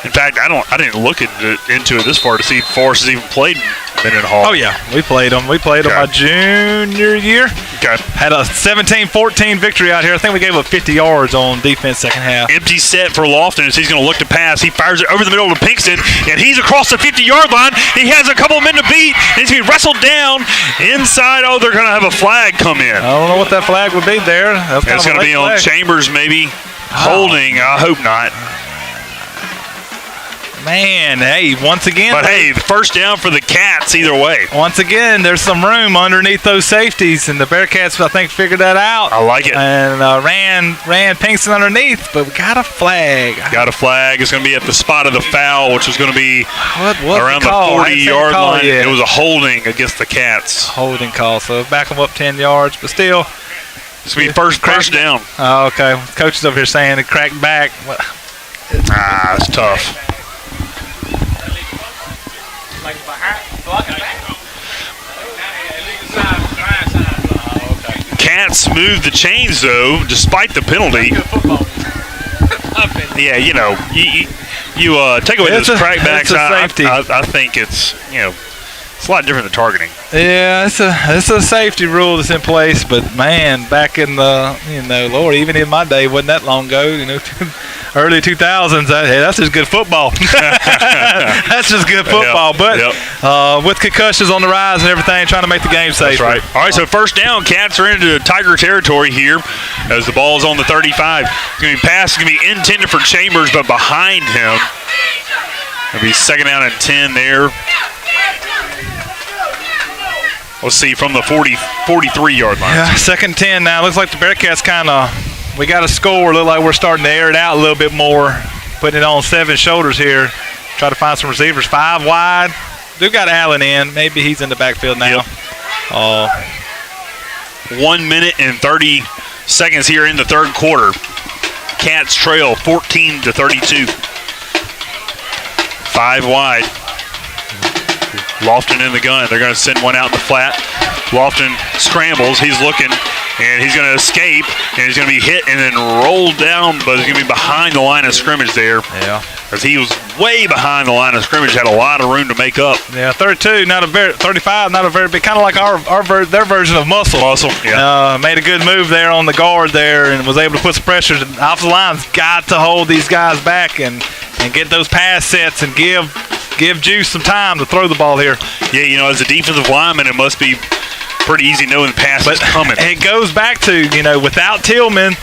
A: In fact, I didn't look into it this far to see if Forrest has even played Mendenhall.
B: Oh yeah, we played them. We played them my junior year.
A: Okay.
B: Had a 17-14 victory out here. I think we gave up 50 yards on defense second half.
A: Empty set for Lofton as he's going to look to pass. He fires it over the middle to Pinkston, and he's across the 50-yard line. He has a couple men to beat, and he's going to be wrestled down inside. Oh, they're going to have a flag come in.
B: I don't know what that flag would be there.
A: It's going to be on Chambers maybe. Holding. I hope not.
B: Man, hey, once again.
A: But hey, first down for the Cats either way.
B: Once again, there's some room underneath those safeties, and the Bearcats, I think, figured that out.
A: I like it.
B: And ran Pinkston underneath, but we got a flag.
A: Got a flag. It's going to be at the spot of the foul, which is going to be around the 40-yard line. It was a holding against the Cats.
B: Holding call, so back them up 10 yards, but still.
A: It's going to be first down.
B: Oh, okay. Coach is over here saying it cracked back.
A: It's tough. Cats move the chains, though, despite the penalty. Yeah, you know, you take away those crackbacks. I think it's it's a lot different than targeting.
B: Yeah, it's a safety rule that's in place, but man, back in the Lord, even in my day, wasn't that long ago, early 2000s. That's just good football. That's just good football. But with concussions on the rise and everything, trying to make the game safe.
A: That's right. All right, so first down. Cats are into Tiger territory here as the ball is on the 35. It's going to be passed. It's going to be intended for Chambers, but behind him. It'll be second down and 10 there. Let's see, from the 43-yard line.
B: Yeah, second 10 now. Looks like the Bearcats we got a score. Look like we're starting to air it out a little bit more. Putting it on 7 shoulders here. Try to find some receivers. 5 wide. They've got Allen in. Maybe he's in the backfield now.
A: Yep. 1 minute and 30 seconds here in the third quarter. Cats trail 14-32. 5 wide. Lofton in the gun. They're going to send one out in the flat. Lofton scrambles. He's looking, and he's going to escape, and he's going to be hit and then rolled down, but he's going to be behind the line of scrimmage there.
B: Yeah.
A: Because he was way behind the line of scrimmage, had a lot of room to make up.
B: Yeah, 32, 35, not a very big, kind of like their version of muscle.
A: Yeah.
B: Made a good move there on the guard there and was able to put some pressure. Offensive line's got to hold these guys back and get those pass sets and give Juice some time to throw the ball here.
A: Yeah, as a defensive lineman, it must be pretty easy knowing the pass is coming.
B: It goes back to, without Tillman,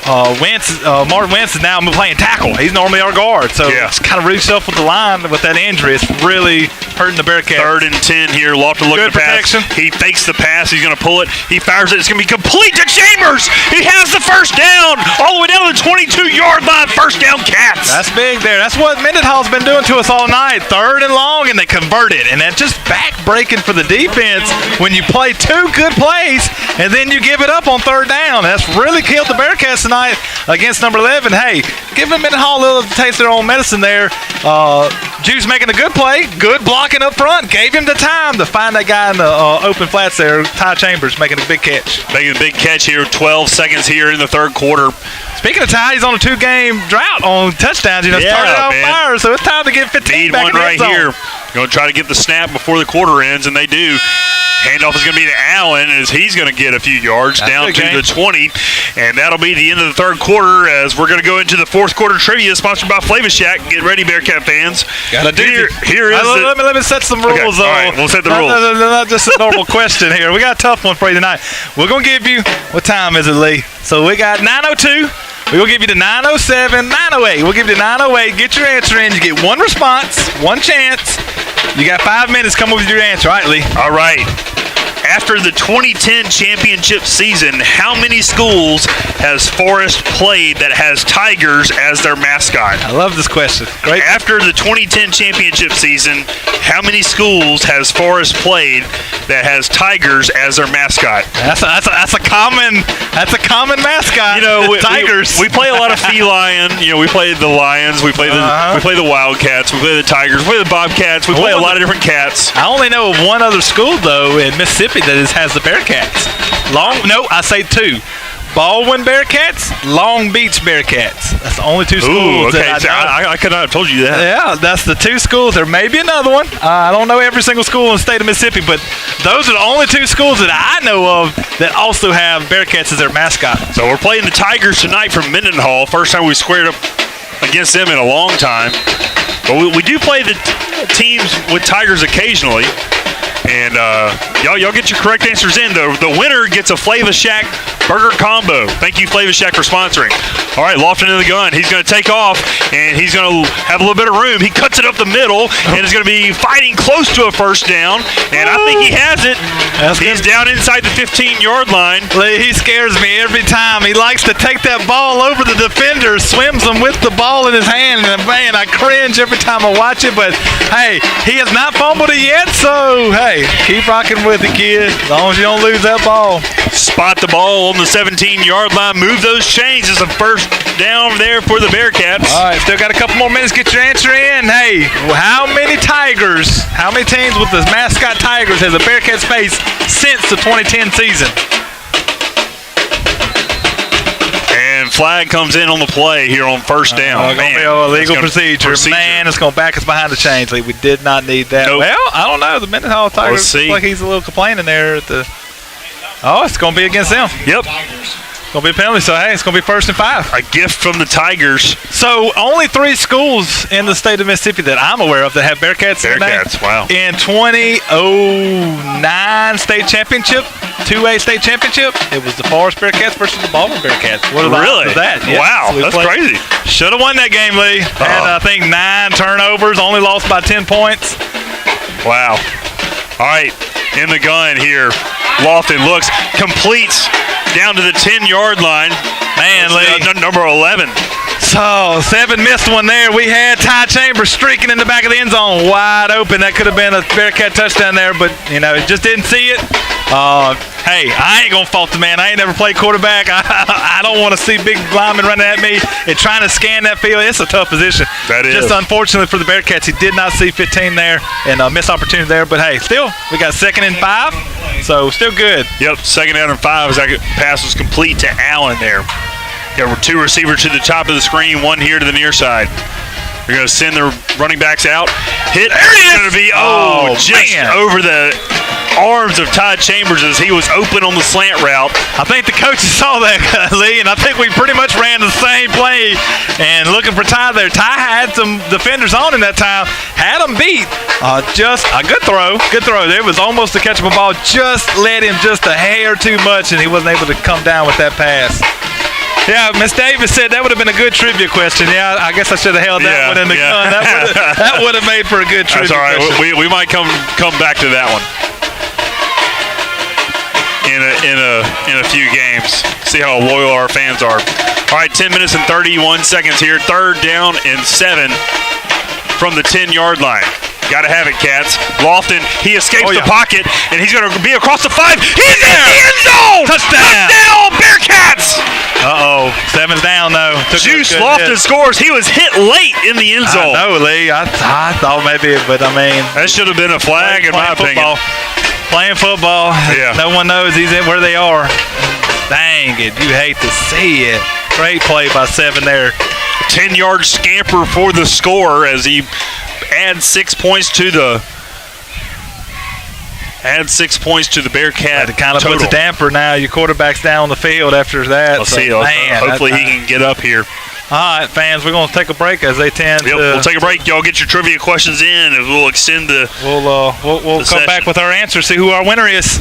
B: Martin Wentz is now playing tackle. He's normally our guard. So it's kind of really yourself with the line with that injury. It's really hurting the Bearcats.
A: 3rd and 10 here. Lofton looking to pass. He fakes the pass. He's going to pull it. He fires it. It's going to be complete to Chambers. He has the first down all the way down to the 22-yard line. First down, Cats.
B: That's big there. That's what Mendenhall's been doing to us all night. 3rd and long, and they convert it. And that's just back-breaking for the defense when you play 2 good plays and then you give it up on 3rd down. That's really killed the Bearcats
C: tonight against number 11. Hey, giving Mendenhall a little taste of their own medicine there. Juice making a good play, good blocking up front, gave him the time to find that guy in the open flats there. Ty Chambers making a big catch.
A: Making a big catch here, 12 seconds here in the third quarter.
C: Speaking of Ty, he's on a 2-game drought on touchdowns. Started out fire, so it's time to get 15
A: Need
C: back
A: one
C: in the
A: right
C: end zone.
A: here. Going to try to get the snap before the quarter ends, and they do. Handoff is going to be to Allen as he's going to get a few yards down to the 20. And that'll be the end of the third quarter as we're going to go into the fourth quarter trivia sponsored by Flavor Shack. Get ready, Bearcat fans.
C: Gotta do
A: Here is
C: let me set some rules, though.
A: All right, we'll set the rules.
C: Not just a normal question here. We got a tough one for you tonight. We're going to give you, what time is it, Lee? So we got 9:02. We're going to give you the 9:07, 9:08. We'll give you the 9:08. Get your answer in. You get one response, one chance. You got 5 minutes. Come up with your answer. All right, Lee.
A: All right. After the 2010 championship season, how many schools has Forest played that has Tigers as their mascot?
C: I love this question. Great.
A: After the 2010 championship season, how many schools has Forest played that has Tigers as their mascot?
C: That's a common mascot.
A: You know,
C: Tigers.
A: We play a lot of feline. You know, we play the Lions. We play the Wildcats. We play the Tigers. We play the Bobcats. We play a lot of different cats.
C: I only know of one other school though in Mississippi that has the Bearcats. I say 2. Baldwin Bearcats, Long Beach Bearcats. That's the only 2 schools.
A: Okay, I could not have told you that.
C: Yeah, that's the 2 schools. There may be another one. I don't know every single school in the state of Mississippi, but those are the only 2 schools that I know of that also have Bearcats as their mascot.
A: So we're playing the Tigers tonight from Mendenhall. First time we squared up against them in a long time. But we do play the teams with Tigers occasionally. And y'all get your correct answers in. The winner gets a Flavor Shack burger combo. Thank you, Flavor Shack, for sponsoring. All right, Lofton in the gun. He's going to take off, and he's going to have a little bit of room. He cuts it up the middle, and is going to be fighting close to a first down. And I think he has it. He's down inside the 15-yard line.
C: He scares me every time. He likes to take that ball over the defender, swims them with the ball in his hand, and man, I cringe every time I watch it. But hey, he has not fumbled it yet, so hey, keep rocking with it, kid. As long as you don't lose that ball.
A: Spot the ball on the 17-yard line. Move those chains. It's a first down there for the Bearcats.
C: All right, still got a couple more minutes. Get your answer in. Hey, how many teams with the mascot Tigers has the Bearcats faced since the 2010 season?
A: And flag comes in on the play here on first down.
C: Going to be a legal procedure. Man, it's going to back us behind the chains. We did not need that.
A: Nope.
C: Well, I don't know. The Mendenhall Tigers looks like he's a little complaining there at the. Oh, it's going to be against them.
A: Yep.
C: It's going to be a penalty, so hey, it's going to be 1st and 5.
A: A gift from the Tigers.
C: So only 3 schools in the state of Mississippi that I'm aware of that have Bearcats.
A: Wow.
C: In 2009 state championship, 2A state championship, it was the Forest Bearcats versus the Baldwin Bearcats. What are the odds of that? Yes.
A: Wow, that's crazy.
C: Should have won that game, Lee. Had, I think, 9 turnovers, only lost by 10 points.
A: Wow. All right, in the gun here. Lofton looks, completes down to the 10-yard line.
C: Man, Lee.
A: Number 11.
C: So, 7 missed one there. We had Ty Chambers streaking in the back of the end zone, wide open. That could have been a Bearcat touchdown there, but, just didn't see it. Hey, I ain't going to fault the man. I ain't never played quarterback. I don't want to see big linemen running at me and trying to scan that field. It's a tough position.
A: That is.
C: Just unfortunately for the Bearcats, he did not see 15 there and missed opportunity there. But, hey, still, we got 2nd and 5, so still good.
A: Yep, 2nd down and 5 as that pass was complete to Allen there. Got 2 receivers to the top of the screen, 1 here to the near side. They're going to send their running backs out. Hit. There it is. Going to be, just over the arms of Ty Chambers as he was open on the slant route.
C: I think the coaches saw that, Lee, and I think we pretty much ran the same play. And looking for Ty there. Ty had some defenders on him that time. Had him beat. Just a good throw. Good throw. It was almost a catchable ball. Just led him just a hair too much, and he wasn't able to come down with that pass. Yeah, Miss Davis said that would have been a good trivia question. Yeah, I guess I should have held that one in the gun. That would have made for a good trivia question.
A: That's all right. We might come back to that one in a few games. See how loyal our fans are. All right, 10 minutes and 31 seconds here. 3rd down and 7 from the 10-yard line. Got to have it, Cats. Lofton, he escapes the pocket, and he's going to be across the 5. He's in the end zone! Touchdown, Bearcats!
C: Uh-oh. 7's down, though.
A: Juice Lofton scores. He was hit late in the end zone.
C: I know, Lee. I thought maybe, but I mean.
A: That should have been a flag, in my opinion.
C: Playing football.
A: Yeah.
C: No one knows he's in where they are. Dang it. You hate to see it. Great play by 7 there.
A: 10-yard scamper for the score as he adds 6 points to the Bearcat.
C: It kind of
A: total.
C: puts a damper now. Your quarterback's down on the field after that.
A: Let's see. Hopefully he can get up here.
C: All right, fans, we're going to take a break as they tend to.
A: We'll take a break. Y'all get your trivia questions in, and we'll extend the.
C: We'll come back with our answer, see who our winner is.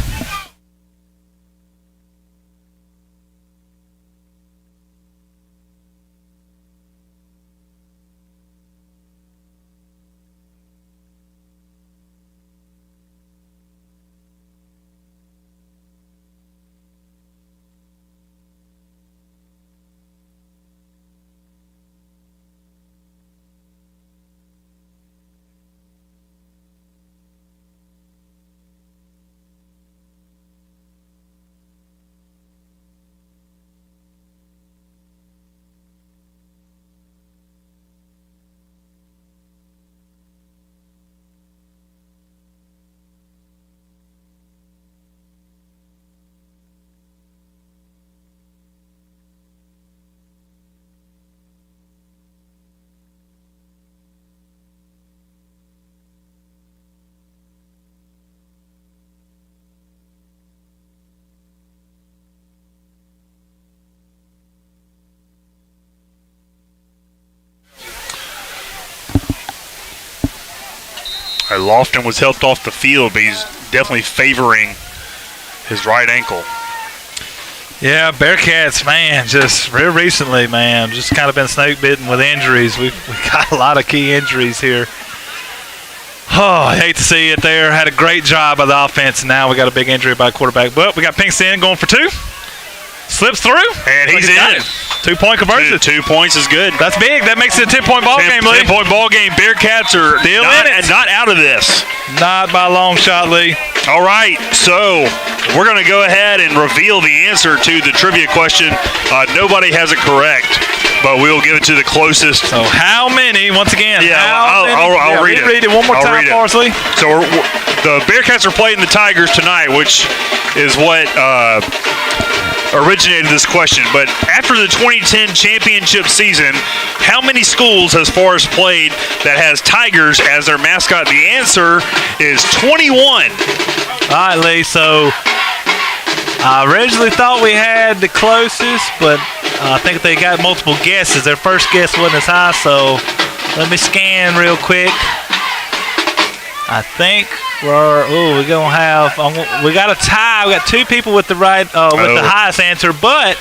A: Lofton was helped off the field, but he's definitely favoring his right ankle.
C: Yeah, Bearcats, man, just real recently, man, just kind of been snake bitten with injuries. We've got a lot of key injuries here. Oh, I hate to see it there. Had a great job by the offense, and now we got a big injury by quarterback. But we got Pinkston going for 2. Slips through.
A: And he's in.
C: 2-point conversion.
A: 2 points is good.
C: That's big. That makes it a 10-point ball game, Lee.
A: 10-point ball game. Bearcats are
C: still in it.
A: Not out of this.
C: Not by a long shot, Lee.
A: All right, so we're going to go ahead and reveal the answer to the trivia question. Nobody has it correct, but we'll give it to the closest.
C: So how many, once again,
A: I'll read it.
C: Read it one more time for us, Lee.
A: So the Bearcats are playing the Tigers tonight, which is what originated this question. But after the 2010 championship season, how many schools has Forest played that has Tigers as their mascot? The answer is 21.
C: All right, Lee, so I originally thought we had the closest, but I think they got multiple guesses. Their first guess wasn't as high, so let me scan real quick. I think we're gonna have we got a tie. We got 2 people with the the highest answer, but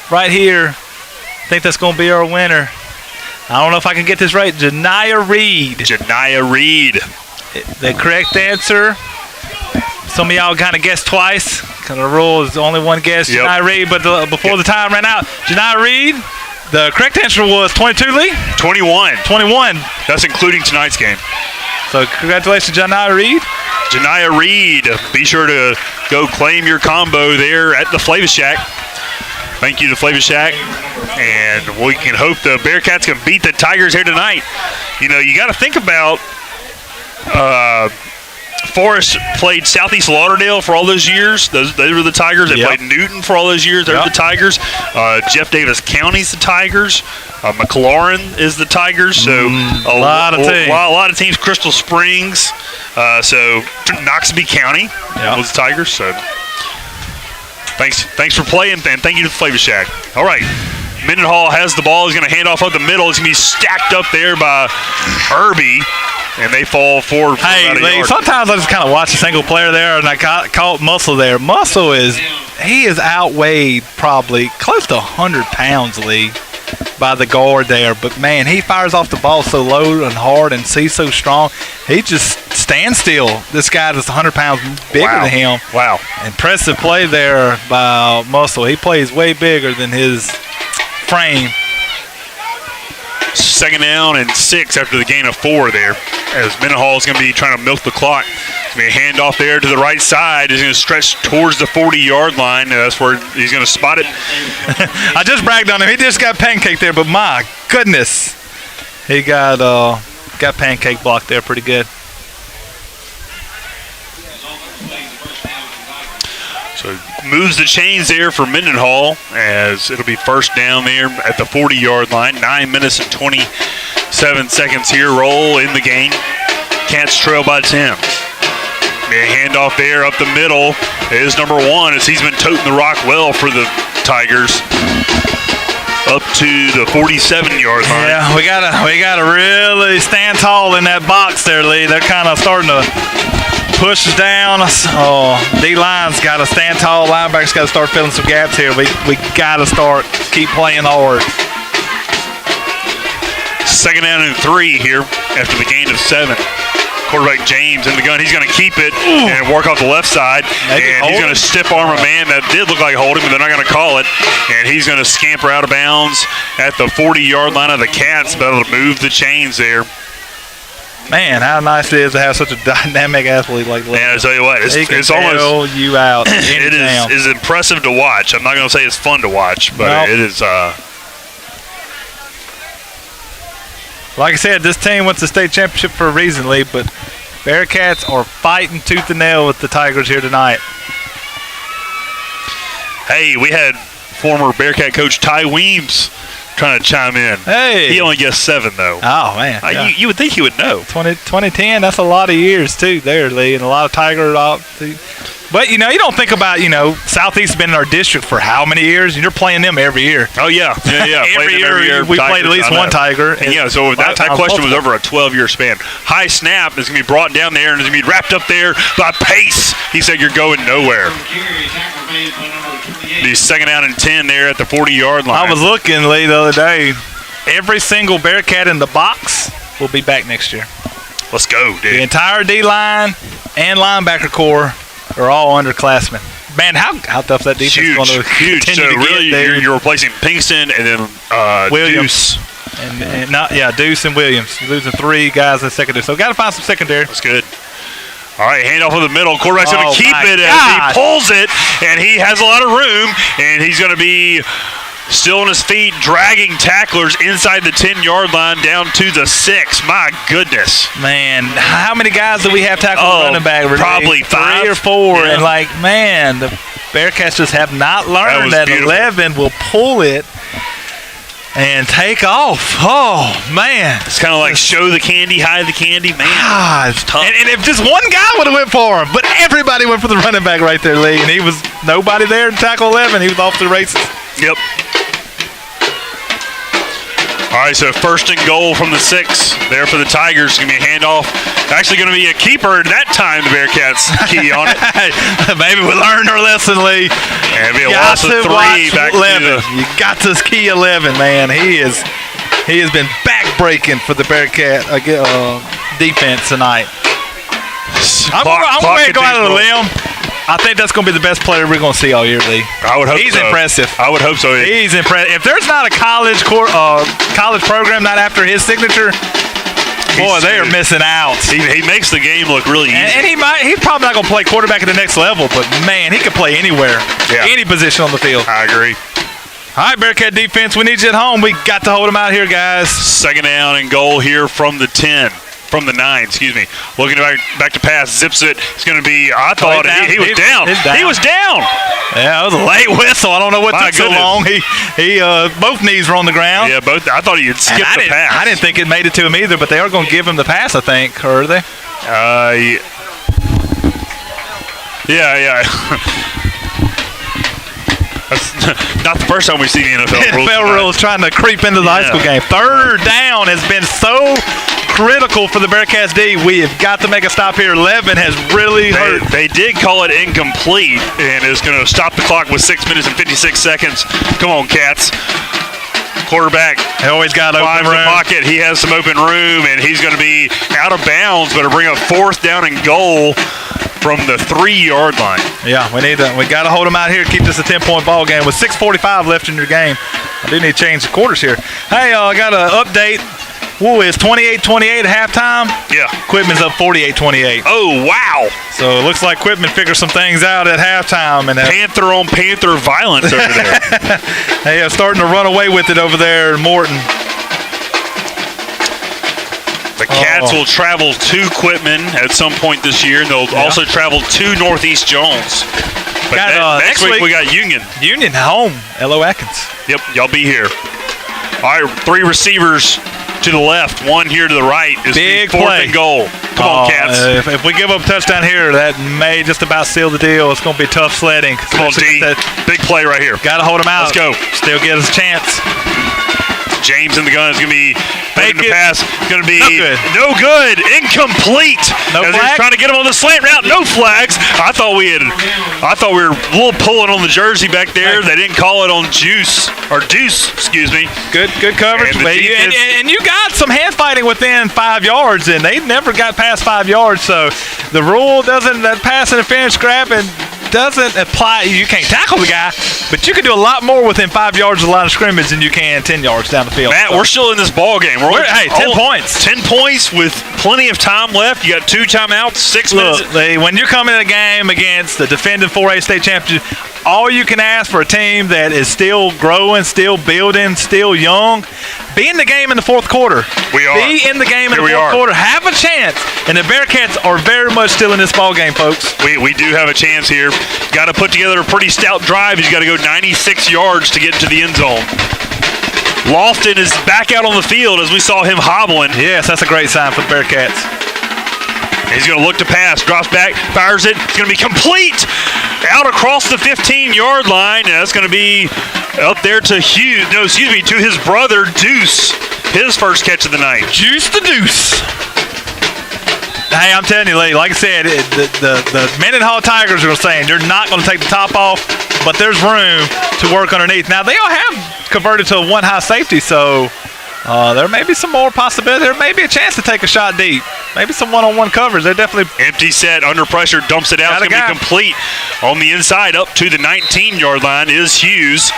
C: right here, I think that's gonna be our winner. I don't know if I can get this right. Janiah Reed. The correct answer. Some of y'all kind of guessed twice. Kind of the rule is only one guess. Yep. Janiah Reed, but before the time ran out, Janiah Reed. The correct answer was 22, Lee.
A: 21.
C: 21.
A: That's including tonight's game.
C: So congratulations, Janiah Reed.
A: Janiah Reed. Be sure to go claim your combo there at the Flavor Shack. Thank you to Flavor Shack. And we can hope the Bearcats can beat the Tigers here tonight. You know, you got to think about Forest played Southeast Lauderdale for all those years. They were the Tigers. They played Newton for all those years. They're the Tigers. Jeff Davis County's the Tigers. McLaurin is the Tigers. So a lot of teams. Crystal Springs. So Noxubee County was the Tigers. So thanks for playing, and thank you to the Flavor Shack. All right. Mendenhall has the ball. He's going to hand off up the middle. It's going to be stacked up there by Irby. And they fall forward.
C: Hey, Lee, sometimes I just kind of watch a single player there, and I caught Muscle there. Muscle is outweighed probably close to 100 pounds, Lee, by the guard there. But, man, he fires off the ball so low and hard and sees so strong. He just stands still. This guy is 100 pounds bigger than him.
A: Wow.
C: Impressive play there by Muscle. He plays way bigger than his frame.
A: Second down and 6 after the gain of 4 there. As Mendenhall is going to be trying to milk the clock. It's going to be a handoff there to the right side. He's going to stretch towards the 40-yard line. That's where he's going to spot it.
C: I just bragged on him. He just got pancaked there, but my goodness. He got pancake blocked there pretty good.
A: So moves the chains there for Mendenhall as it'll be first down there at the 40-yard line. 9 minutes and 27 seconds here. Roll in the game. Cats trail by 10. A handoff there up the middle is number 1 as he's been toting the rock well for the Tigers. Up to the 47-yard line.
C: Yeah, we gotta really stand tall in that box there, Lee. They're kind of starting to push us down. D-line's got to stand tall. Linebackers got to start filling some gaps here. We got to keep playing hard.
A: Second down and 3 here after the gain of 7. Quarterback James in the gun. He's going to keep it and work off the left side. And he's going to stiff arm a man that did look like holding, but they're not going to call it. And he's going to scamper out of bounds at the 40-yard line of the Cats, but it'll move the chains there.
C: Man, how nice it is to have such a dynamic athlete like that.
A: Man, I tell you what, it's almost
C: you out.
A: It is impressive to watch. I'm not going to say it's fun to watch, but it is.
C: Like I said, this team went to the state championship for a reason, Lee, but Bearcats are fighting tooth and nail with the Tigers here tonight.
A: Hey, we had former Bearcat coach Ty Weems trying to chime in.
C: Hey.
A: He only guessed 7, though.
C: Oh, man.
A: Yeah. You would think he would know.
C: 2010, that's a lot of years, too, there, Lee, and a lot of Tiger. But, you don't think about, Southeast has been in our district for how many years? And you're playing them every year.
A: Oh, yeah.
C: every year we played at least one Tiger.
A: And so that question was over a 12-year span. High snap is going to be brought down there and is going to be wrapped up there by Pace. He said, you're going nowhere. The second down and 10 there at the 40-yard line.
C: I was looking, Lee, the other day. Every single Bearcat in the box will be back next year.
A: Let's go, dude.
C: The entire D-line and linebacker core are all underclassmen. Man, how tough that defense is going to
A: huge.
C: continue to
A: really,
C: get.
A: You're replacing Pinkston and then
C: Williams. Deuce and Williams. You're losing 3 guys in the secondary. So got to find some secondary.
A: That's good. All right, handoff of the middle. Quarterback's going to keep it as he pulls it, and he has a lot of room, and he's going to be still on his feet, dragging tacklers inside the 10-yard line down to the 6. My goodness.
C: Man, how many guys do we have tackling running back?
A: Probably 5.
C: 3 or 4. Yeah. And, man, the Bearcats just have not learned that 11 will pull it and take off. Oh, man.
A: It's kind of like show the candy, hide the candy. Man,
C: it's tough. And if just one guy would have went for him, but everybody went for the running back right there, Lee, and he was nobody there to tackle 11. He was off to the races.
A: Yep. All right, so first and goal from the 6 there for the Tigers. Going to be a handoff. Actually going to be a keeper that time. The Bearcats key on it.
C: Maybe we learned our lesson,Lee.
A: And it'll be a loss of 3 back
C: 11. You got to key 11, man. He has been back-breaking for the Bearcat defense tonight. I'm going to go out of the limb. I think that's going to be the best player we're going to see all year, Lee.
A: I would hope
C: He's
A: so.
C: impressive.
A: I would hope so.
C: He's impressive. If there's not a college program not after his signature, boy, they are missing out.
A: He makes the game look really easy.
C: And he's probably not going to play quarterback at the next level, but, man, he can play anywhere, any position on the field.
A: I agree.
C: All right, Bearcat defense, we need you at home. We got to hold them out here, guys.
A: Second down and goal here from the 10. From the 9, excuse me. Looking back to pass, zips it. It's going to be, I thought he was down. He was down.
C: Yeah, it was a late whistle. I don't know what took so long. He both knees were on the ground.
A: Yeah, both. I thought he had skipped the pass.
C: I didn't think it made it to him either, but they are going to give him the pass, I think, or are they?
A: Yeah. That's not the first time we've seen the NFL rules.
C: NFL rules trying to creep into the high school game. Third down has been so critical for the Bearcats D. We have got to make a stop here. 11 has really hurt.
A: They did call it incomplete, and it's going to stop the clock with 6 minutes and 56 seconds. Come on, Cats. Quarterback.
C: He always got open room.
A: The pocket. He has some open room, and he's going to be out of bounds, but it'll bring up 4th down and goal from the 3-yard line.
C: Yeah, we got to hold them out here. Keep this a 10-point ball game with 6:45 left in your game. I do need to change the quarters here. Hey, I got an update. Woo, it's 28-28 at halftime.
A: Yeah.
C: Quitman's up 48-28.
A: Oh, wow.
C: So it looks like Quitman figured some things out at halftime. And
A: Panther on Panther violence over there.
C: They are starting to run away with it over there in Morton.
A: The Cats will travel to Quitman at some point this year, and they'll also travel to Northeast Jones. But next week we got Union.
C: Union home, L.O. Atkins.
A: Yep, y'all be here. All right, 3 receivers to the left, 1 here to the right. Is
C: big
A: 4th
C: play.
A: and goal. Come on, Cats.
C: If we give up a touchdown here, that may just about seal the deal. It's going to be tough sledding.
A: Come on, D. Big play right here.
C: Got to hold him out.
A: Let's go.
C: Still get us a chance.
A: James in the gun is going to be
C: Fake
A: the
C: it.
A: pass. Going to be
C: No good.
A: Incomplete.
C: No
A: as
C: flag?
A: he's trying to get him on the slant route. No flags. I thought we were a little pulling on the jersey back there. They didn't call it on Deuce, excuse me.
C: Good coverage. And you got some hand fighting within 5 yards, and they never got past 5 yards. So the rule doesn't, that pass interference grabbing doesn't apply. You can't tackle the guy, but you can do a lot more within 5 yards of the line of scrimmage than you can 10 yards down the field.
A: Matt, we're still in this ball game.
C: Hey, 10 points.
A: 10 points with plenty of time left. You got 2 timeouts, 6 minutes.
C: Look, Lee, when you're coming in a game against the defending 4A state champion, all you can ask for a team that is still growing, still building, still young, be in the game in the fourth quarter.
A: We are.
C: Be in the game in the fourth quarter. Have a chance. And the Bearcats are very much still in this ball game, folks.
A: We do have a chance here. Got to put together a pretty stout drive. He's got to go 96 yards to get into the end zone. Lofton is back out on the field as we saw him hobbling.
C: Yes, that's a great sign for the Bearcats.
A: He's going to look to pass, drops back, fires it. It's going to be complete out across the 15-yard line. And that's going to be up there to to his brother, Deuce. His first catch of the night.
C: Juice the Deuce. Hey, I'm telling you, Lee, like I said, the Mendenhall Tigers are saying you're not going to take the top off, but there's room to work underneath. Now, they all have converted to a one high safety, so there may be some more possibility. There may be a chance to take a shot deep. Maybe some one-on-one covers. They're definitely
A: empty set, under pressure, dumps it out. It's going to be complete on the inside up to the 19-yard line is Hughes.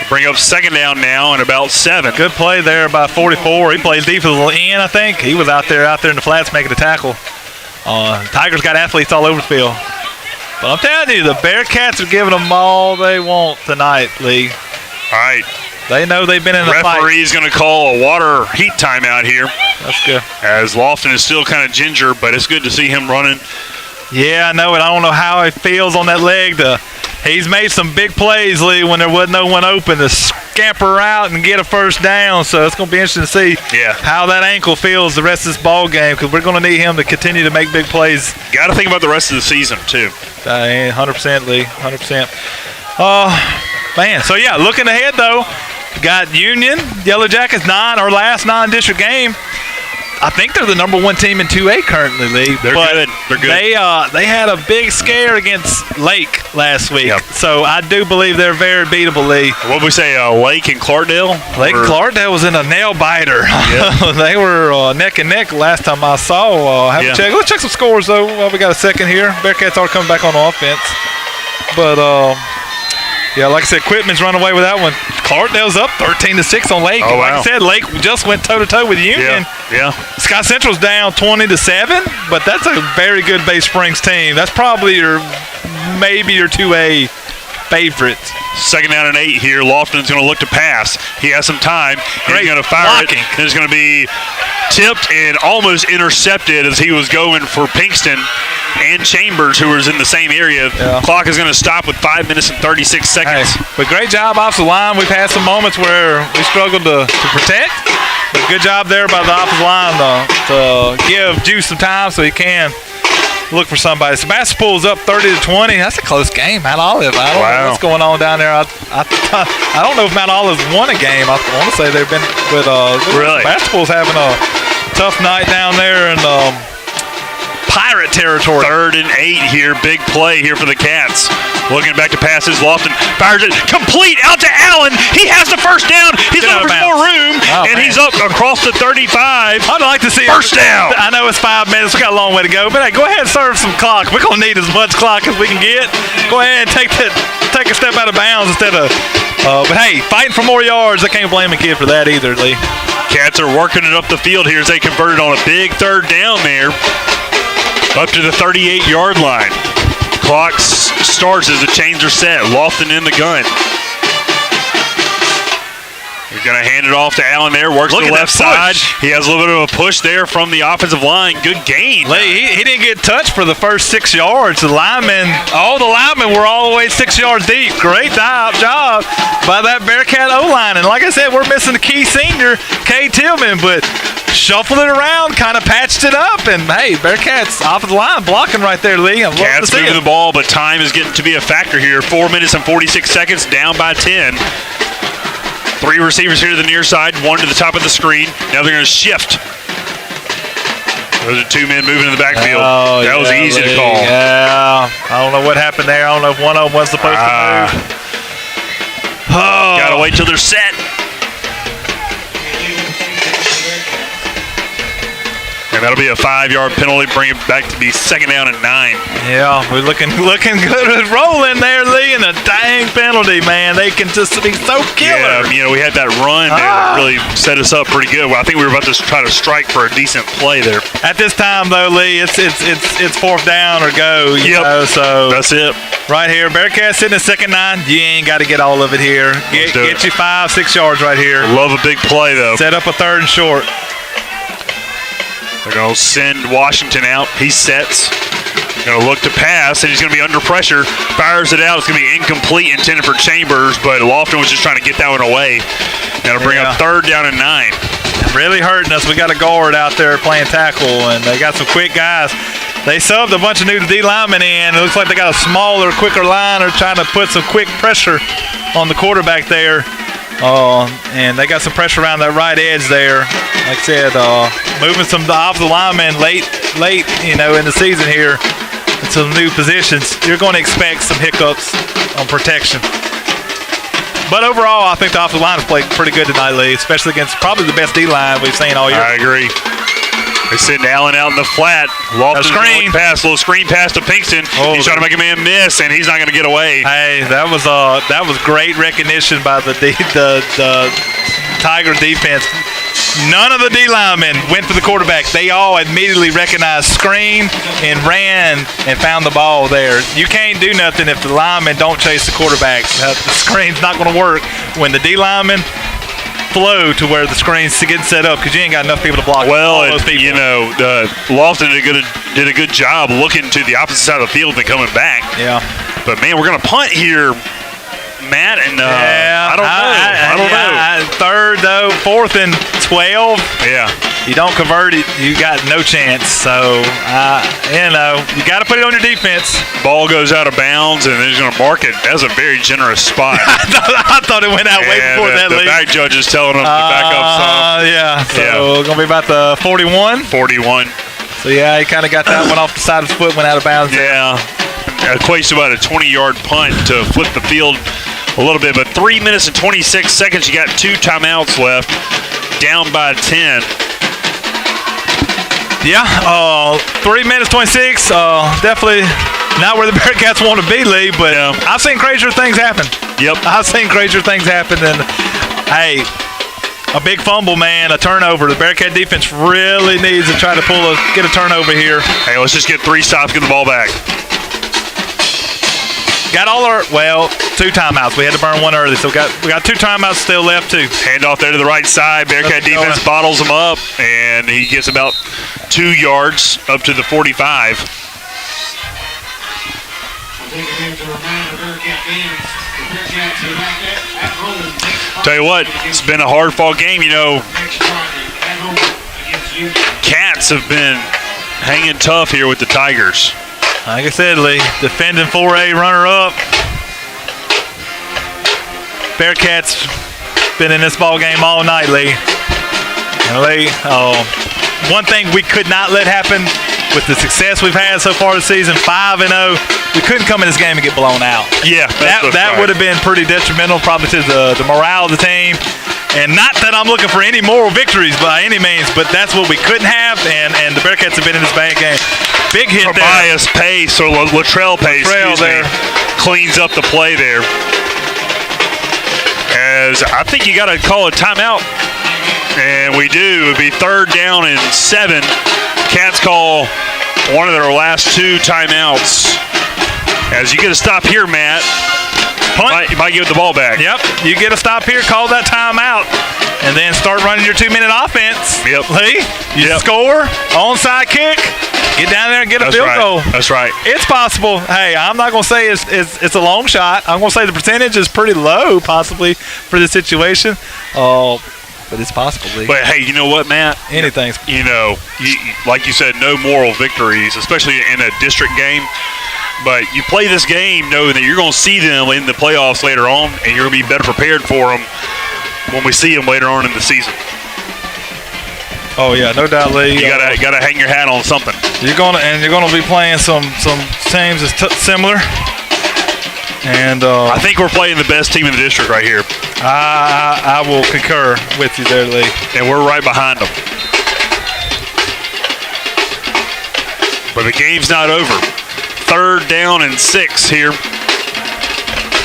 A: Bring up second down now and about 7.
C: Good play there by 44. He plays defensive end, I think. He was out there in the flats making the tackle. Tigers got athletes all over the field. But I'm telling you, the Bearcats are giving them all they want tonight, Lee.
A: All right.
C: They know they've been in the fight.
A: Referee's going to call a water heat timeout here.
C: That's good.
A: As Lofton is still kind of ginger, but it's good to see him running.
C: Yeah, I know it. I don't know how he feels on that leg. He's made some big plays, Lee, when there wasn't no one open to scamper out and get a first down. So it's going to be interesting to see how that ankle feels the rest of this ball game, because we're going to need him to continue to make big plays.
A: Got to think about the rest of the season, too.
C: 100%, Lee, 100%. Man, so yeah, looking ahead, though, got Union, Yellow Jackets, our last non-district game. I think they're the number 1 team in 2A currently, Lee.
A: They're good. They're good.
C: They had a big scare against Lake last week.
A: Yep.
C: So I do believe they're very beatable, Lee.
A: What did we say, Lake and Clarkdale?
C: Lake and Clarkdale was in a nail biter. Yep. They were neck and neck last time I saw. Check. Let's check some scores, though. We got a second here. Bearcats are coming back on offense. But, yeah, like I said, Quitman's run away with that one. Clarkdale's up 13-6 on Lake.
A: Oh, wow.
C: Like I said, Lake just went toe-to-toe with Union.
A: Yeah.
C: Scott Central's down 20-7, but that's a very good Bay Springs team. That's probably maybe your 2A favorite.
A: Second down and 8 here. Lofton's going to look to pass. He has some time. He's going to fire it. It's going to be tipped and almost intercepted as he was going for Pinkston and Chambers, who was in the same area. Yeah. Clock is going to stop with 5 minutes and 36 seconds.
C: Hey, but great job off the line. We've had some moments where we struggled to protect. But good job there by the offensive line to give Juice some time so he can look for somebody. Sebastopol's up 30-20. That's a close game. Mount Olive. I don't know what's going on down there. I don't know if Mount Olive's won a game. I want to say they've been, but
A: really?
C: Sebastopol's having a tough night down there in
B: Pirate territory.
A: 3rd and 8 here. Big play here for the Cats. Looking back to passes. Lofton fires it complete out to Allen. He has the first down. He's looking for more room, and he's up across the 35.
B: I'd like to see
A: first down.
B: I know it's 5 minutes. We got a long way to go, but hey, go ahead and serve some clock. We're gonna need as much clock as we can get. Go ahead and take a step out of bounds instead of. But hey, fighting for more yards. I can't blame a kid for that either, Lee.
A: Cats are working it up the field here as they converted on a big 3rd down there, up to the 38-yard line. Clock starts as the chains are set. Lofton in the gun. He's going to hand it off to Allen there. Works to the left side. He has a little bit of a push there from the offensive line. Good gain.
B: Lee, he didn't get touched for the first 6 yards. The linemen were all the way 6 yards deep. Great job by that Bearcat O-line. And like I said, we're missing the key senior, Kay Tillman, but shuffled it around, kind of patched it up. And, hey, Bearcats off of the line blocking right there, Lee.
A: Cats moving the ball, but time is getting to be a factor here. 4 minutes and 46 seconds, down by 10. 3 receivers here to the near side, 1 to the top of the screen. Now they're going to shift. Those are 2 men moving in the backfield. That was easy to call.
B: Yeah, I don't know what happened there. I don't know if one of them was supposed to move.
A: Got to wait till they're set. And that'll be a 5-yard penalty, bring it back to be 2nd down and 9.
B: Yeah, we're looking good at rolling there, Lee, and a dang penalty, man. They can just be so killer.
A: Yeah, we had that run that really set us up pretty good. Well, I think we were about to try to strike for a decent play there.
B: At this time, though, Lee, it's 4th down or go. You know, so
A: that's it.
B: Right here, Bearcats sitting at 2nd and 9. You ain't got to get all of it here. Get you 5-6 yards right here.
A: Love a big play, though.
B: Set up a 3rd and short.
A: They're going to send Washington out. He sets. Going to look to pass, and he's going to be under pressure. Fires it out. It's going to be incomplete, intended for Chambers, but Lofton was just trying to get that one away. That'll bring up 3rd down and 9.
B: Really hurting us. We got a guard out there playing tackle, and they got some quick guys. They subbed a bunch of new D linemen in. It looks like they got a smaller, quicker liner trying to put some quick pressure on the quarterback there. And they got some pressure around that right edge there. Like I said, moving some offensive linemen late, in the season here in some new positions. You're going to expect some hiccups on protection. But overall, I think the offensive line has played pretty good tonight, Lee, especially against probably the best D-line we've seen all year.
A: I agree. They send Allen out in the flat. Lofton little screen pass to Pinkston. He's trying to make a man miss, and he's not going to get away.
B: Hey, that was great recognition by the Tiger defense. None of the D linemen went for the quarterback. They all immediately recognized screen and ran and found the ball there. You can't do nothing if the linemen don't chase the quarterback. The screen's not going to work when the D linemen flow to where the screen's getting set up because you ain't got enough people to block all those people.
A: Lofton did a good job looking to the opposite side of the field and coming back.
B: Yeah.
A: But, man, we're going to punt here, Matt, and I don't know.
B: 3rd, though, 4th and 12.
A: Yeah.
B: You don't convert it, you got no chance. So, you got to put it on your defense.
A: Ball goes out of bounds, and they're going to mark it. That's a very generous spot.
B: I thought it went out way before that,
A: Lee. The back judge is telling them to back up some.
B: Yeah. So, it's going to be about the 41.
A: 41.
B: So, yeah, he kind of got that one off the side of his foot, went out of bounds.
A: Yeah. It equates to about a 20-yard punt to flip the field a little bit. But 3 minutes and 26 seconds. You got 2 timeouts left. Down by 10.
B: Yeah, 3 minutes 26. Definitely not where the Bearcats want to be, Lee, but I've seen crazier things happen.
A: Yep.
B: I've seen crazier things happen. And, hey, a big fumble, man, a turnover. The Bearcat defense really needs to try to get a turnover here.
A: Hey, let's just get 3 stops, get the ball back.
B: Got 2 timeouts. We had to burn one early, so we got 2 timeouts still left, too.
A: Hand off there to the right side. Bearcat defense bottles him up, and he gets about 2 yards up to the 45. Tell you what, it's been a hard-fought game. Cats have been hanging tough here with the Tigers.
B: Like I said, Lee, defending 4A runner-up. Bearcats been in this ball game all night, Lee. And Lee, one thing we could not let happen
C: with the success we've had so far this season, 5-0, we couldn't come in this game and get blown out.
A: Yeah,
C: that would have been pretty detrimental probably to the morale of the team. And not that I'm looking for any moral victories by any means, but that's what we couldn't have, and the Bearcats have been in this bad game. Big hit there.
A: Tobias Pace, or Latrell Pace, cleans up the play there. As I think you got to call a timeout, and we do. It would be 3rd down and 7. Cats call one of their last 2 timeouts. As you get a stop here, Matt.
C: Punt.
A: You might give the ball back.
C: Yep. You get a stop here, call that timeout, and then start running your 2-minute offense.
A: Yep.
C: Lee, you score, onside kick, get down there and get a field goal.
A: That's right.
C: It's possible. Hey, I'm not going to say it's a long shot. I'm going to say the percentage is pretty low, possibly, for this situation. But it's possible, Lee.
A: But, hey, you know what, Matt?
C: Anything's.
A: You know, like you said, no moral victories, especially in a district game. But you play this game knowing that you're going to see them in the playoffs later on, and you're going to be better prepared for them when we see them later on in the season.
C: Oh yeah, no doubt, Lee.
A: You gotta hang your hat on something.
C: You're gonna be playing some teams that's similar. And
A: I think we're playing the best team in the district right here.
C: I will concur with you there, Lee.
A: And we're right behind them. But the game's not over. 3rd down and 6 here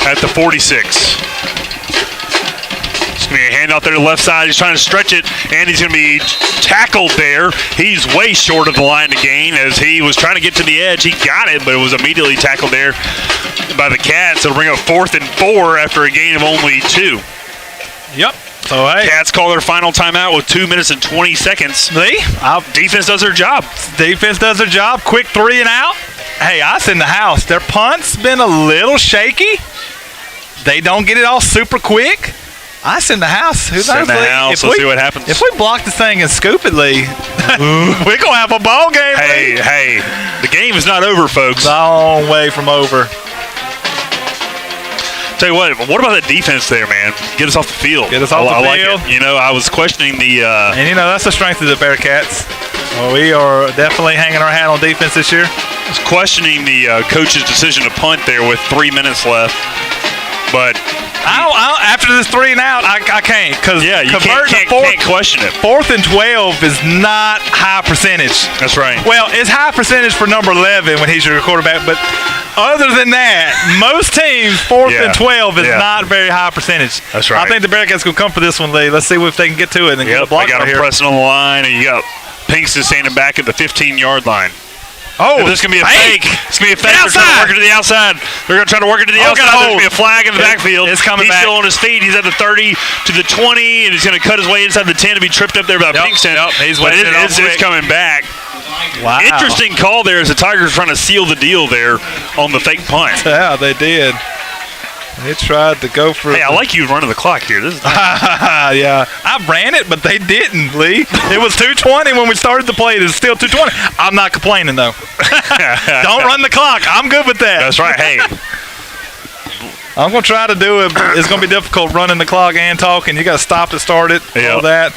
A: at the 46. It's going to be a handoff there to the left side. He's trying to stretch it, and he's going to be tackled there. He's way short of the line to gain as he was trying to get to the edge. He got it, but it was immediately tackled there by the Cats. It'll bring up 4th and 4 after a gain of only 2.
C: Yep. So, hey.
A: Cats call their final timeout with 2 minutes and 20 seconds.
C: Lee?
A: Defense does their job.
C: Defense does their job. Quick 3 and out. Hey, us in the house. Their punt's been a little shaky. They don't get it all super quick. Us in the house. Who knows?
A: In the house. Let's see what happens.
C: If we block this thing and scoop it, Lee, we're going to have a ball game.
A: Hey, the game is not over, folks.
C: Long way from over.
A: Tell you what about the defense there, man? Get us off the field.
C: Get us off the field.
A: Like it. You know, I was questioning the...
C: And, you know, that's the strength of the Bearcats. Well, we are definitely hanging our hat on defense this year.
A: I was questioning the coach's decision to punt there with 3 minutes left. But...
C: after this 3 and out, I can't. Because
A: you can't question it.
C: 4th and 12 is not high percentage.
A: That's right.
C: Well, it's high percentage for number 11 when he's your quarterback, but other than that, most teams, 4th and 12 is not very high percentage.
A: That's right.
C: I think the Bearcats will come for this one, Lee. Let's see if they can get to it and get a block
A: they got
C: right
A: him pressing on the line, and you got Pinkston standing back at the 15-yard line.
C: Oh,
A: this is going to be a fake. It's going to be a fake. They're trying to work it to the outside. They're going to try to work it to the outside. There's going to be a flag in the backfield.
C: It's coming
A: He's
C: back.
A: still on his feet. He's at the 30 to the 20, and he's going to cut his way inside the 10 to be tripped up there by Pinkston.
C: He's
A: it's coming back.
C: Wow.
A: Interesting call there as the Tigers are trying to seal the deal there on the fake punt.
C: Yeah, they did. They tried to go for.
A: Hey, I like you running the clock here. This is nice.
C: Yeah, I ran it, but they didn't, Lee. It was 2:20 when we started the play. It's still 2:20. I'm not complaining though. Don't run the clock. I'm good with that.
A: That's right. Hey,
C: I'm gonna try to do it. It's gonna be difficult running the clock and talking. You got to stop to start it. All that.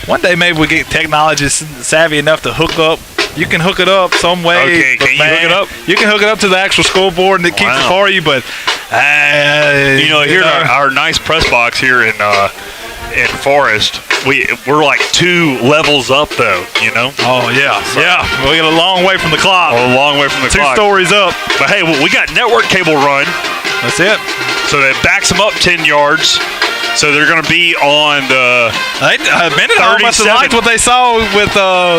C: One day maybe we get technology savvy enough to hook up. You can hook it up some way.
A: Okay, can you hook it up?
C: You can hook it up to the actual scoreboard and it keeps it for you, but
A: you know, here our nice press box here in Forest, we're like 2 levels up though, you know.
C: Oh yeah, we got a long way from the clock.
A: A long way from the clock.
C: 2 stories up.
A: But hey, we got network cable run.
C: That's it.
A: So that backs them up 10 yards. So they're going to be on the
C: Mendenhall must have liked what they saw with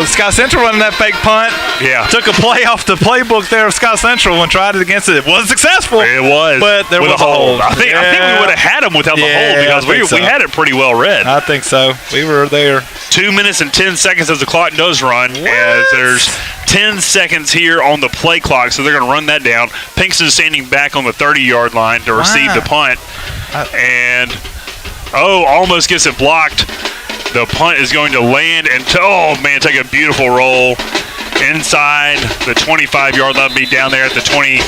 C: Sky Central running that fake punt.
A: Yeah.
C: Took a play off the playbook there of Sky Central and tried it against it. It wasn't successful.
A: It was.
C: But there was a hold.
A: I think we would have had them without the hold because we had it pretty well read.
C: I think so. We were there.
A: 2 minutes and 10 seconds as the clock does run. As there's 10 seconds here on the play clock, so they're going to run that down. Pinkston standing back on the 30-yard line to receive the punt. And... almost gets it blocked. The punt is going to land and take a beautiful roll inside the 25-yard line. Be down there at the 20.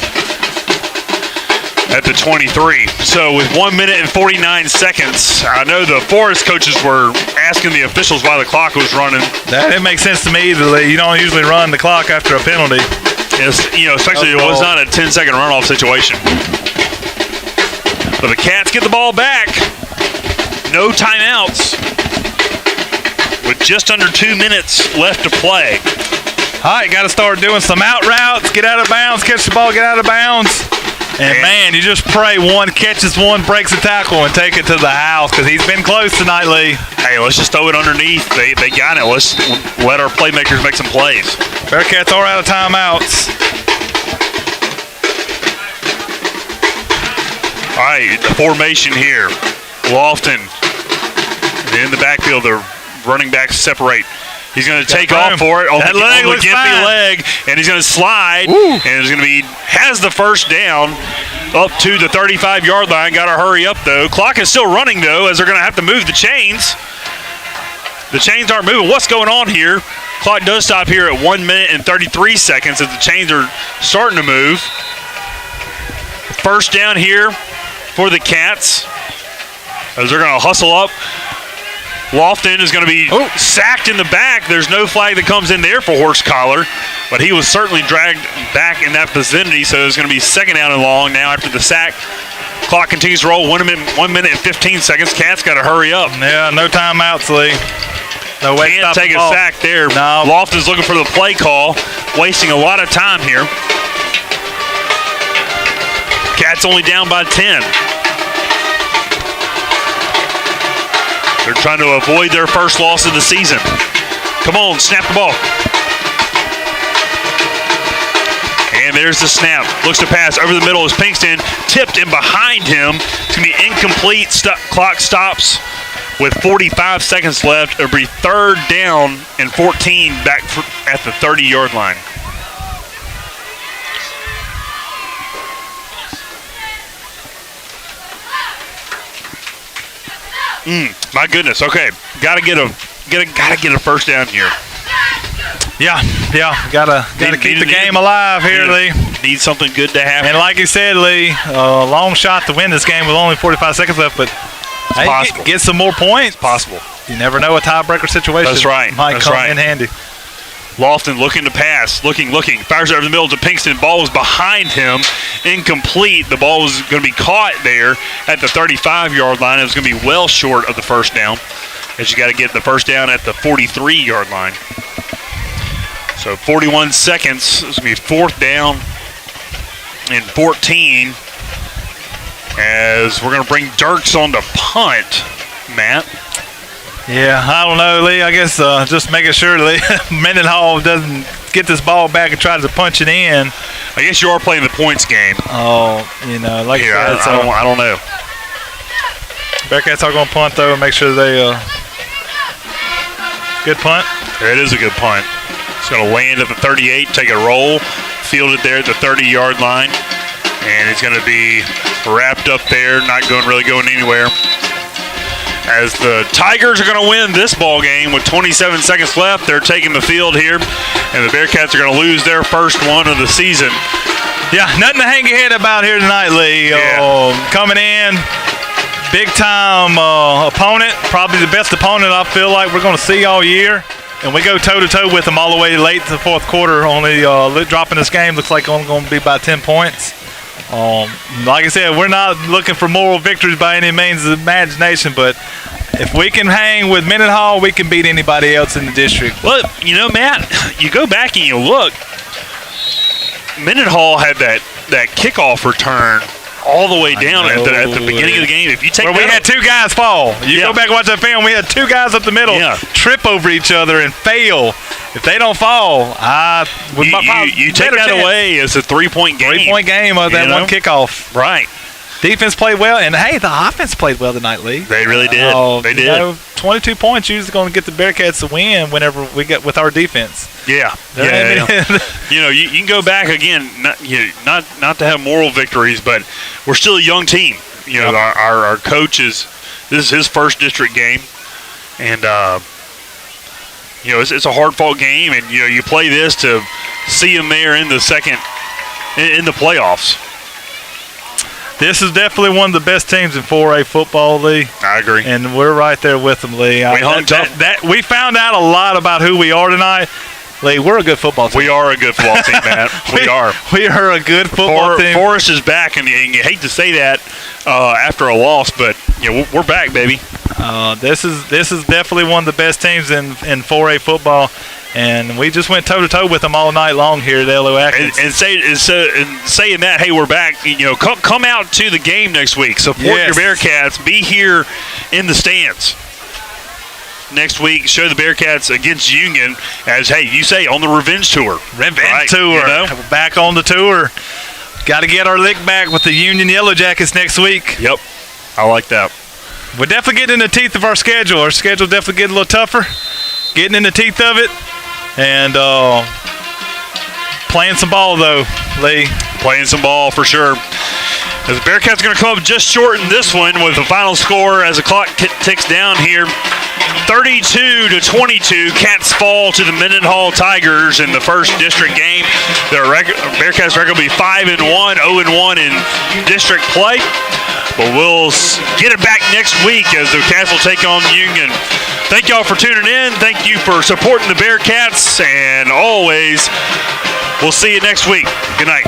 A: at the 23. So with 1 minute and 49 seconds, I know the Forest coaches were asking the officials why the clock was running.
C: That didn't make sense to me either. You don't usually run the clock after a penalty.
A: Especially it was not a 10-second runoff situation. But the Cats get the ball back. No timeouts. With just under 2 minutes left to play.
C: All right, got to start doing some out routes, get out of bounds, catch the ball, get out of bounds. And man, you just pray one catches one, breaks a tackle, and take it to the house because he's been close tonight, Lee.
A: Hey, let's just throw it underneath. They got it. Let's let our playmakers make some plays.
C: Bearcats are out of timeouts.
A: All right, the formation here. Lofton in the backfield. The running backs separate. He's going to take off for it on
C: that
A: the gimpy leg, and he's going to slide.
C: Woo.
A: And it's going to has the first down up to the 35-yard line. Got to hurry up, though. Clock is still running, though, as they're going to have to move the chains. The chains aren't moving. What's going on here? Clock does stop here at 1 minute and 33 seconds as the chains are starting to move. First down here for the Cats as they're going to hustle up. Lofton is going to be sacked in the back. There's no flag that comes in there for horse collar, but he was certainly dragged back in that vicinity, so it's going to be second down and long now after the sack. Clock continues to roll, 1 minute and 15 seconds. Cats got to hurry up.
C: Yeah, no timeouts, Lee. No way.
A: Can't take a sack there.
C: No.
A: Lofton's looking for the play call, wasting a lot of time here. Cats only down by 10. They're trying to avoid their first loss of the season. Come on, snap the ball. And there's the snap. Looks to pass over the middle is Pinkston. Tipped in behind him. It's going to be incomplete. Clock stops with 45 seconds left. It'll be third down and 14 back at the 30-yard line. My goodness. Okay, gotta get a first down here.
C: Yeah. Gotta keep the game alive here, Lee.
A: Need something good to happen.
C: And like you said, Lee, long shot to win this game with only 45 seconds left, but
A: possible.
C: Get some more points.
A: Possible.
C: You never know, a tiebreaker situation.
A: That's right.
C: Might come in handy.
A: Lofton looking to pass, looking, fires it over the middle to Pinkston. Ball was behind him, incomplete. The ball was going to be caught there at the 35-yard line. It was going to be well short of the first down, as you got to get the first down at the 43-yard line. So 41 seconds. It's going to be fourth down and 14, as we're going to bring Dirks on to punt, Matt.
C: Yeah, I don't know, Lee. I guess just making sure Mendenhall doesn't get this ball back and try to punch it in.
A: I guess you are playing the points game.
C: Oh, like
A: here, I don't know.
C: Bearcats are going to punt, though, and make sure they good punt.
A: It is a good punt. It's going to land at the 38, take a roll, field it there at the 30-yard line, and it's going to be wrapped up there, not really going anywhere. As the Tigers are going to win this ball game with 27 seconds left. They're taking the field here, and the Bearcats are going to lose their first one of the season.
C: Yeah, nothing to hang your head about here tonight, Lee. Coming in, big-time opponent, probably the best opponent I feel like we're going to see all year. And we go toe-to-toe with them all the way late to the fourth quarter, only dropping this game. Looks like only going to be by 10 points. Like I said, we're not looking for moral victories by any means of imagination, but if we can hang with Mendenhall, we can beat anybody else in the district.
A: Well, Matt, you go back and you look, Mendenhall had that kickoff return all the way down at the beginning of the game. If you take
C: we had two guys fall. You go back and watch that film. We had two guys up the middle trip over each other and fail. If they don't fall,
A: you take that away as a three-point game.
C: Three-point game of that one kickoff.
A: Right.
C: Defense played well, and hey, the offense played well tonight, Lee.
A: They really did. They did.
C: 22 points usually going to get the Bearcats to win whenever we get with our defense.
A: Yeah. You can go back again, not to have moral victories, but we're still a young team. Our coach this is his first district game, and it's a hard-fought game, and you play this to see them there in the playoffs.
C: This is definitely one of the best teams in 4A football, Lee.
A: I agree.
C: And we're right there with them, Lee. We found out a lot about who we are tonight. Lee, we're a good football team.
A: We are a good football team, Matt. We are.
C: We are a good football team.
A: Forrest is back, and you hate to say that after a loss, but we're back, baby.
C: This is definitely one of the best teams in 4A football. And we just went toe-to-toe with them all night long here at LO Atkins.
A: And saying that, hey, we're back. Come out to the game next week. Support your Bearcats. Be here in the stands next week. Show the Bearcats against Union as, hey, you say, on the revenge tour.
C: Revenge tour. Back on the tour. Got to get our lick back with the Union Yellow Jackets next week.
A: Yep. I like that.
C: We're definitely getting in the teeth of our schedule. Our schedule definitely getting a little tougher. Getting in the teeth of it. And playing some ball, though, Lee.
A: Playing some ball for sure. As the Bearcats are going to come up just short in this one with the final score as the clock ticks down here. 32-22, Cats fall to the Mendenhall Tigers in the first district game. The Bearcats record will be 5-1, 0-1 in district play. But we'll get it back next week as the Cats will take on Union. Thank y'all for tuning in. Thank you for supporting the Bearcats. And always, we'll see you next week. Good night.